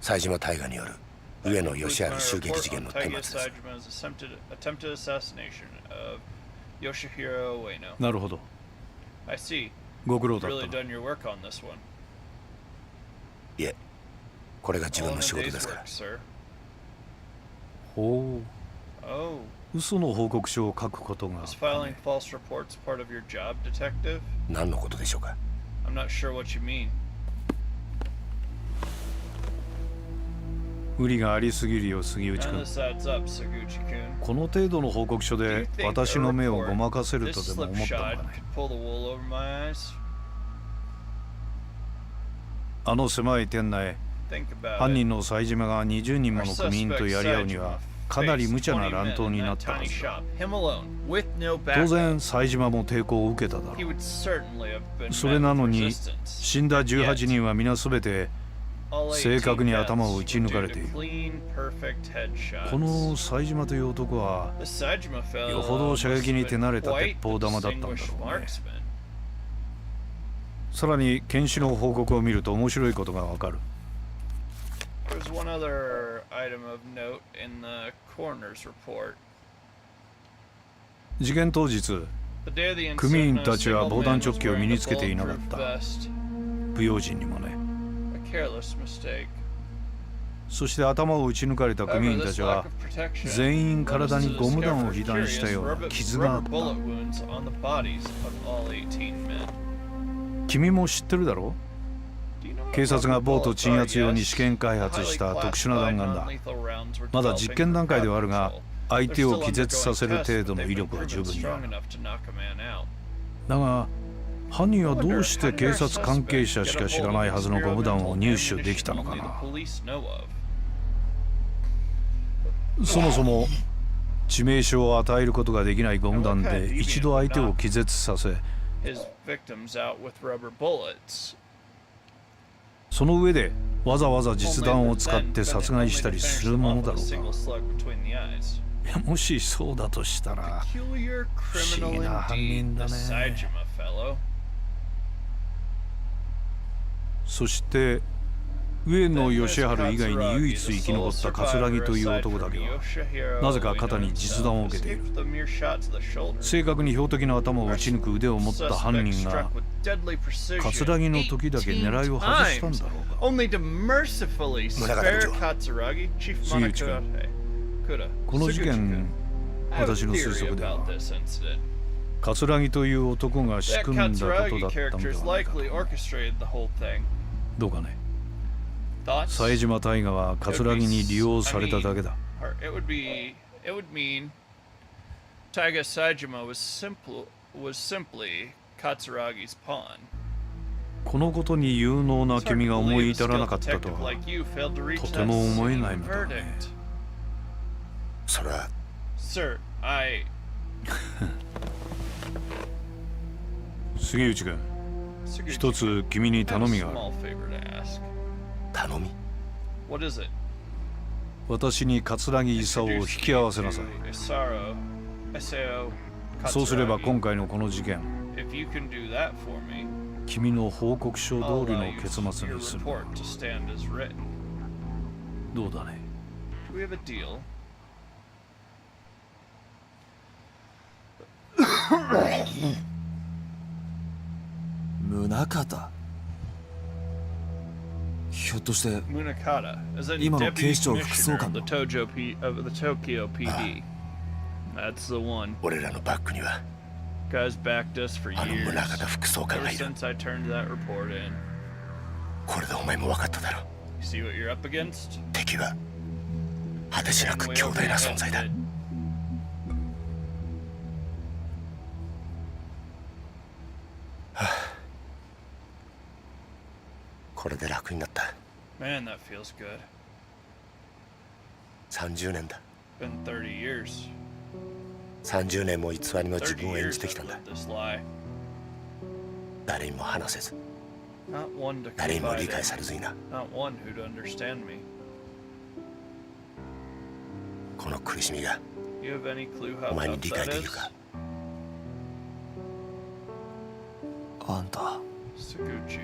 Speaker 5: 冴島大河による上野義治襲撃事件の顛末です。
Speaker 1: Attempted assassination of Yoshihiro Ueno.
Speaker 10: なるほど。
Speaker 1: I see.
Speaker 10: ご苦労
Speaker 1: You've
Speaker 10: だっ
Speaker 1: really
Speaker 10: たな。
Speaker 1: done your work on this one.
Speaker 5: いえ、これが自
Speaker 1: All
Speaker 5: 分
Speaker 1: in
Speaker 5: の
Speaker 1: a
Speaker 5: 仕事
Speaker 1: day's
Speaker 5: ですから
Speaker 1: work,。sir.
Speaker 10: ほ
Speaker 1: Oh,
Speaker 10: う。嘘の報告書を書くことが
Speaker 1: is filing false reports part of your job, detective?
Speaker 5: 何のことでしょうか。
Speaker 1: I'm not sure what you mean.
Speaker 10: 無理がありすぎるよ、杉内
Speaker 1: None
Speaker 10: 君。
Speaker 1: of this adds up, Suguchi-kun.
Speaker 10: この程度の報告書
Speaker 1: Do
Speaker 10: で
Speaker 1: you think
Speaker 10: 私
Speaker 1: a
Speaker 10: の目をご
Speaker 1: report
Speaker 10: まかせる
Speaker 1: this
Speaker 10: とでも思ったの
Speaker 1: slipshod
Speaker 10: かね。
Speaker 1: could pull the wool over my eyes?
Speaker 10: あの狭い店内、
Speaker 1: Think about
Speaker 10: 犯
Speaker 1: it.
Speaker 10: 人の冴島が20人も
Speaker 1: Our
Speaker 10: の組員と
Speaker 1: suspect
Speaker 10: やり合うには
Speaker 1: Saejima
Speaker 10: かなり
Speaker 1: faced
Speaker 10: 無茶な
Speaker 1: 20
Speaker 10: 乱
Speaker 1: men
Speaker 10: 闘
Speaker 1: in
Speaker 10: になっ
Speaker 1: that
Speaker 10: たは
Speaker 1: tiny
Speaker 10: ずだ。
Speaker 1: shop, him alone, with no
Speaker 10: 当然
Speaker 1: backup.
Speaker 10: 冴島も抵抗を受けただろ
Speaker 1: He
Speaker 10: う。
Speaker 1: would certainly have been
Speaker 10: それ
Speaker 1: met
Speaker 10: な
Speaker 1: with
Speaker 10: のに
Speaker 1: resistance.
Speaker 10: 死んだ18人は皆すべて
Speaker 1: All
Speaker 10: 正確に
Speaker 1: 18
Speaker 10: 頭を撃ち
Speaker 1: deaths
Speaker 10: 抜か
Speaker 1: were
Speaker 10: れ
Speaker 1: due
Speaker 10: てい
Speaker 1: to
Speaker 10: る。
Speaker 1: clean, perfect headshots.
Speaker 10: この冴島という男は
Speaker 1: The Saejima fellow
Speaker 10: よほど射撃に手慣れた
Speaker 1: must have
Speaker 10: 鉄
Speaker 1: been
Speaker 10: 砲
Speaker 1: quite
Speaker 10: 玉
Speaker 1: the
Speaker 10: だったんだろう
Speaker 1: distinguished
Speaker 10: ね。
Speaker 1: marksman.
Speaker 10: さらに検視の報告を見ると面白いことがわかる。
Speaker 1: There's one other item of note in the coroner's report.
Speaker 10: 事件当日、
Speaker 1: The day of the
Speaker 10: 組員
Speaker 1: incident,
Speaker 10: た
Speaker 1: a
Speaker 10: ちは
Speaker 1: single
Speaker 10: 防弾
Speaker 1: man
Speaker 10: チョッ
Speaker 1: was
Speaker 10: キを身
Speaker 1: wearing
Speaker 10: に
Speaker 1: a
Speaker 10: つけていなかっ
Speaker 1: bulletproof
Speaker 10: た。
Speaker 1: vest.
Speaker 10: 不用心にもね。
Speaker 1: A careless mistake.
Speaker 10: そして頭を撃ち抜かれた組
Speaker 1: However,
Speaker 10: 員た
Speaker 1: this
Speaker 10: ち
Speaker 1: lack
Speaker 10: は
Speaker 1: of protection
Speaker 10: 全員
Speaker 1: led
Speaker 10: 体
Speaker 1: us
Speaker 10: に
Speaker 1: to
Speaker 10: ゴム弾を
Speaker 1: discover
Speaker 10: 被弾したような
Speaker 1: curious
Speaker 10: 傷があ
Speaker 1: rubber
Speaker 10: った。
Speaker 1: bullet wounds on the bodies of all 18 men.
Speaker 10: 君も知ってるだろ
Speaker 1: Do you know what
Speaker 10: 警察が
Speaker 1: rubber
Speaker 10: ボート
Speaker 1: bullets
Speaker 10: 鎮
Speaker 1: are?
Speaker 10: 圧用に
Speaker 1: Yes.
Speaker 10: 試験開発した特殊な弾丸だ。
Speaker 1: Highly classified non-lethal rounds were
Speaker 10: まだ実
Speaker 1: developing
Speaker 10: 験
Speaker 1: for
Speaker 10: 段階ではある
Speaker 1: crowd
Speaker 10: が、
Speaker 1: control.
Speaker 10: 相
Speaker 1: They're
Speaker 10: 手を
Speaker 1: still
Speaker 10: 気絶
Speaker 1: undergoing
Speaker 10: させる
Speaker 1: tests,
Speaker 10: 程
Speaker 1: but
Speaker 10: 度の
Speaker 1: they've
Speaker 10: 威
Speaker 1: been
Speaker 10: 力は
Speaker 1: proven
Speaker 10: 十分にあ
Speaker 1: strong
Speaker 10: る。
Speaker 1: enough to knock a man out.
Speaker 10: だが、犯人はどうして警察関係者しか知らないはずのゴム弾を入手できたのかな。そもそも致命傷を与えることができないゴム弾で一度相手を気絶させ、
Speaker 1: His victims out with rubber bullets.
Speaker 10: その上でわざわざ実弾を使って殺害したりするものだろうか。
Speaker 1: Single slug between the eyes.
Speaker 10: いや、もしそうだとしたら
Speaker 1: Peculiar
Speaker 10: 不思議
Speaker 1: criminal
Speaker 10: な犯
Speaker 1: indeed,
Speaker 10: 人だ
Speaker 1: the
Speaker 10: ね。
Speaker 1: Saejima fellow.
Speaker 10: そして上野義治以外に唯一生き残った桂木という男だけはなぜか肩に実弾を受けている。正確に標的の頭を撃ち抜く腕を持った犯人が桂木の時だけ狙いを外したんだろうか。
Speaker 1: Only to mercifully spare Katsuragi, Chief Monokure.
Speaker 10: この事件、私の推測では桂木という男が仕
Speaker 1: That
Speaker 10: 組んだことだ
Speaker 1: Katsuragi
Speaker 10: ったんで
Speaker 1: characters
Speaker 10: はないか
Speaker 1: likely
Speaker 10: と。
Speaker 1: orchestrated the whole thing.
Speaker 10: どうかね。
Speaker 1: Thoughts?
Speaker 10: 冴島大河は桂木に利用されただけだ。
Speaker 1: It would mean Taiga Saejima was simply Katsuragi's pawn.
Speaker 10: このことに有能な君が思い至らなかったとはとても思えないのだね。
Speaker 5: それは
Speaker 1: Sir, I
Speaker 10: 杉内君、一つ君に頼みがある。
Speaker 1: small favor to ask.
Speaker 5: 頼み
Speaker 1: What is it?
Speaker 10: 私に桂木勲を引き合わせなさい。
Speaker 1: Isao
Speaker 10: そうすれば
Speaker 1: Katsuragi.
Speaker 10: 今回のこの事件、
Speaker 1: If you can do that for me,
Speaker 10: 君の報告書
Speaker 1: I'll
Speaker 10: 通り
Speaker 1: allow
Speaker 10: の
Speaker 1: you
Speaker 10: 結末
Speaker 1: your
Speaker 10: にする。
Speaker 1: report to stand as written.
Speaker 10: どうだね。
Speaker 1: Do we have a deal?
Speaker 4: 宗方。ひょっとして
Speaker 1: Munakata, as in
Speaker 4: 今の
Speaker 1: deputy
Speaker 4: 警視庁副総
Speaker 1: commissioner
Speaker 4: 監
Speaker 1: of
Speaker 4: の
Speaker 1: the Tokyo PD. That's the one.
Speaker 5: 俺らのバックには
Speaker 1: Guys backed us for
Speaker 5: あの
Speaker 1: years.
Speaker 5: 宗方副総監
Speaker 1: Ever
Speaker 5: がいる。
Speaker 1: since I turned that report in.
Speaker 5: これでお前も分かっただろう。
Speaker 1: You see what you're up against?
Speaker 5: 敵は果てしなく強大な存在だ。これで楽になった。
Speaker 1: Man, that feels good.
Speaker 5: 30年だ。
Speaker 1: Been 30 years.
Speaker 5: 30年も偽りの自
Speaker 1: 30
Speaker 5: 分を演
Speaker 1: years
Speaker 5: じて
Speaker 1: I've
Speaker 5: きたんだ。
Speaker 1: lived this lie.
Speaker 5: 誰にも話せず、
Speaker 1: Not one to
Speaker 5: 誰にも
Speaker 1: confide
Speaker 5: 理解
Speaker 1: in.
Speaker 5: されずにな。
Speaker 1: Not one who'd understand me.
Speaker 5: この苦しみが
Speaker 1: You have any clue how
Speaker 5: お前に
Speaker 1: tough
Speaker 5: 理解
Speaker 1: that
Speaker 5: でき
Speaker 1: is?
Speaker 5: るか。
Speaker 4: あんた
Speaker 1: Saguchi.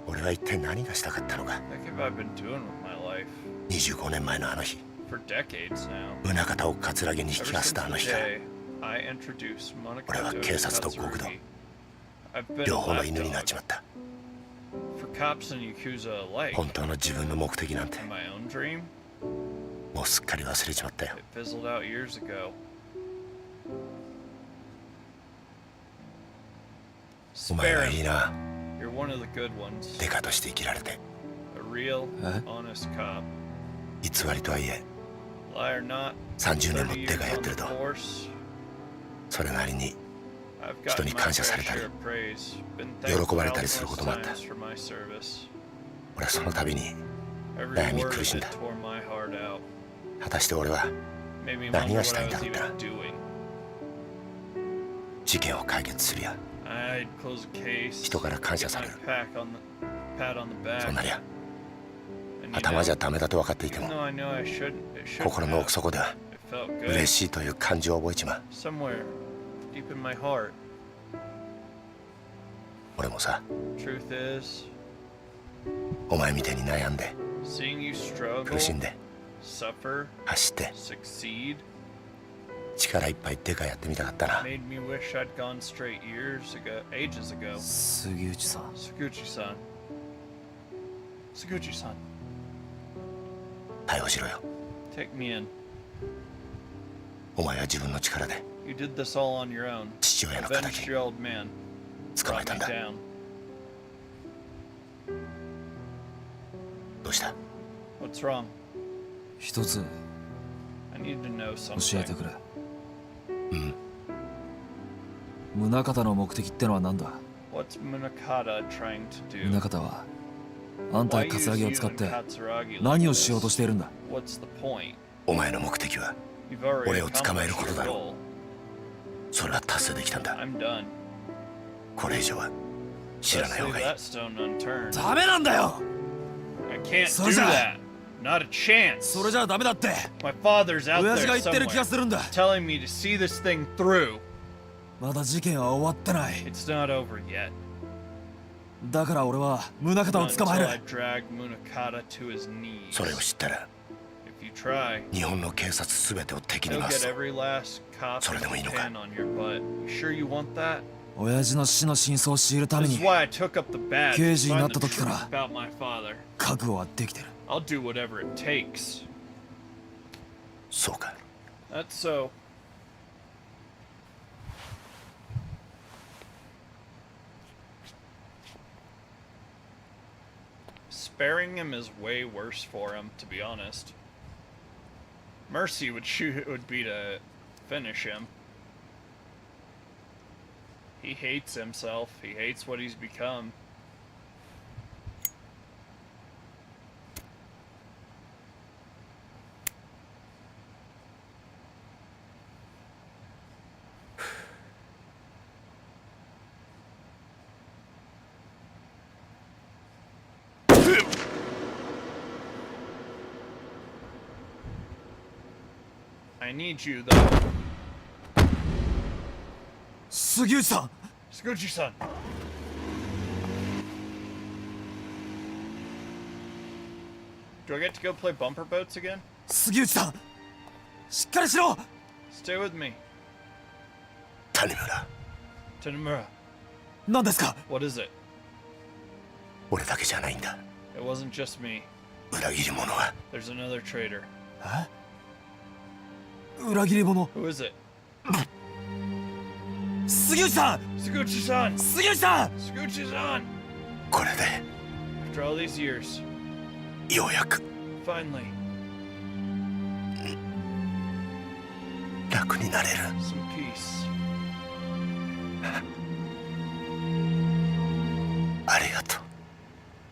Speaker 5: 俺は一体何がしたかったのか。
Speaker 1: What have I been doing with my life?
Speaker 5: 25年前のあの日、
Speaker 1: For decades now.
Speaker 5: 宗方を葛城に引き
Speaker 1: Ever
Speaker 5: 合わせ
Speaker 1: since
Speaker 5: たあの
Speaker 1: the
Speaker 5: 日から
Speaker 1: day I introduced
Speaker 5: 俺は
Speaker 1: Monaco
Speaker 5: 警
Speaker 1: to
Speaker 5: 察と極道
Speaker 1: Katsurugi, I've been
Speaker 5: 両
Speaker 1: a
Speaker 5: 方の犬になっ
Speaker 1: lapdog
Speaker 5: ちまった。
Speaker 1: for cops and Yakuza alike.
Speaker 5: 本当の自分の目的なんて
Speaker 1: In my own dream,
Speaker 5: もうすっかり忘れちまったよ。
Speaker 1: it fizzled out years ago.
Speaker 5: お前は
Speaker 1: Spare
Speaker 5: いい
Speaker 1: him.
Speaker 5: な。
Speaker 1: You're one of the good ones.
Speaker 5: デカとして生きられて、
Speaker 1: A real,
Speaker 4: え
Speaker 1: honest cop.
Speaker 5: 偽りとはいえ
Speaker 1: Lie or not,
Speaker 5: 30年も
Speaker 1: 30 years
Speaker 5: デカやっ
Speaker 1: on
Speaker 5: て
Speaker 1: the
Speaker 5: ると、
Speaker 1: force,
Speaker 5: それなりに
Speaker 1: I've
Speaker 5: 人
Speaker 1: gotten
Speaker 5: に
Speaker 1: my
Speaker 5: 感謝
Speaker 1: fair
Speaker 5: されたり
Speaker 1: share of praise. Been
Speaker 5: 喜
Speaker 1: thanked
Speaker 5: ばれたりする
Speaker 1: countless
Speaker 5: こともあった
Speaker 1: times for my service.
Speaker 5: 俺はその度に
Speaker 1: Every
Speaker 5: 悩み
Speaker 1: word of
Speaker 5: 苦しん
Speaker 1: it
Speaker 5: だ。
Speaker 1: tore my heart out.
Speaker 5: 果たして俺は
Speaker 1: Made me
Speaker 5: 何
Speaker 1: wonder
Speaker 5: が
Speaker 1: what
Speaker 5: したい
Speaker 1: I
Speaker 5: んだ
Speaker 1: was
Speaker 5: ろうな。
Speaker 1: even doing.
Speaker 5: 事件を解決するや
Speaker 1: I'd close a case,
Speaker 5: 人から感謝
Speaker 1: get
Speaker 5: さ
Speaker 1: my
Speaker 5: れる。
Speaker 1: pat on the
Speaker 5: そうな
Speaker 1: back.
Speaker 5: りゃ
Speaker 1: And you
Speaker 5: 頭じゃ
Speaker 1: know,
Speaker 5: ダメだと分かっていて
Speaker 1: even
Speaker 5: も
Speaker 1: though I know I shouldn't, it shouldn't
Speaker 5: 心の奥
Speaker 1: have.
Speaker 5: 底では
Speaker 1: It felt
Speaker 5: 嬉
Speaker 1: good.
Speaker 5: しいという感情を覚えちまう。
Speaker 1: Somewhere deep in my heart.
Speaker 5: 俺もさ、
Speaker 1: Truth is,
Speaker 5: お前みたいに悩んで
Speaker 1: seeing you struggle,
Speaker 5: 苦しんで
Speaker 1: suffer,
Speaker 5: 走って
Speaker 1: succeed,
Speaker 5: 力いっぱいデカやってみたかったな。
Speaker 1: made me wish I'd gone straight ages ago.
Speaker 4: 杉内さん
Speaker 1: Saguchi-san. Saguchi-san,
Speaker 5: 逮捕しろよ。
Speaker 1: take me in.
Speaker 5: お前は自分の力で
Speaker 1: You did this all on your own.
Speaker 5: 父親の
Speaker 1: Avenged
Speaker 5: 敵
Speaker 1: your old man.
Speaker 5: 捕まえ
Speaker 1: Brought
Speaker 5: たん
Speaker 1: me
Speaker 5: だ。
Speaker 1: down.
Speaker 5: どうした？
Speaker 1: What's wrong?
Speaker 4: 一つ
Speaker 1: I need to know
Speaker 4: 教えて
Speaker 1: something.
Speaker 4: くれ。
Speaker 5: うん
Speaker 4: 宗方の目的ってのは何だ？
Speaker 1: What's Munakata trying to
Speaker 4: 宗
Speaker 1: do?
Speaker 4: 方はあんた
Speaker 1: Why
Speaker 4: や
Speaker 1: use
Speaker 4: 葛城
Speaker 1: you
Speaker 4: を使っ
Speaker 1: and
Speaker 4: て
Speaker 1: Katsuragi like
Speaker 4: 何をしようと
Speaker 1: this?
Speaker 4: しているんだ？
Speaker 1: What's the point?
Speaker 5: お前の目的は
Speaker 1: You've already
Speaker 5: 俺を捕まえる
Speaker 1: accomplished
Speaker 5: こと
Speaker 1: your
Speaker 5: だろ
Speaker 1: goal.
Speaker 5: それは達成できたんだ。
Speaker 1: I'm done.
Speaker 5: これ以上は知ら
Speaker 1: Let's
Speaker 5: ない方
Speaker 1: leave
Speaker 5: がいい。
Speaker 1: that stone unturned.
Speaker 4: ダメなんだよ。
Speaker 1: I can't
Speaker 4: そ
Speaker 1: do
Speaker 4: れじゃ
Speaker 1: that. Not a chance.
Speaker 4: それじゃダメだって。
Speaker 1: My father's out
Speaker 4: 親父
Speaker 1: there
Speaker 4: が言ってる気が
Speaker 1: somewhere
Speaker 4: するんだ。
Speaker 1: telling me to see this thing through.
Speaker 4: まだ事件は終わってない。
Speaker 1: It's not over yet.
Speaker 4: だから俺は宗方を
Speaker 1: Not
Speaker 4: 捕まえ
Speaker 1: until I
Speaker 4: る。
Speaker 1: drag Munakata to his knees.
Speaker 5: それを知ったら
Speaker 1: If you try,
Speaker 5: 日本の警察すべてを敵に
Speaker 1: you'll
Speaker 5: 回
Speaker 1: get
Speaker 5: す。
Speaker 1: every last cop
Speaker 5: So
Speaker 1: in
Speaker 5: れでもいいのか？
Speaker 1: Japan on your butt. You sure you want that?
Speaker 4: 親父の死の真相を知るため
Speaker 1: This
Speaker 4: に
Speaker 1: is why I took up the badge
Speaker 4: 刑
Speaker 1: to
Speaker 4: 事になっ
Speaker 1: find
Speaker 4: た
Speaker 1: the
Speaker 4: 時から
Speaker 1: truth about my father.
Speaker 4: 覚悟はできてる。
Speaker 1: I'll do whatever it takes.
Speaker 5: そうか。
Speaker 1: That's so. Sparing him is way worse for him, to be honest. Mercy would be to finish him. He hates himself. He hates what he's become. I need you, though.
Speaker 4: 杉内さん
Speaker 1: Saguchi-san. Do I get to go play bumper boats again?
Speaker 4: 杉内さんしっかりしろ
Speaker 1: Stay with me.
Speaker 5: 谷村、
Speaker 1: Tanimura,
Speaker 4: 何ですか
Speaker 1: what is it?
Speaker 5: 俺だけじゃないんだ。
Speaker 1: It wasn't just me.
Speaker 5: 裏切り者は
Speaker 1: There's another traitor.
Speaker 4: 裏切り者
Speaker 1: Who is it?
Speaker 4: 杉内さん
Speaker 1: Saguchi-san!
Speaker 4: 杉内さん
Speaker 1: Saguchi-san!
Speaker 5: これで
Speaker 1: After all these years,
Speaker 5: ようやく
Speaker 1: finally,
Speaker 5: 楽になれる。
Speaker 1: some peace.
Speaker 5: ありがと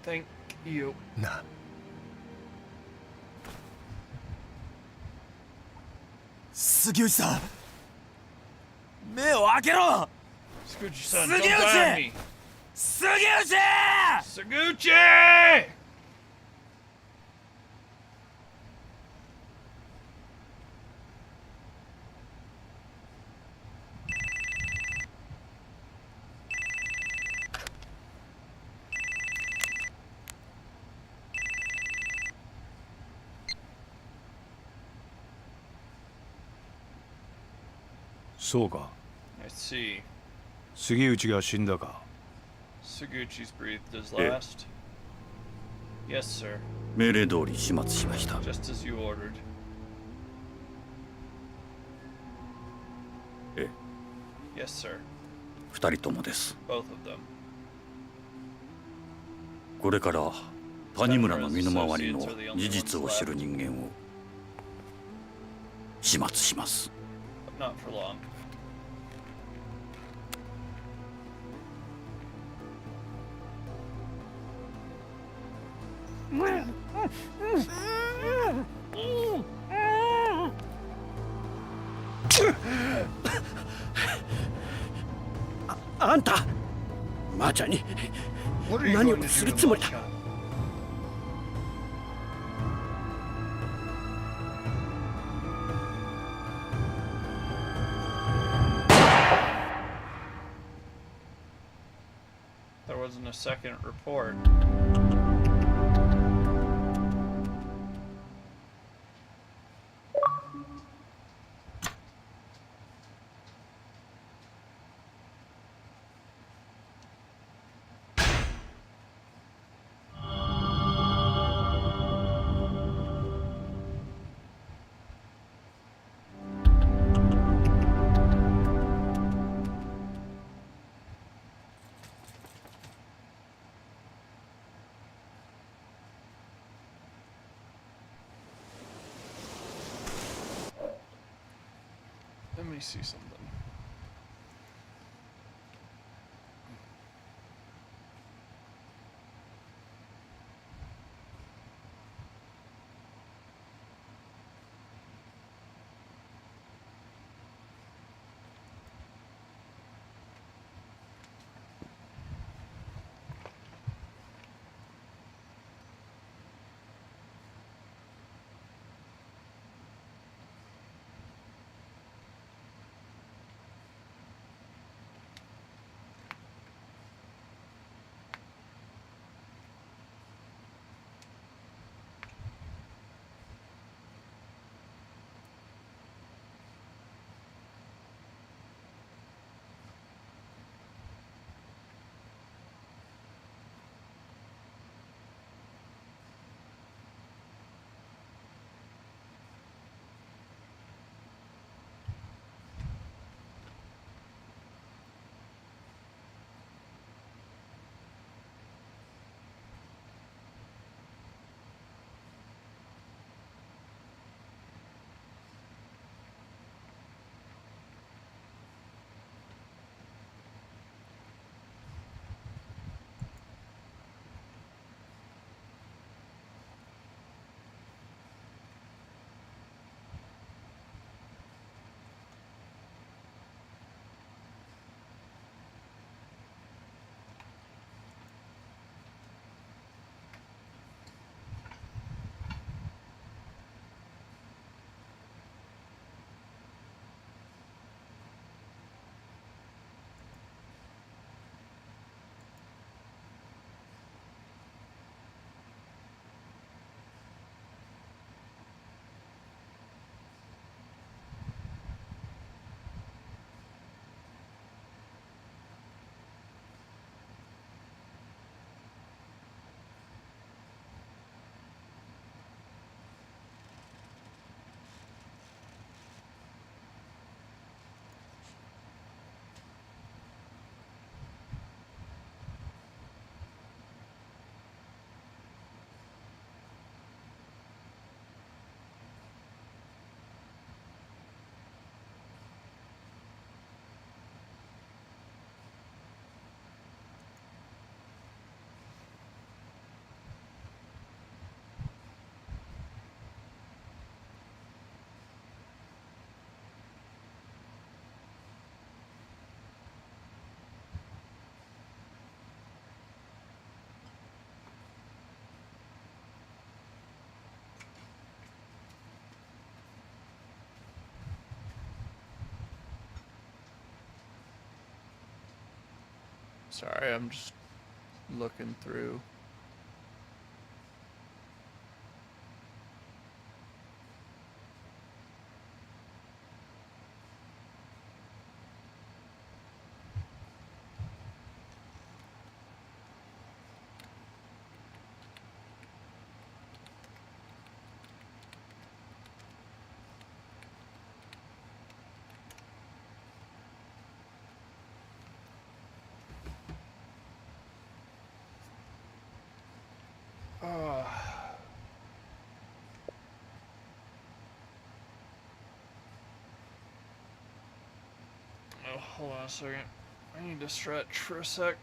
Speaker 1: Thank you.
Speaker 5: うな。
Speaker 4: 杉内さん目を開けろ
Speaker 1: Scoochie-san,
Speaker 4: Suguchi!
Speaker 1: don't die on me.
Speaker 4: 杉内
Speaker 1: Suguchi!
Speaker 10: I
Speaker 1: see.
Speaker 10: 杉内が死んだか
Speaker 1: Suguchi's breathed his last. Yes, sir.
Speaker 12: 命令通り始末しました。
Speaker 1: Just as you ordered.
Speaker 12: ええ、
Speaker 1: Yes, sir.
Speaker 12: 二人ともです。
Speaker 1: Both of them.
Speaker 12: これから谷村の身の回りの事実を知る人間を始末します。
Speaker 1: But not for long.
Speaker 5: "あんたマーちゃんに
Speaker 1: What are you
Speaker 5: 何
Speaker 1: going
Speaker 5: を
Speaker 1: to
Speaker 5: す
Speaker 1: do
Speaker 5: る
Speaker 1: to
Speaker 5: つもりだ?"
Speaker 1: Machka? There wasn't a second report. Let me see something. Sorry, I'm just looking through. Oh, hold on a second. I need to stretch for a sec.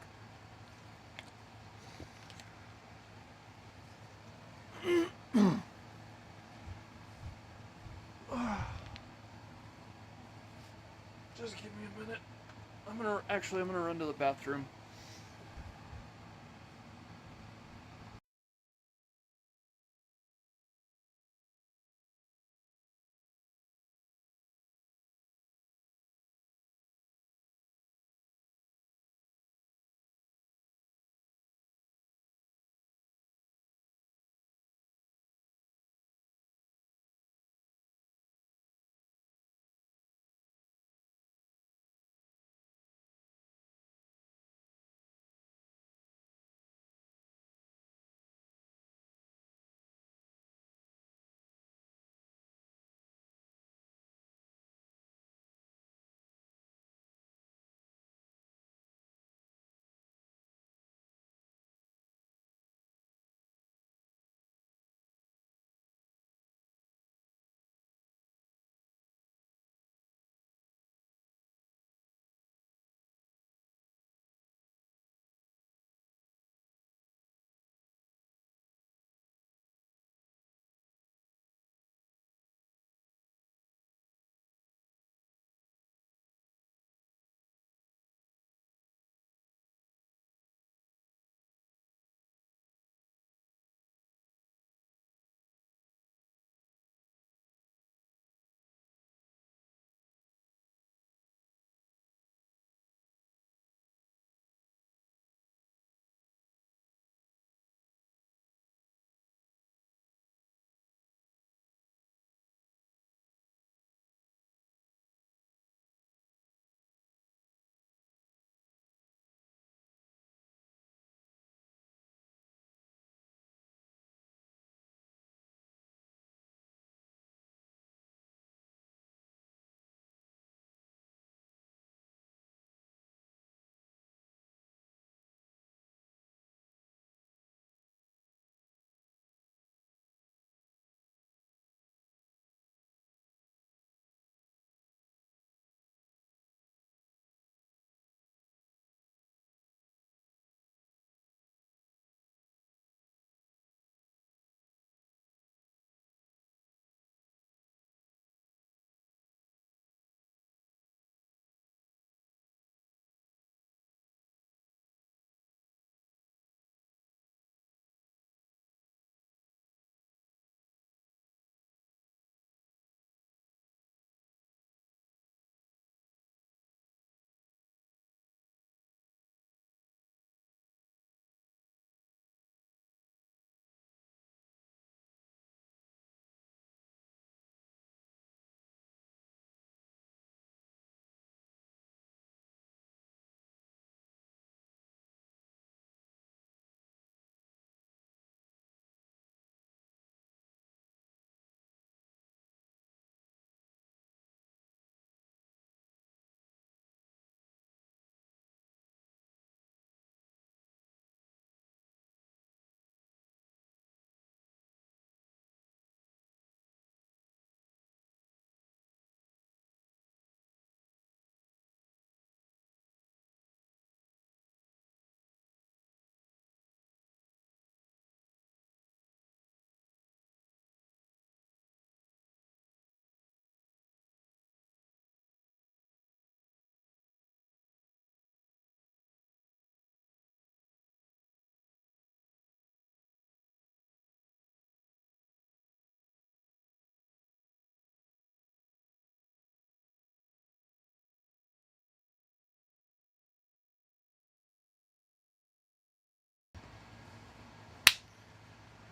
Speaker 1: Just give me a minute. I'm gonna run to the bathroom.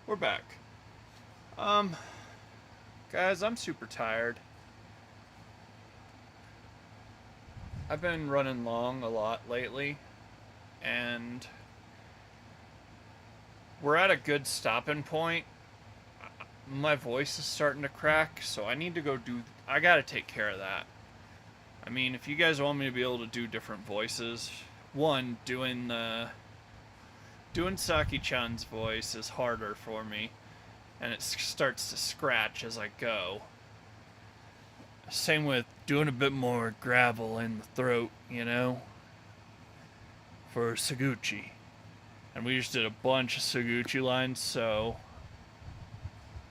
Speaker 1: We're back. Guys, I'm super tired. I've been running long a lot lately, and we're at a good stopping point. My voice is starting to crack, so I need to go I gotta take care of that. I mean, if you guys want me to be able to do different voices, one, doing Saki-chan's voice is harder for me, and it starts to scratch as I go. Same with doing a bit more gravel in the throat, you know, for Saguchi. And we just did a bunch of Saguchi lines, so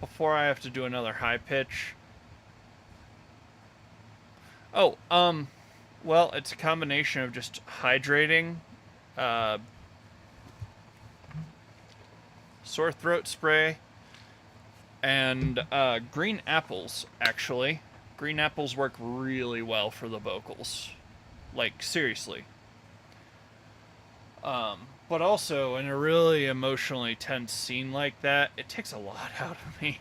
Speaker 1: before I have to do another high pitch. Oh, well, it's a combination of just hydrating, sore throat spray, and green apples, actually. Green apples work really well for the vocals. Like, seriously. But also, in a really emotionally tense scene like that, it takes a lot out of me.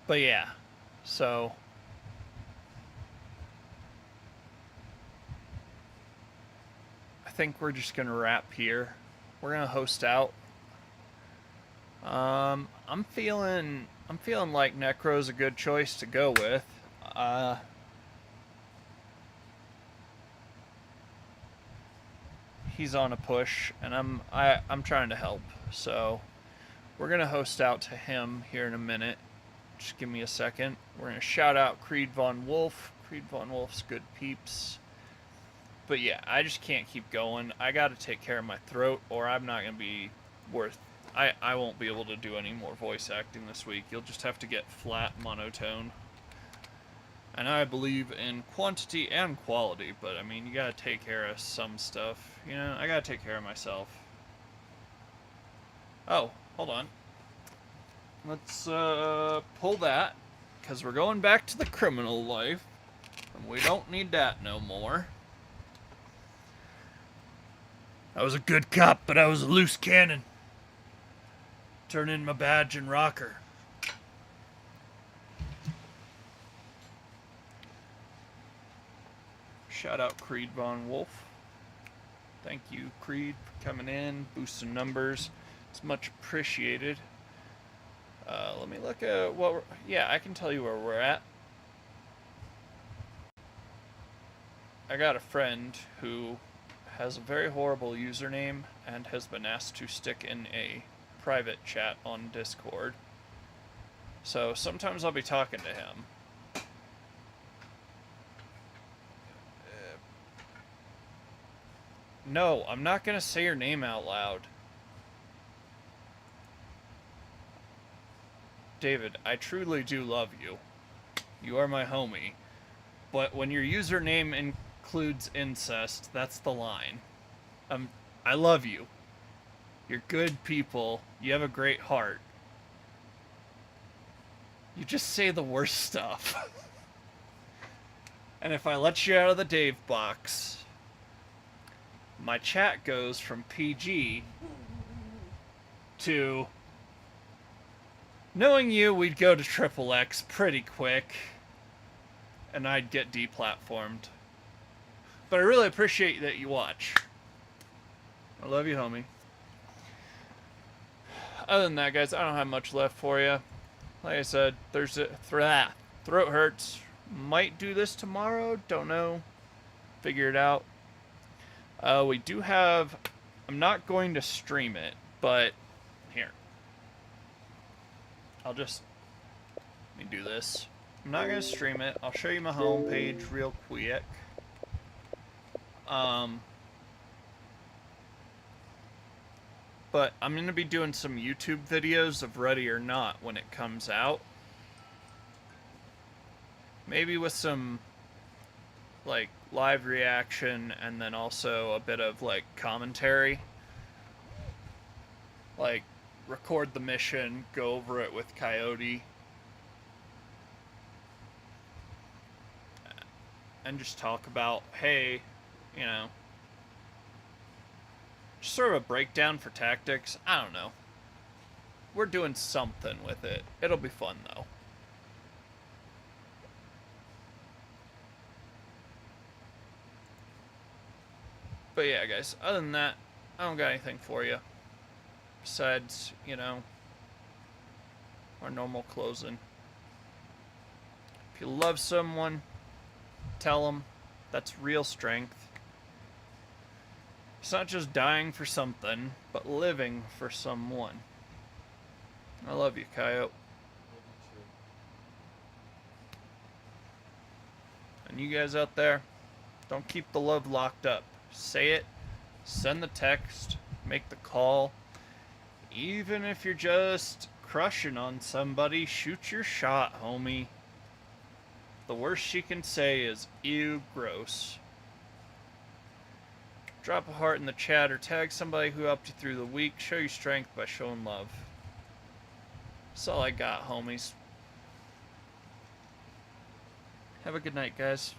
Speaker 1: But yeah, so I think we're just gonna wrap here. We're gonna host out. I'm feeling like Necro's a good choice to go with. He's on a push, and I'm trying to help. So we're gonna host out to him here in a minute. Just give me a second. We're gonna shout out Creed Von Wolf. Creed Von Wolf's good peeps. But yeah, I just can't keep going. I gotta take care of my throat, or I'm not gonna be worth. I won't be able to do any more voice acting this week. You'll just have to get flat monotone. And I believe in quantity and quality, but I mean, you gotta take care of some stuff. You know, I gotta take care of myself. Oh, hold on. Let's pull that, because we're going back to the criminal life, and we don't need that no more. I was a good cop, but I was a loose cannon. Turn in my badge and rocker. Shout out Creed Von Wolf. Thank you, Creed, for coming in, boosting numbers. It's much appreciated. Let me look at what yeah, I can tell you where we're at. I got a friend who has a very horrible username and has been asked to stick in a private chat on Discord. So sometimes I'll be talking to him. No, I'm not gonna say your name out loud. David, I truly do love you. You are my homie. But when your username includes incest, that's the line. I love you. You're good people. You have a great heart. You just say the worst stuff. And if I let you out of the Dave box, my chat goes from PG to... Knowing you, we'd go to XXX pretty quick, and I'd get deplatformed. But I really appreciate that you watch. I love you, homie. Other than that, guys, I don't have much left for you. Like I said, Thursday, throat hurts. Might do this tomorrow, don't know. Figure it out. We do have... I'm not going to stream it, but... Here. I'll just... Let me do this. I'm not going to stream it. I'll show you my homepage real quick. But I'm going to be doing some YouTube videos of Ready or Not when it comes out. Maybe with some, like, live reaction and then also a bit of, like, commentary. Like, record the mission, go over it with Coyote. And just talk about, hey, you know, Just sort of a breakdown for tactics. I don't know. We're doing something with it. It'll be fun, though. But yeah, guys, other than that, I don't got anything for you. Besides, you know, our normal closing. If you love someone, tell them that's real strength. It's not just dying for something, but living for someone. I love you, Coyote. And you guys out there, don't keep the love locked up. Say it, send the text, make the call. Even if you're just crushing on somebody, shoot your shot, homie. The worst she can say is, ew, gross. Drop a heart in the chat or tag somebody who helped you through the week. Show your strength by showing love. That's all I got, homies. Have a good night, guys.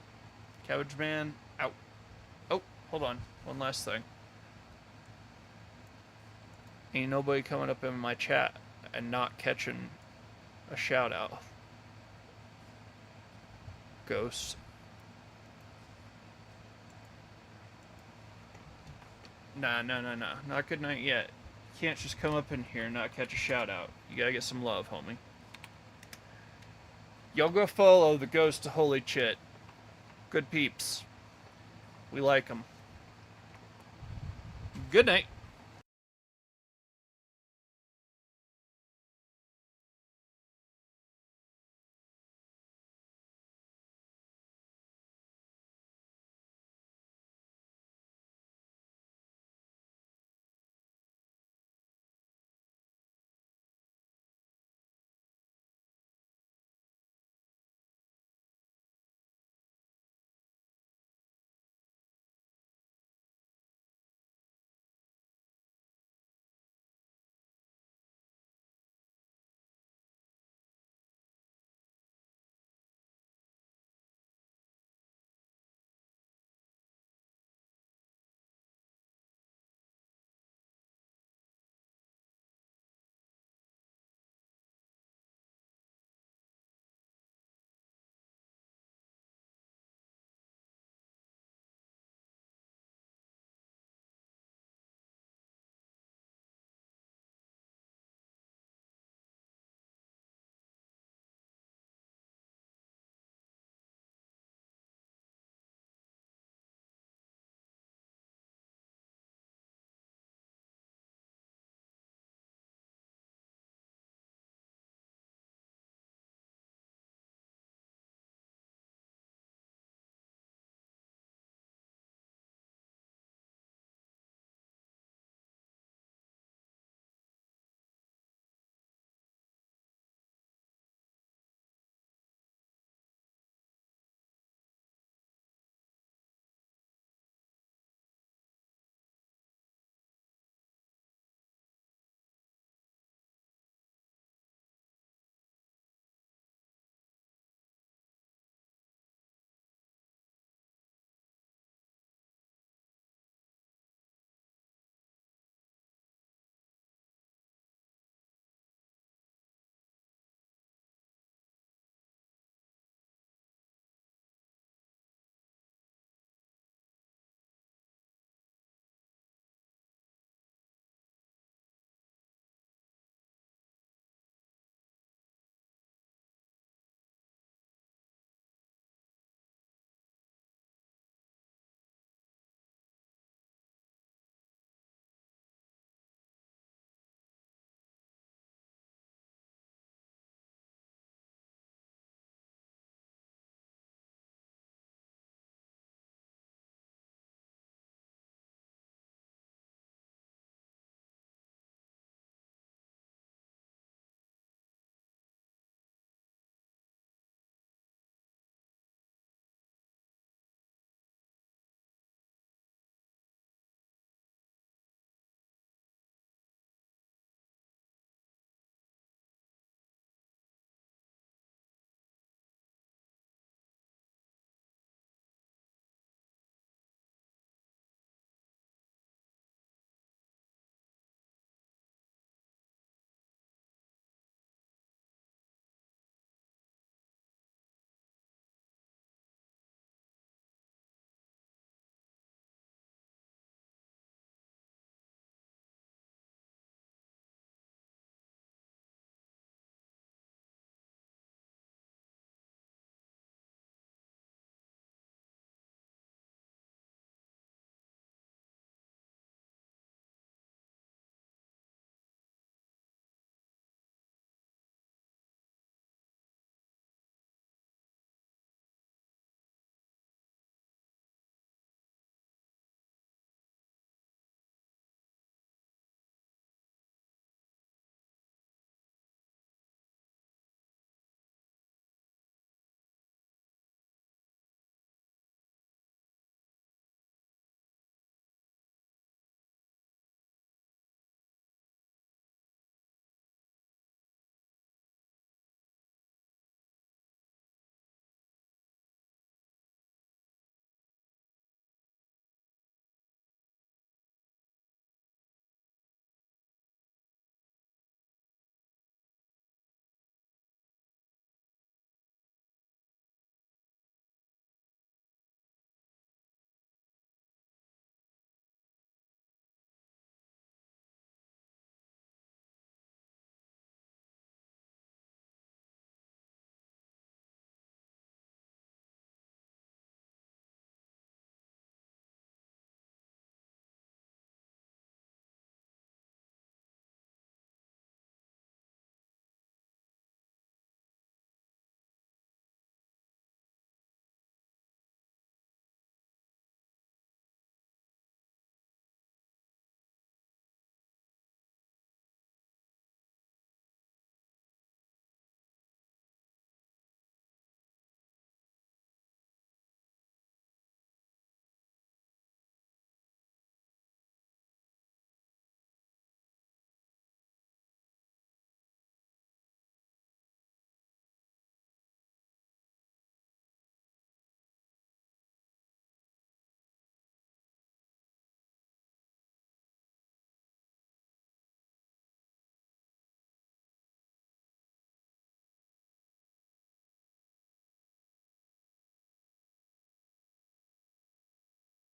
Speaker 1: Cabbage Man, out. Oh, hold on. One last thing. Ain't nobody coming up in my chat and not catching a shout out. Ghost. Nah. Not good night yet. You can't just come up in here and not catch a shout out. You gotta get some love, homie. Y'all go follow the Ghost of Holy Chit. Good peeps. We like them. Good night.